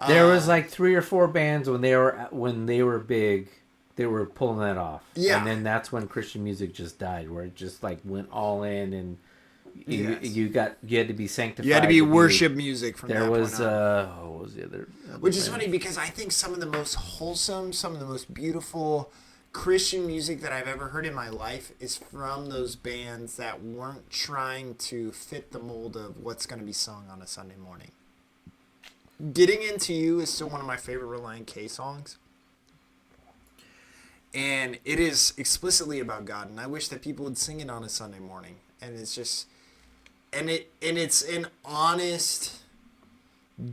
There was 3 or 4 bands when they were big, they were pulling that off. Yeah. And then that's when Christian music just died, where it just went all in, and you had to be sanctified. You had to be worship music from that point on. What was the other? Which is funny because I think some of the most wholesome, some of the most beautiful Christian music that I've ever heard in my life is from those bands that weren't trying to fit the mold of what's going to be sung on a Sunday morning. Getting Into You is still one of my favorite Reliant K songs. And it is explicitly about God, and I wish that people would sing it on a Sunday morning. And it's just, and it's an honest,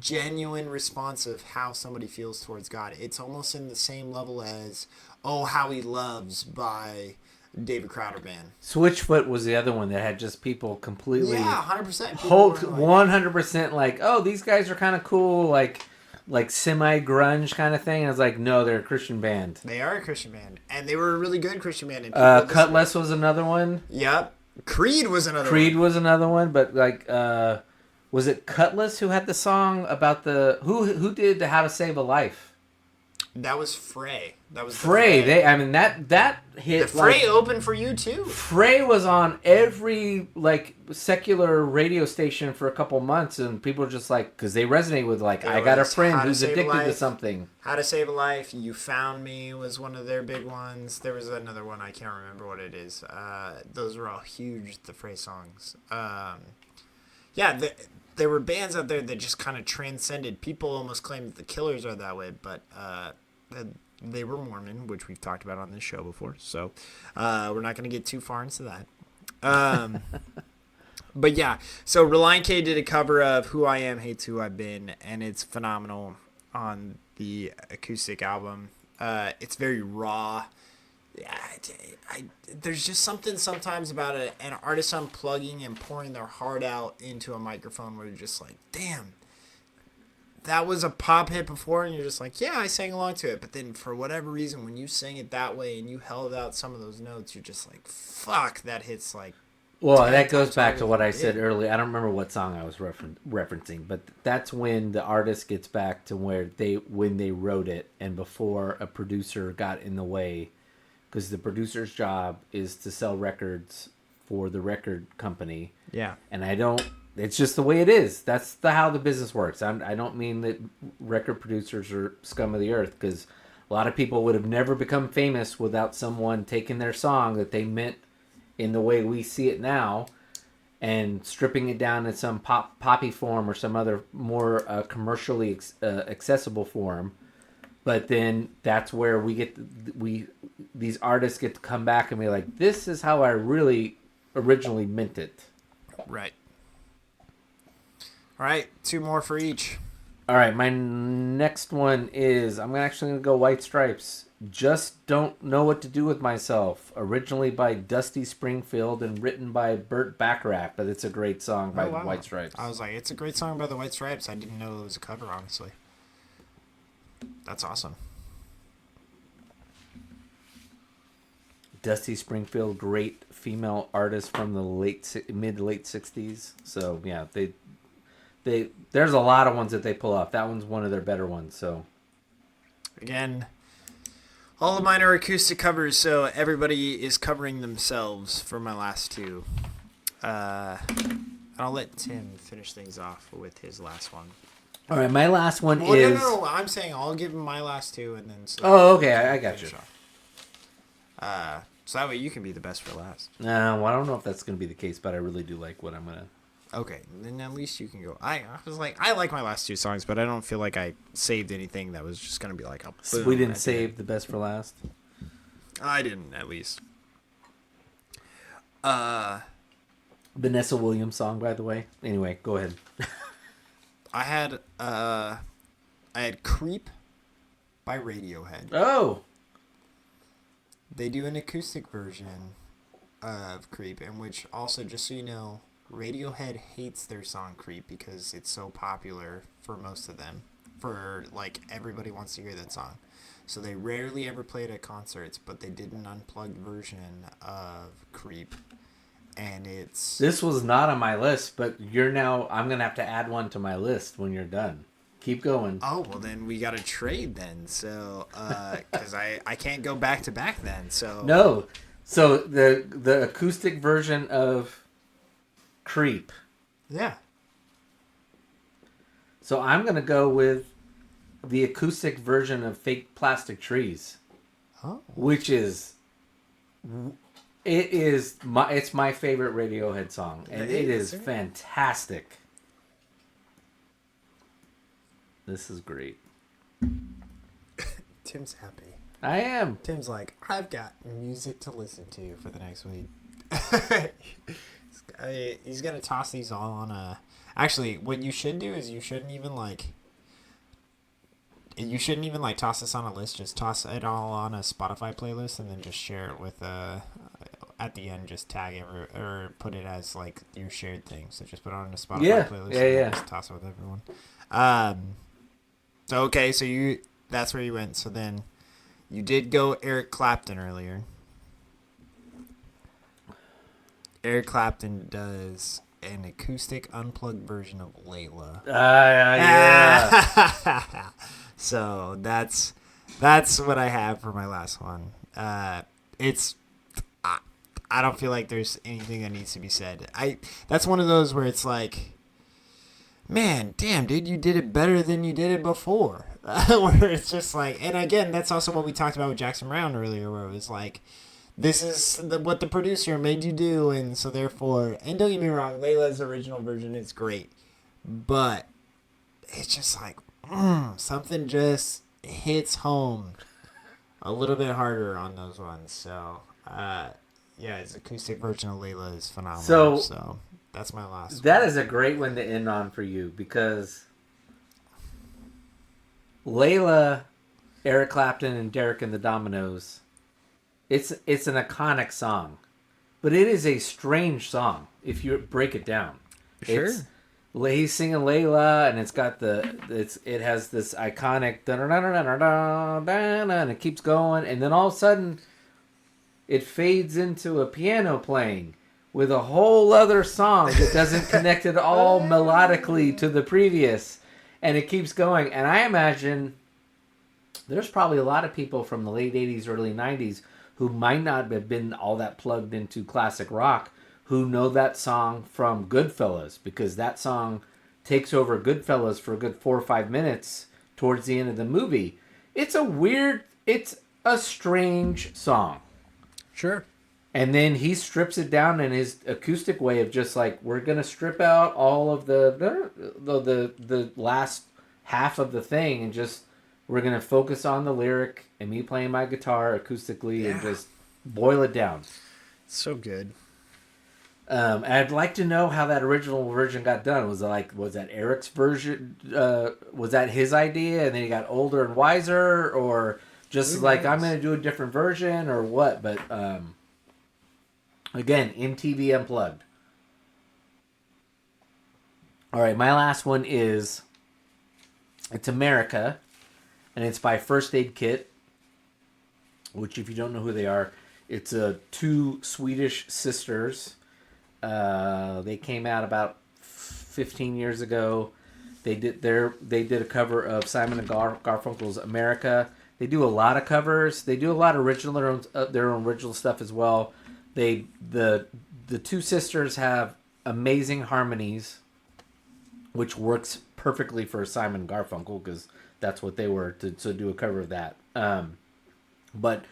genuine response of how somebody feels towards God. It's almost in the same level as "Oh How He Loves" by David Crowder Band. Switchfoot was the other one that had just people completely 100%. whole 100% like, oh, these guys are kind of cool, like semi grunge kind of thing. And I was like, no, they're a Christian band. They are a Christian band, and they were a really good Christian band. And Cutlass was another one. Yep. Creed was another one, but like, was it Cutlass who had the song about who did the How to Save a Life? That was Frey. That was Frey. That hit. The Frey opened for you too. Frey was on every like secular radio station for a couple months, and people were just like, because they resonate with like, I got a friend who's addicted to something. How to Save a Life, You Found Me was one of their big ones. There was another one, I can't remember what it is. Those were all huge, the Frey songs. There were bands out there that just kind of transcended. People almost claim that the Killers are that way, but they were Mormon, which we've talked about on this show before. So we're not going to get too far into that. But yeah, so Reliant K did a cover of Who I Am Hates Who I've Been, and it's phenomenal on the acoustic album. It's very raw. There's just something sometimes about an artist unplugging and pouring their heart out into a microphone where you're just like, damn, that was a pop hit before, and you're just like, yeah, I sang along to it. But then for whatever reason, when you sang it that way and you held out some of those notes, you're just like, fuck, that hits like. Well, that goes back to what I said earlier. I don't remember what song I was referencing, but that's when the artist gets back to when they wrote it and before a producer got in the way. Because the producer's job is to sell records for the record company. Yeah. And it's just the way it is. That's how the business works. I don't mean that record producers are scum of the earth, because a lot of people would have never become famous without someone taking their song that they meant in the way we see it now and stripping it down in some poppy form or some other more commercially accessible form. But then that's where these artists get to come back and be like, this is how I really originally meant it. Right. All right, 2 more for each. All right, my next one is, I'm actually going to go White Stripes. Just Don't Know What to Do With Myself. Originally by Dusty Springfield and written by Burt Bacharach, but it's a great song by the White Stripes. I was like, it's a great song by the White Stripes. I didn't know it was a cover, honestly. That's awesome. Dusty Springfield, great female artist from the mid to late 60s. So yeah, they there's a lot of ones that they pull off. That one's one of their better ones. So again, all of mine are acoustic covers, so everybody is covering themselves for my last 2. I'll let Tim finish things off with his last one. All right, my last one well, is. No. I'm saying I'll give him my last 2, and then. Oh, okay, I got you. So that way you can be the best for last. No, well, I don't know if that's going to be the case, but I really do like what I'm going to. Okay, then at least you can go. I was like, I like my last 2 songs, but I don't feel like I saved anything that was just going to be like a boom. We didn't save the best for last? I didn't, at least. Vanessa Williams song, by the way. Anyway, go ahead. I had Creep by Radiohead. Oh! They do an acoustic version of Creep, in which also, just so you know, Radiohead hates their song Creep because it's so popular for most of them. For, like, everybody wants to hear that song. So they rarely ever play it at concerts, but they did an unplugged version of Creep. And it's... This was not on my list, but I'm going to have to add one to my list when you're done. Keep going. Oh, well, then we got to trade then. So, because I can't go back to back then. So no. So the acoustic version of Creep. Yeah. So I'm going to go with the acoustic version of Fake Plastic Trees. which is it's my favorite Radiohead song, and it is fantastic. This is great. Tim's happy. I am. Tim's like, I've got music to listen to for the next week. He's gonna toss these all on a. Actually, what you should do is you shouldn't even like toss this on a list. Just toss it all on a Spotify playlist and then just share it with at the end. Just tag it or put it as like your shared thing. So just put it on a Spotify playlist. And just toss it with everyone. So okay, so that's where you went. So then you did go Eric Clapton earlier. Eric Clapton does an acoustic unplugged version of Layla. Yeah. So that's what I have for my last one. It's I don't feel like there's anything that needs to be said. That's one of those where it's like, man, damn, dude, you did it better than you did it before. Where it's just like, and again, that's also what we talked about with Jackson Brown earlier, where it was like, this is what the producer made you do, and so therefore, and don't get me wrong, Layla's original version is great, but it's just like, something just hits home a little bit harder on those ones. So, yeah, his acoustic version of Layla is phenomenal. So that's my last That one. is a great one to end on for you, because Layla, Eric Clapton, and Derek and the Dominoes, it's an iconic song, but it is a strange song if you break it down. Sure. He's singing Layla, and it's got it has this iconic da-da-da-da-da-da-da, and it keeps going, and then all of a sudden it fades into a piano playing with a whole other song that doesn't connect at all melodically to the previous, and it keeps going. And I imagine there's probably a lot of people from the late 80s, early 90s who might not have been all that plugged into classic rock who know that song from Goodfellas, because that song takes over Goodfellas for a good 4 or 5 minutes towards the end of the movie. It's a strange song. Sure. And then he strips it down in his acoustic way of just like, we're going to strip out all of the last half of the thing, and just, we're going to focus on the lyric and me playing my guitar acoustically and just boil it down. So good. And I'd like to know how that original version got done. Was that Eric's version? Was that his idea, and then he got older and wiser, or just like, I'm going to do a different version, or what? But again, MTV Unplugged. All right, my last one is, it's America, and it's by First Aid Kit, which, if you don't know who they are, it's two Swedish sisters. They came out about 15 years ago. They did a cover of Simon and Garfunkel's America. They do a lot of covers. They do a lot of their own original stuff as well. The two sisters have amazing harmonies, which works perfectly for Simon and Garfunkel, because that's what they were to do a cover of that. But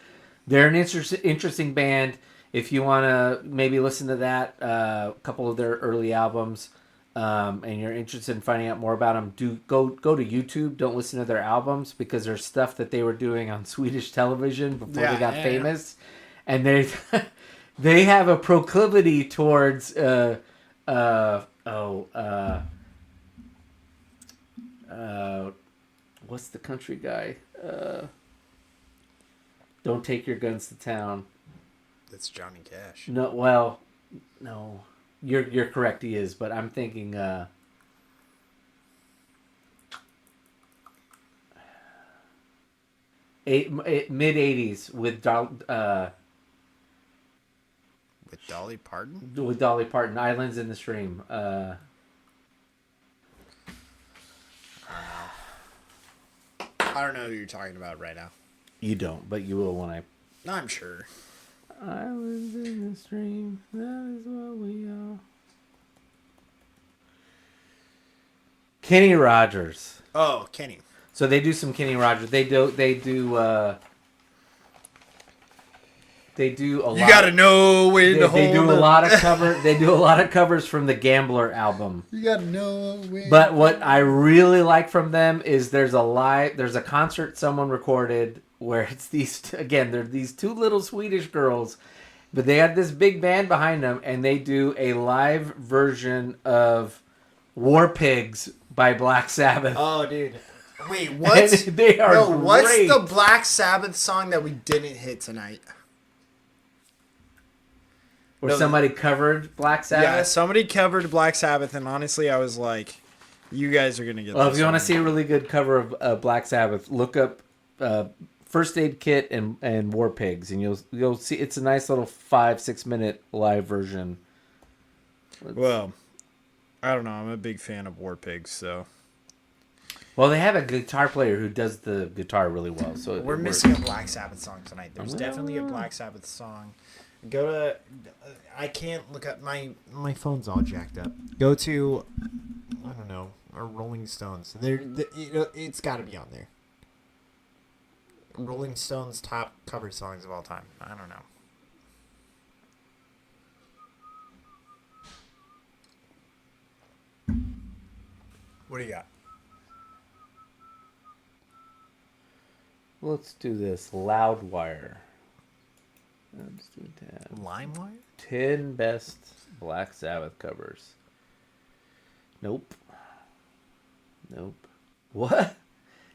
they're an interesting band. If you want to maybe listen to that, a couple of their early albums, and you're interested in finding out more about them, go to YouTube. Don't listen to their albums, because there's stuff that they were doing on Swedish television before they got famous, and they have a proclivity towards what's the country guy? Don't Take Your Guns to Town. That's Johnny Cash. No. You're correct, he is, but I'm thinking mid-80s with Dolly Parton? With Dolly Parton, Islands in the Stream. I don't know who you're talking about right now. You don't, but you will when I... I'm sure. Islands in the stream, that is what we are. Kenny Rogers. Oh, Kenny. So they do some Kenny Rogers. They do They do a lot. You gotta know when to hold They do a it. lot of cover. They do a lot of covers from the Gambler album. You gotta know when. But what I really like from them is there's a concert someone recorded where it's they're these two little Swedish girls, but they have this big band behind them, and they do a live version of War Pigs by Black Sabbath. Oh, dude. Wait, what? They are No, what's great. the Black Sabbath song that we didn't hit tonight? Where somebody covered Black Sabbath. Yeah, somebody covered Black Sabbath, and honestly, I was like, "You guys are gonna get." Well, this if you want to one. see a really good cover of Black Sabbath, look up First Aid Kit and War Pigs, and you'll see it's a nice little 5-6 minute live version. Well, I don't know. I'm a big fan of War Pigs, so Well, they have a guitar player who does the guitar really well. So we're missing a Black Sabbath song tonight. There's definitely a Black Sabbath song. Go to. I can't look up my phone's all jacked up. Go to. I don't know. Or Rolling Stones. It's got to be on there. Rolling Stones top cover songs of all time. I don't know. What do you got? Let's do this. Loudwire. Let's do 10. LimeWire? 10 best Black Sabbath covers. Nope. What?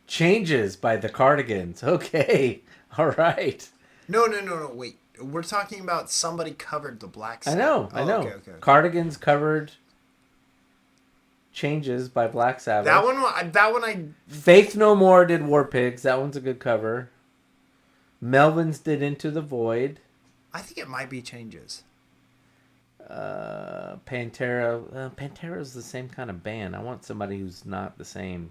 Changes by the Cardigans. Okay. All right. No. Wait. We're talking about somebody covered the Black I Sabbath. know. Okay. Cardigans covered Changes by Black Sabbath. That one I Faith No More did War Pigs. That one's a good cover. Melvins did Into the Void. think it might be Changes. Pantera. Pantera's the same kind of band. I want somebody who's not the same.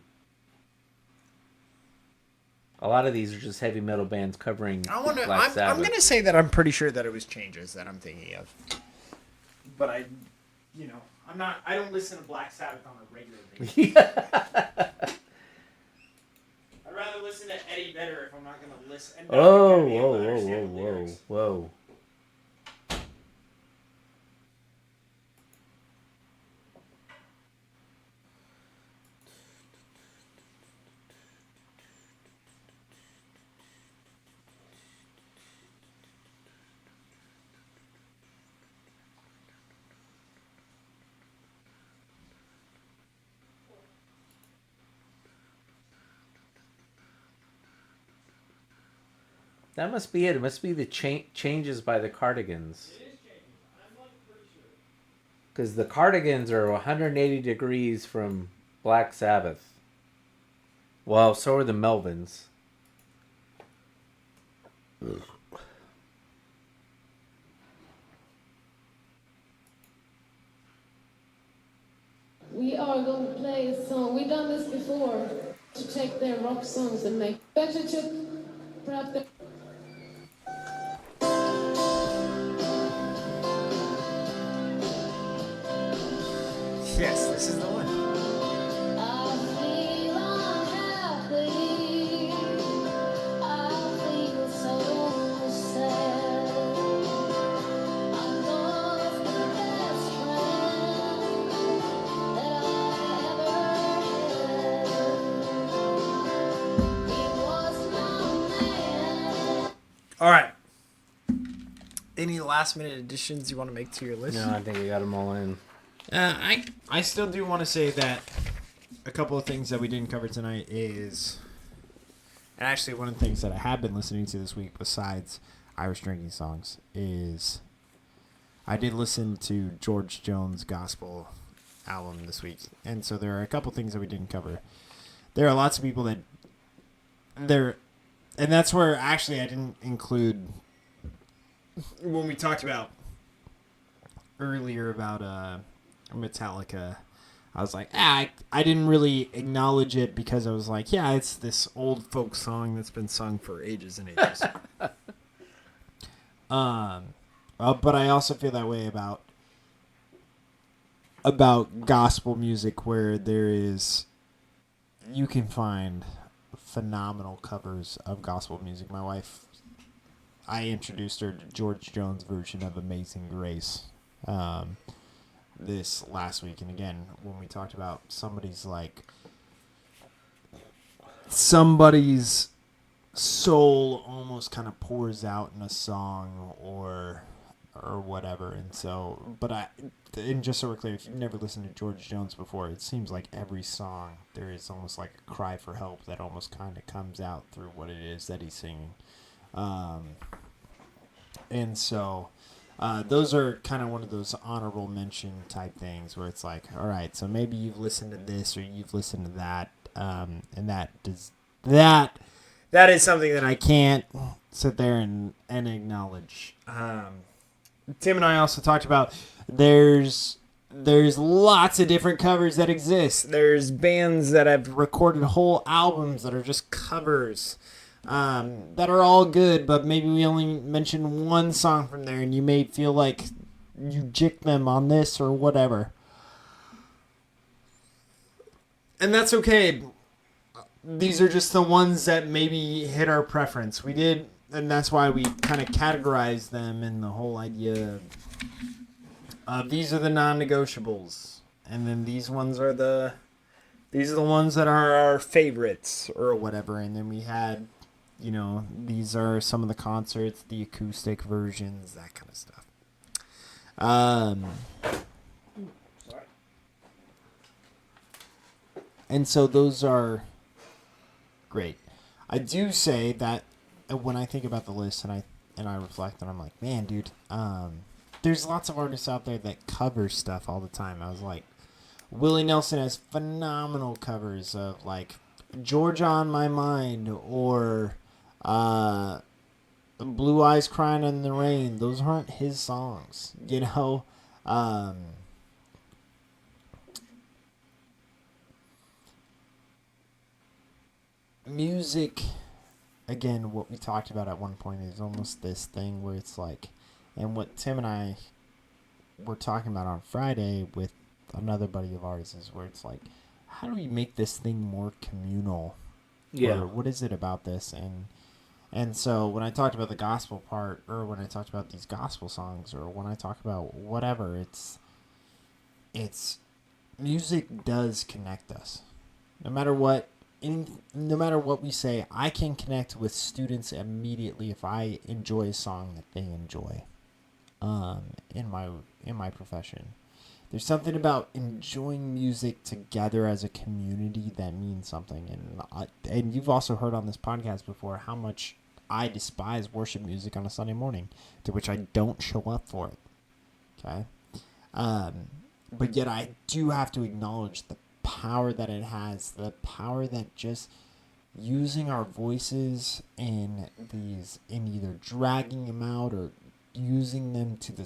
A lot of these are just heavy metal bands covering Black Sabbath. I'm gonna say that I'm pretty sure that it was Changes that I'm thinking of. But I don't listen to Black Sabbath on a regular basis. I'd rather listen to Eddie Vedder if I'm not gonna listen. And not gonna be able to understand the lyrics. Whoa. That must be it. It must be the Changes by the Cardigans. It is changing. I'm like pretty sure. Because the Cardigans are 180 degrees from Black Sabbath. Well, so are the Melvins. We are going to play a song. We've done this before to take their rock songs and make better to perhaps the Yes, this is the one. I feel unhappy. I feel so sad. I lost the best friend that I ever had. He was my man. All right. Any last minute additions you want to make to your list? No, I think we got them all in. I still do want to say that a couple of things that we didn't cover tonight is, and actually one of the things that I have been listening to this week besides Irish drinking songs is I did listen to George Jones' gospel album this week, and so there are a couple things that we didn't cover. There are lots of people that and that's where actually I didn't include when we talked about earlier about Metallica. I was like, I didn't really acknowledge it because I was like, yeah, it's this old folk song that's been sung for ages and ages. But I also feel that way about gospel music, where you can find phenomenal covers of gospel music. My wife, I introduced her to George Jones' version of Amazing Grace this last week. And again, when we talked about somebody's soul almost kind of pours out in a song or whatever. And so, and just so we're clear, if you've never listened to George Jones before, it seems like every song there is almost like a cry for help that almost kind of comes out through what it is that he's singing. And so those are kind of one of those honorable mention type things where it's like, all right, so maybe you've listened to this or you've listened to that, and that is something that I can't sit there and acknowledge. Tim and I also talked about there's lots of different covers that exist. There's bands that have recorded whole albums that are just covers that are all good, but maybe we only mention one song from there and you may feel like you jicked them on this or whatever. And that's okay. These are just the ones that maybe hit our preference. We did, and that's why we kind of categorized them in the whole idea of these are the non-negotiables, and then these are the ones that are our favorites or whatever. And then we had, these are some of the concerts, the acoustic versions, that kind of stuff. And so those are great. I do say that when I think about the list and I reflect and I'm like, man, dude, there's lots of artists out there that cover stuff all the time. I was like, Willie Nelson has phenomenal covers of like Georgia on My Mind or Blue Eyes Crying in the Rain. Those aren't his songs, Music, again, what we talked about at one point is almost this thing where it's like, and what Tim and I were talking about on Friday with another buddy of ours is where it's like, how do we make this thing more communal? Yeah. Or what is it about this? And so when I talked about the gospel part, or when I talked about these gospel songs, or when I talk about whatever, it's music does connect us. No matter what we say, I can connect with students immediately if I enjoy a song that they enjoy. In my profession, there's something about enjoying music together as a community that means something. And you've also heard on this podcast before how much I despise worship music on a Sunday morning, to which I don't show up for it. Okay, but yet I do have to acknowledge the power that it has, the power that just using our voices in either dragging them out or using them to the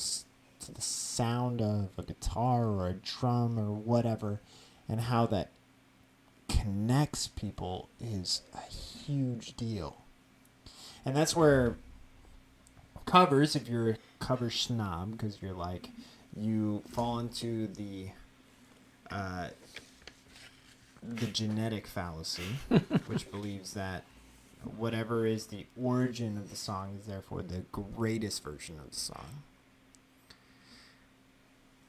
sound of a guitar or a drum or whatever, and how that connects people is a huge deal. And that's where covers, if you're a cover snob, because you're like, you fall into the genetic fallacy, which believes that whatever is the origin of the song is therefore the greatest version of the song.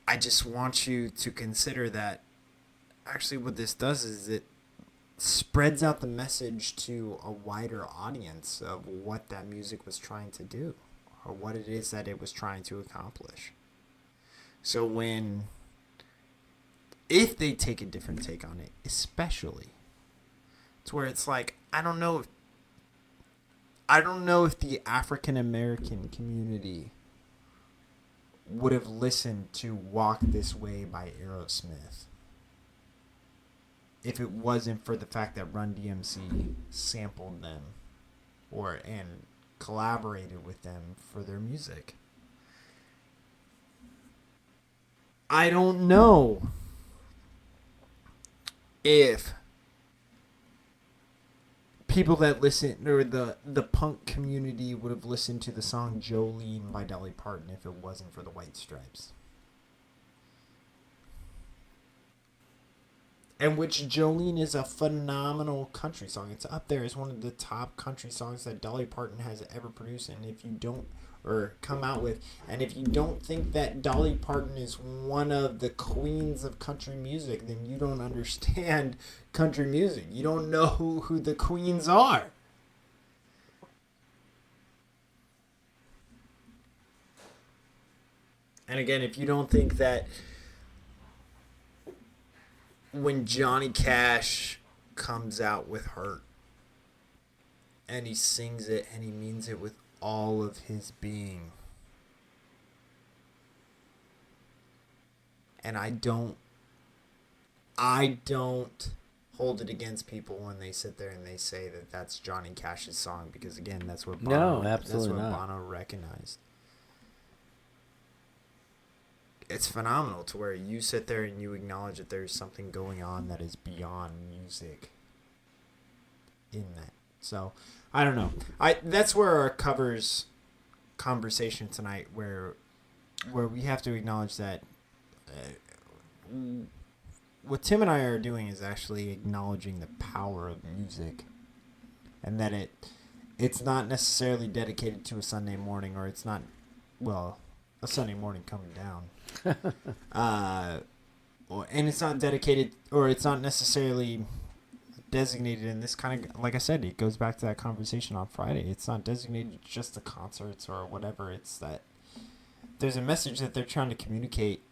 I just want you to consider that actually what this does is it spreads out the message to a wider audience of what that music was trying to do or what it is that it was trying to accomplish. So if they take a different take on it, especially, it's where it's like, I don't know if the African American community would have listened to Walk This Way by Aerosmith if it wasn't for the fact that Run DMC sampled them and collaborated with them for their music. I don't know if people that listen, or the punk community would have listened to the song Jolene by Dolly Parton if it wasn't for the White Stripes. And which Jolene is a phenomenal country song. It's up there as one of the top country songs that Dolly Parton has ever produced. And if you don't, or come out with, and if you don't think that Dolly Parton is one of the queens of country music, then you don't understand country music. You don't know who the queens are. And again, if you don't think that when Johnny Cash comes out with Hurt and he sings it and he means it with all of his being, and I don't hold it against people when they sit there and they say that that's Johnny Cash's song, because again, that's what Bono, Bono recognized. It's phenomenal to where you sit there and you acknowledge that there's something going on that is beyond music in that. So, I don't know. That's where our covers conversation tonight, where we have to acknowledge that what Tim and I are doing is actually acknowledging the power of music, and that it's not necessarily dedicated to a Sunday morning, or it's not, well, a Sunday morning coming down. And it's not dedicated, or it's not necessarily designated in this kind of, like I said, it goes back to that conversation on Friday. It's not designated just to concerts or whatever. It's that there's a message that they're trying to communicate,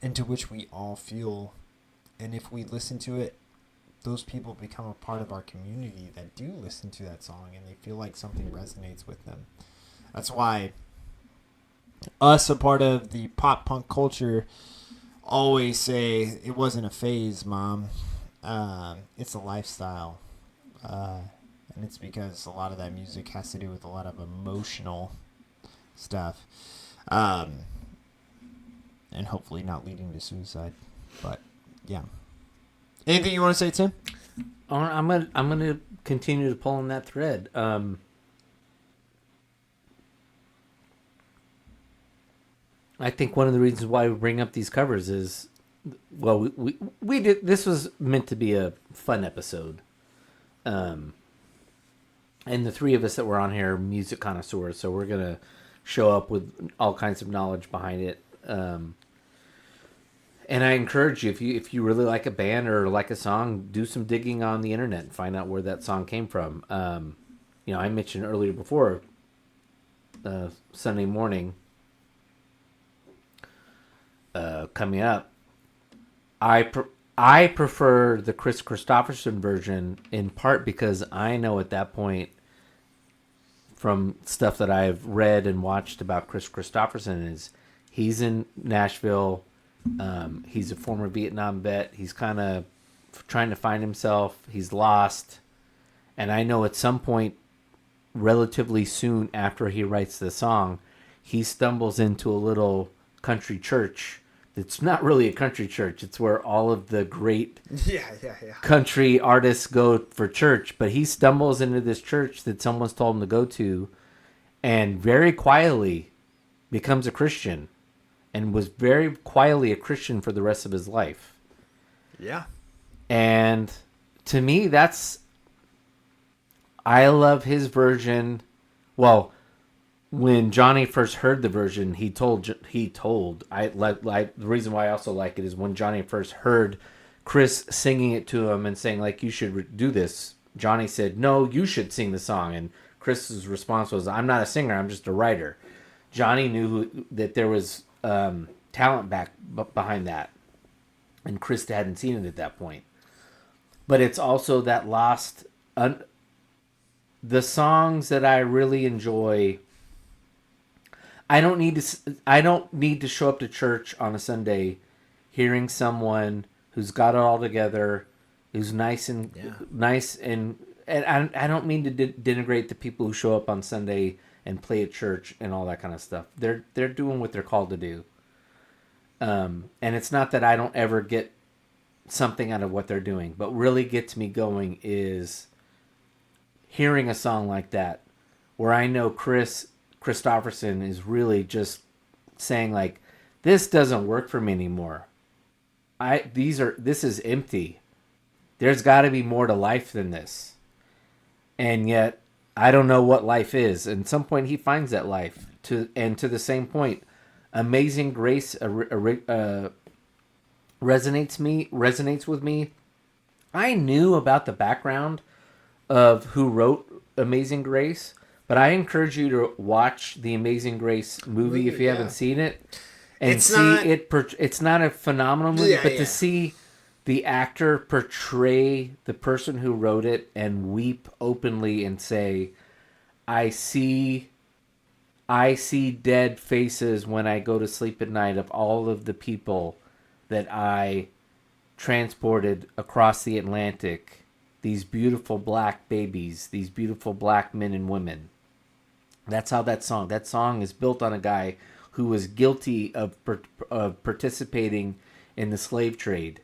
into which we all feel, and if we listen to it, those people become a part of our community that do listen to that song, and they feel like something resonates with them. That's why us, a part of the pop punk culture, always say it wasn't a phase, Mom. It's a lifestyle. And it's because a lot of that music has to do with a lot of emotional stuff. And hopefully not leading to suicide. But, yeah. Anything you want to say, Tim? I'm gonna continue to pull on that thread. I think one of the reasons why we bring up these covers is, well, we did. This was meant to be a fun episode, and the three of us that were on here are music connoisseurs, so we're gonna show up with all kinds of knowledge behind it. And I encourage you, if you really like a band or like a song, do some digging on the internet and find out where that song came from. I mentioned earlier before Sunday morning. Coming up, I prefer the Chris Christopherson version, in part because I know at that point, from stuff that I've read and watched about Chris Christopherson, is he's in Nashville. He's a former Vietnam vet. He's kind of trying to find himself. He's lost, and I know at some point, relatively soon after he writes the song, he stumbles into a little country church. It's not really a country church. It's where all of the great country artists go for church. But he stumbles into this church that someone's told him to go to, and very quietly becomes a Christian, and was very quietly a Christian for the rest of his life. Yeah. And to me, I love his version. Well, when Johnny first heard the version, the reason why I also like it is when Johnny first heard Chris singing it to him and saying, like, you should do this, Johnny said, no, you should sing the song. And Chris's response was, I'm not a singer, I'm just a writer. Johnny knew that there was talent behind that, and Chris hadn't seen it at that point. But it's also that lost... the songs that I really enjoy... I don't need to show up to church on a Sunday hearing someone who's got it all together, who's nice and I don't mean to denigrate the people who show up on Sunday and play at church and all that kind of stuff. They're doing what they're called to do. And it's not that I don't ever get something out of what they're doing, but really gets me going is hearing a song like that, where I know Chris Christopherson is really just saying, like, this doesn't work for me anymore. this is empty. There's got to be more to life than this. And yet, I don't know what life is. And at some point, he finds that life. To the same point, Amazing Grace resonates with me. I knew about the background of who wrote Amazing Grace, but I encourage you to watch the Amazing Grace movie if you haven't seen it, and it's not a phenomenal movie, but to see the actor portray the person who wrote it and weep openly and say, I see dead faces when I go to sleep at night of all of the people that I transported across the Atlantic, these beautiful black babies, these beautiful black men and women. That's how that song is built on a guy who was guilty of participating in the slave trade.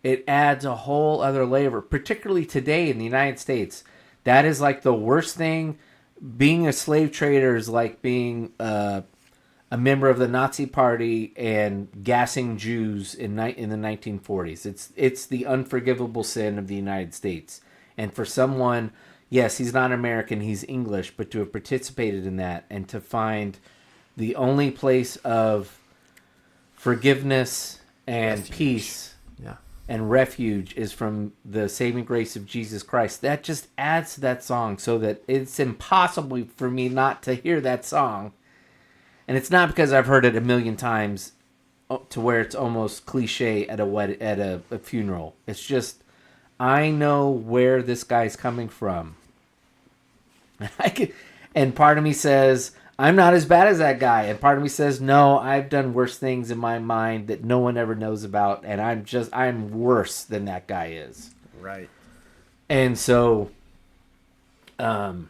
It adds a whole other layer, particularly today in the United States. That is like the worst thing. Being a slave trader is like being a member of the Nazi Party and gassing Jews in the 1940s. It's the unforgivable sin of the United States. And for someone, yes, he's not American, he's English, but to have participated in that and to find the only place of forgiveness and peace and refuge is from the saving grace of Jesus Christ. That just adds to that song so that it's impossible for me not to hear that song. And it's not because I've heard it a million times to where it's almost cliche at a funeral. It's just, I know where this guy's coming from. And part of me says, I'm not as bad as that guy. And part of me says, no, I've done worse things in my mind that no one ever knows about. And I'm worse than that guy is. Right. And so, when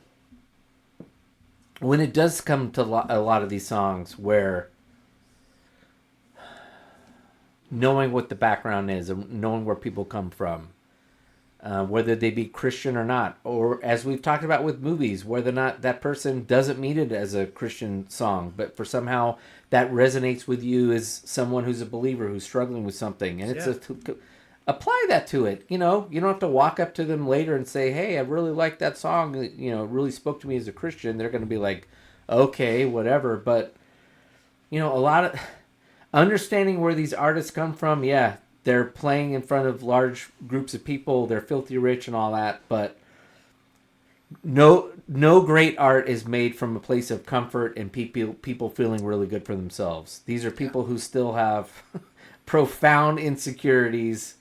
it does come to a lot of these songs where knowing what the background is and knowing where people come from, whether they be Christian or not, or as we've talked about with movies, whether or not that person doesn't mean it as a Christian song, but for somehow that resonates with you as someone who's a believer who's struggling with something, and apply that to it. You know, you don't have to walk up to them later and say, "Hey, I really like that song. You know, it really spoke to me as a Christian." They're going to be like, "Okay, whatever." But you know, a lot of understanding where these artists come from, yeah. They're playing in front of large groups of people. They're filthy rich and all that, but no great art is made from a place of comfort and people feeling really good for themselves. These are people who still have profound insecurities.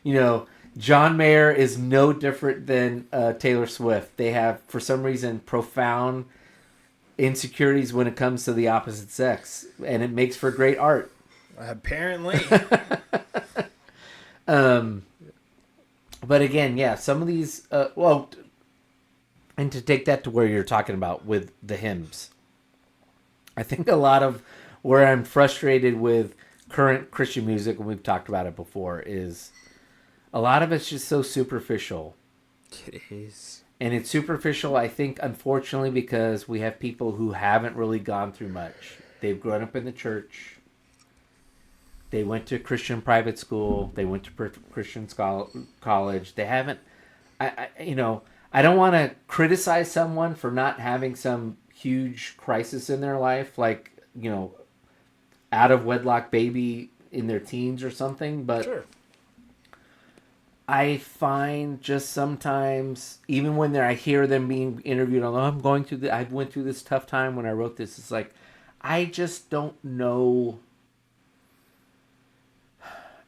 You know, John Mayer is no different than Taylor Swift. They have, for some reason, profound insecurities when it comes to the opposite sex, and it makes for great art. Apparently. But again, yeah, some of these, and to take that to where you're talking about with the hymns, I think a lot of where I'm frustrated with current Christian music, and we've talked about it before, is a lot of it's just so superficial. It is. And it's superficial, I think, unfortunately, because we have people who haven't really gone through much. They've grown up in the church. They went to Christian private school. They went to Christian college. They haven't, I don't want to criticize someone for not having some huge crisis in their life, like, you know, out of wedlock baby in their teens or something. But sure. I find just sometimes, even when I hear them being interviewed on, I went through this tough time when I wrote this. It's like, I just don't know.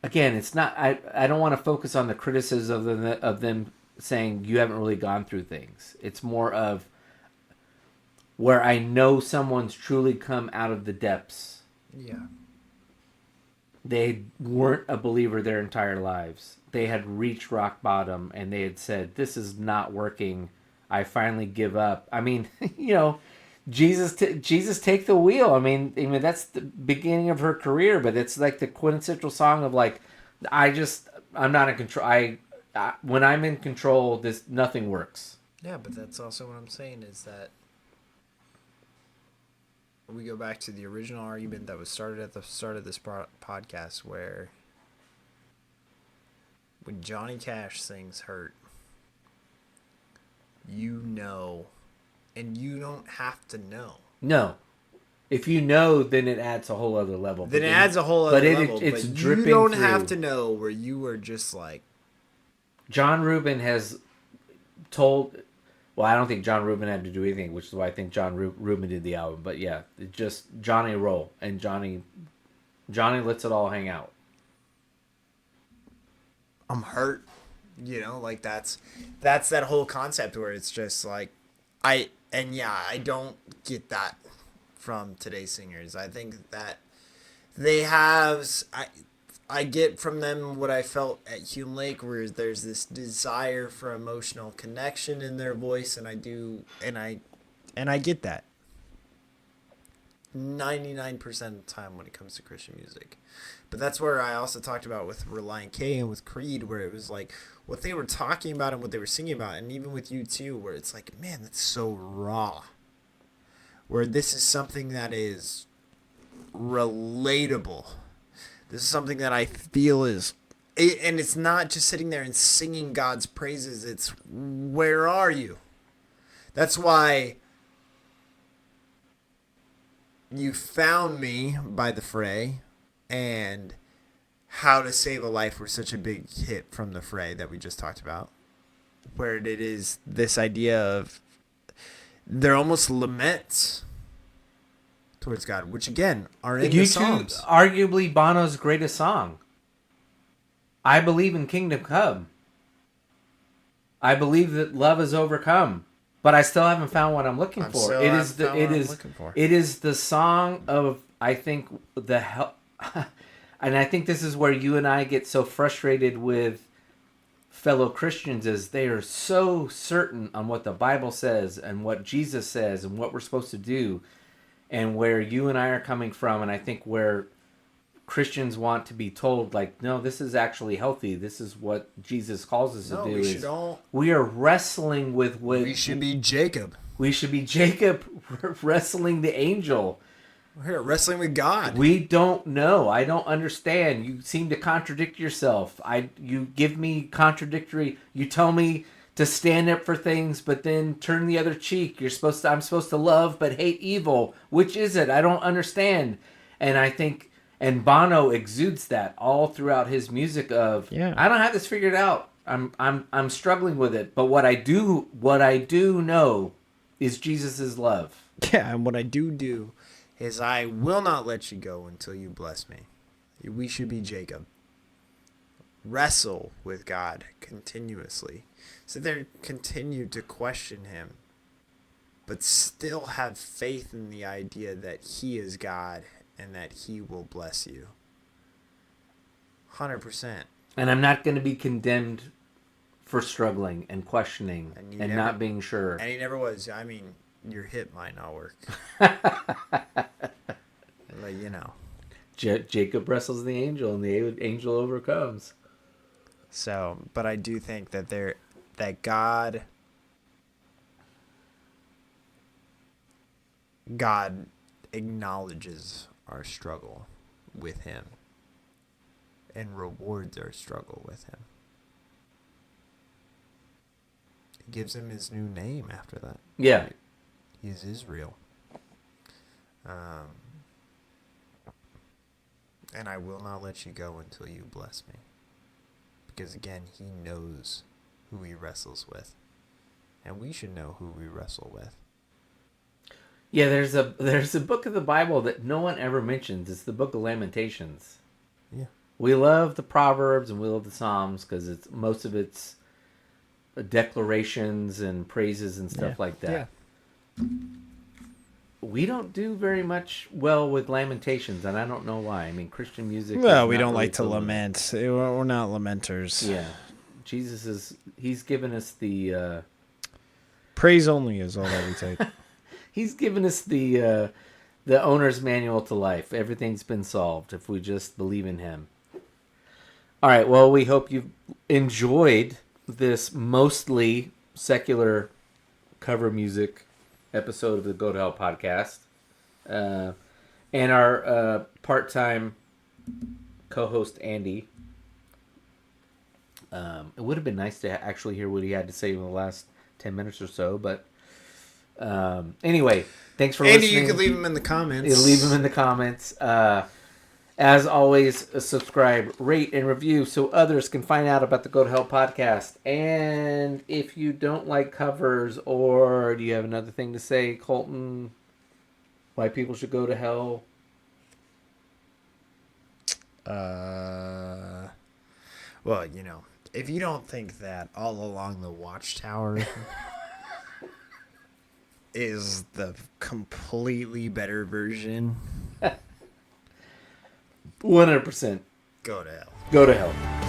Again, it's not. I don't want to focus on the criticism of them saying you haven't really gone through things. It's more of where I know someone's truly come out of the depths. Yeah. They weren't a believer their entire lives. They had reached rock bottom and they had said, "This is not working. I finally give up." I mean, you know, Jesus, take the wheel. I mean, that's the beginning of her career, but it's like the quintessential song of like, I'm not in control. When I'm in control, nothing works. Yeah, but that's also what I'm saying is that we go back to the original argument that was started at the start of this podcast, where when Johnny Cash sings "Hurt," you know, and you don't have to know. No. If you know, then it adds a whole other level. Then it adds a whole other level. It's but dripping you don't through. have to know where you are just like. John Rubin has told. Well, I don't think John Rubin had to do anything, which is why I think John Rubin did the album. But yeah, it just Johnny roll, and Johnny lets it all hang out. I'm hurt, like that's that whole concept where it's just like I don't get that from today's singers. I think that they have I get from them what I felt at Hume Lake, where there's this desire for emotional connection in their voice, and I get that 99% of the time when it comes to Christian music. But that's where I also talked about with Reliant K and with Creed, where it was like what they were talking about and what they were singing about, and even with U2, where it's like, man, that's so raw. Where this is something that is relatable. This is something that I feel is, and it's not just sitting there and singing God's praises. It's, where are you? That's why You Found Me by The Fray and How to Save a Life were such a big hit from The Fray that we just talked about, where it is this idea of they're almost laments towards God, which again are in the Psalms. Arguably Bono's greatest song. I believe in Kingdom Come. I believe that love is overcome, but I still haven't found what I'm looking for. It is the song of, I think, the hell. And I think this is where you and I get so frustrated with fellow Christians, is they are so certain on what the Bible says and what Jesus says and what we're supposed to do, and where you and I are coming from, and I think where Christians want to be told, like, no, this is actually healthy. This is what Jesus calls us to do. We are wrestling with what... We should be Jacob. We should be Jacob wrestling the angel. We're here wrestling with God. We don't know. I don't understand. You seem to contradict yourself. You give me contradictory... You tell me to stand up for things, but then turn the other cheek. I'm supposed to love but hate evil. Which is it? I don't understand. And I think... And Bono exudes that all throughout his music of, I don't have this figured out. I'm struggling with it. But what I do know is Jesus' love. Yeah, and what I do is I will not let you go until you bless me. We should be Jacob. Wrestle with God continuously. So there, continue to question him, but still have faith in the idea that he is God and that he will bless you. 100%. And I'm not going to be condemned for struggling and questioning and not being sure. And he never was. I mean, your hip might not work. But, you know. Jacob wrestles the angel, and the angel overcomes. So, but I do think that God acknowledges our struggle with him and rewards our struggle with him. He gives him his new name after that. Yeah. He is Israel. And I will not let you go until you bless me. Because again, he knows who he wrestles with. And we should know who we wrestle with. Yeah, there's a book of the Bible that no one ever mentions. It's the book of Lamentations. Yeah. We love the Proverbs and we love the Psalms because most of it's declarations and praises and stuff like that. Yeah. We don't do very much well with Lamentations, and I don't know why. I mean, Christian music... Well, we don't like to lament. We're not lamenters. Yeah. He's given us the... Praise only is all that we take. He's given us the owner's manual to life. Everything's been solved if we just believe in him. All right, well, we hope you've enjoyed this mostly secular cover music episode of the Go to Hell podcast. And our part-time co-host, Andy. It would have been nice to actually hear what he had to say in the last 10 minutes or so, but anyway, thanks for Andy, listening. you could leave them in the comments. Yeah, leave them in the comments. As always, subscribe, rate, and review so others can find out about the Go to Hell podcast. And if you don't like covers, or do you have another thing to say, Colton, why people should go to hell? Well, you know, if you don't think that All Along the Watchtower is the completely better version, 100%. go to hell. Go to hell.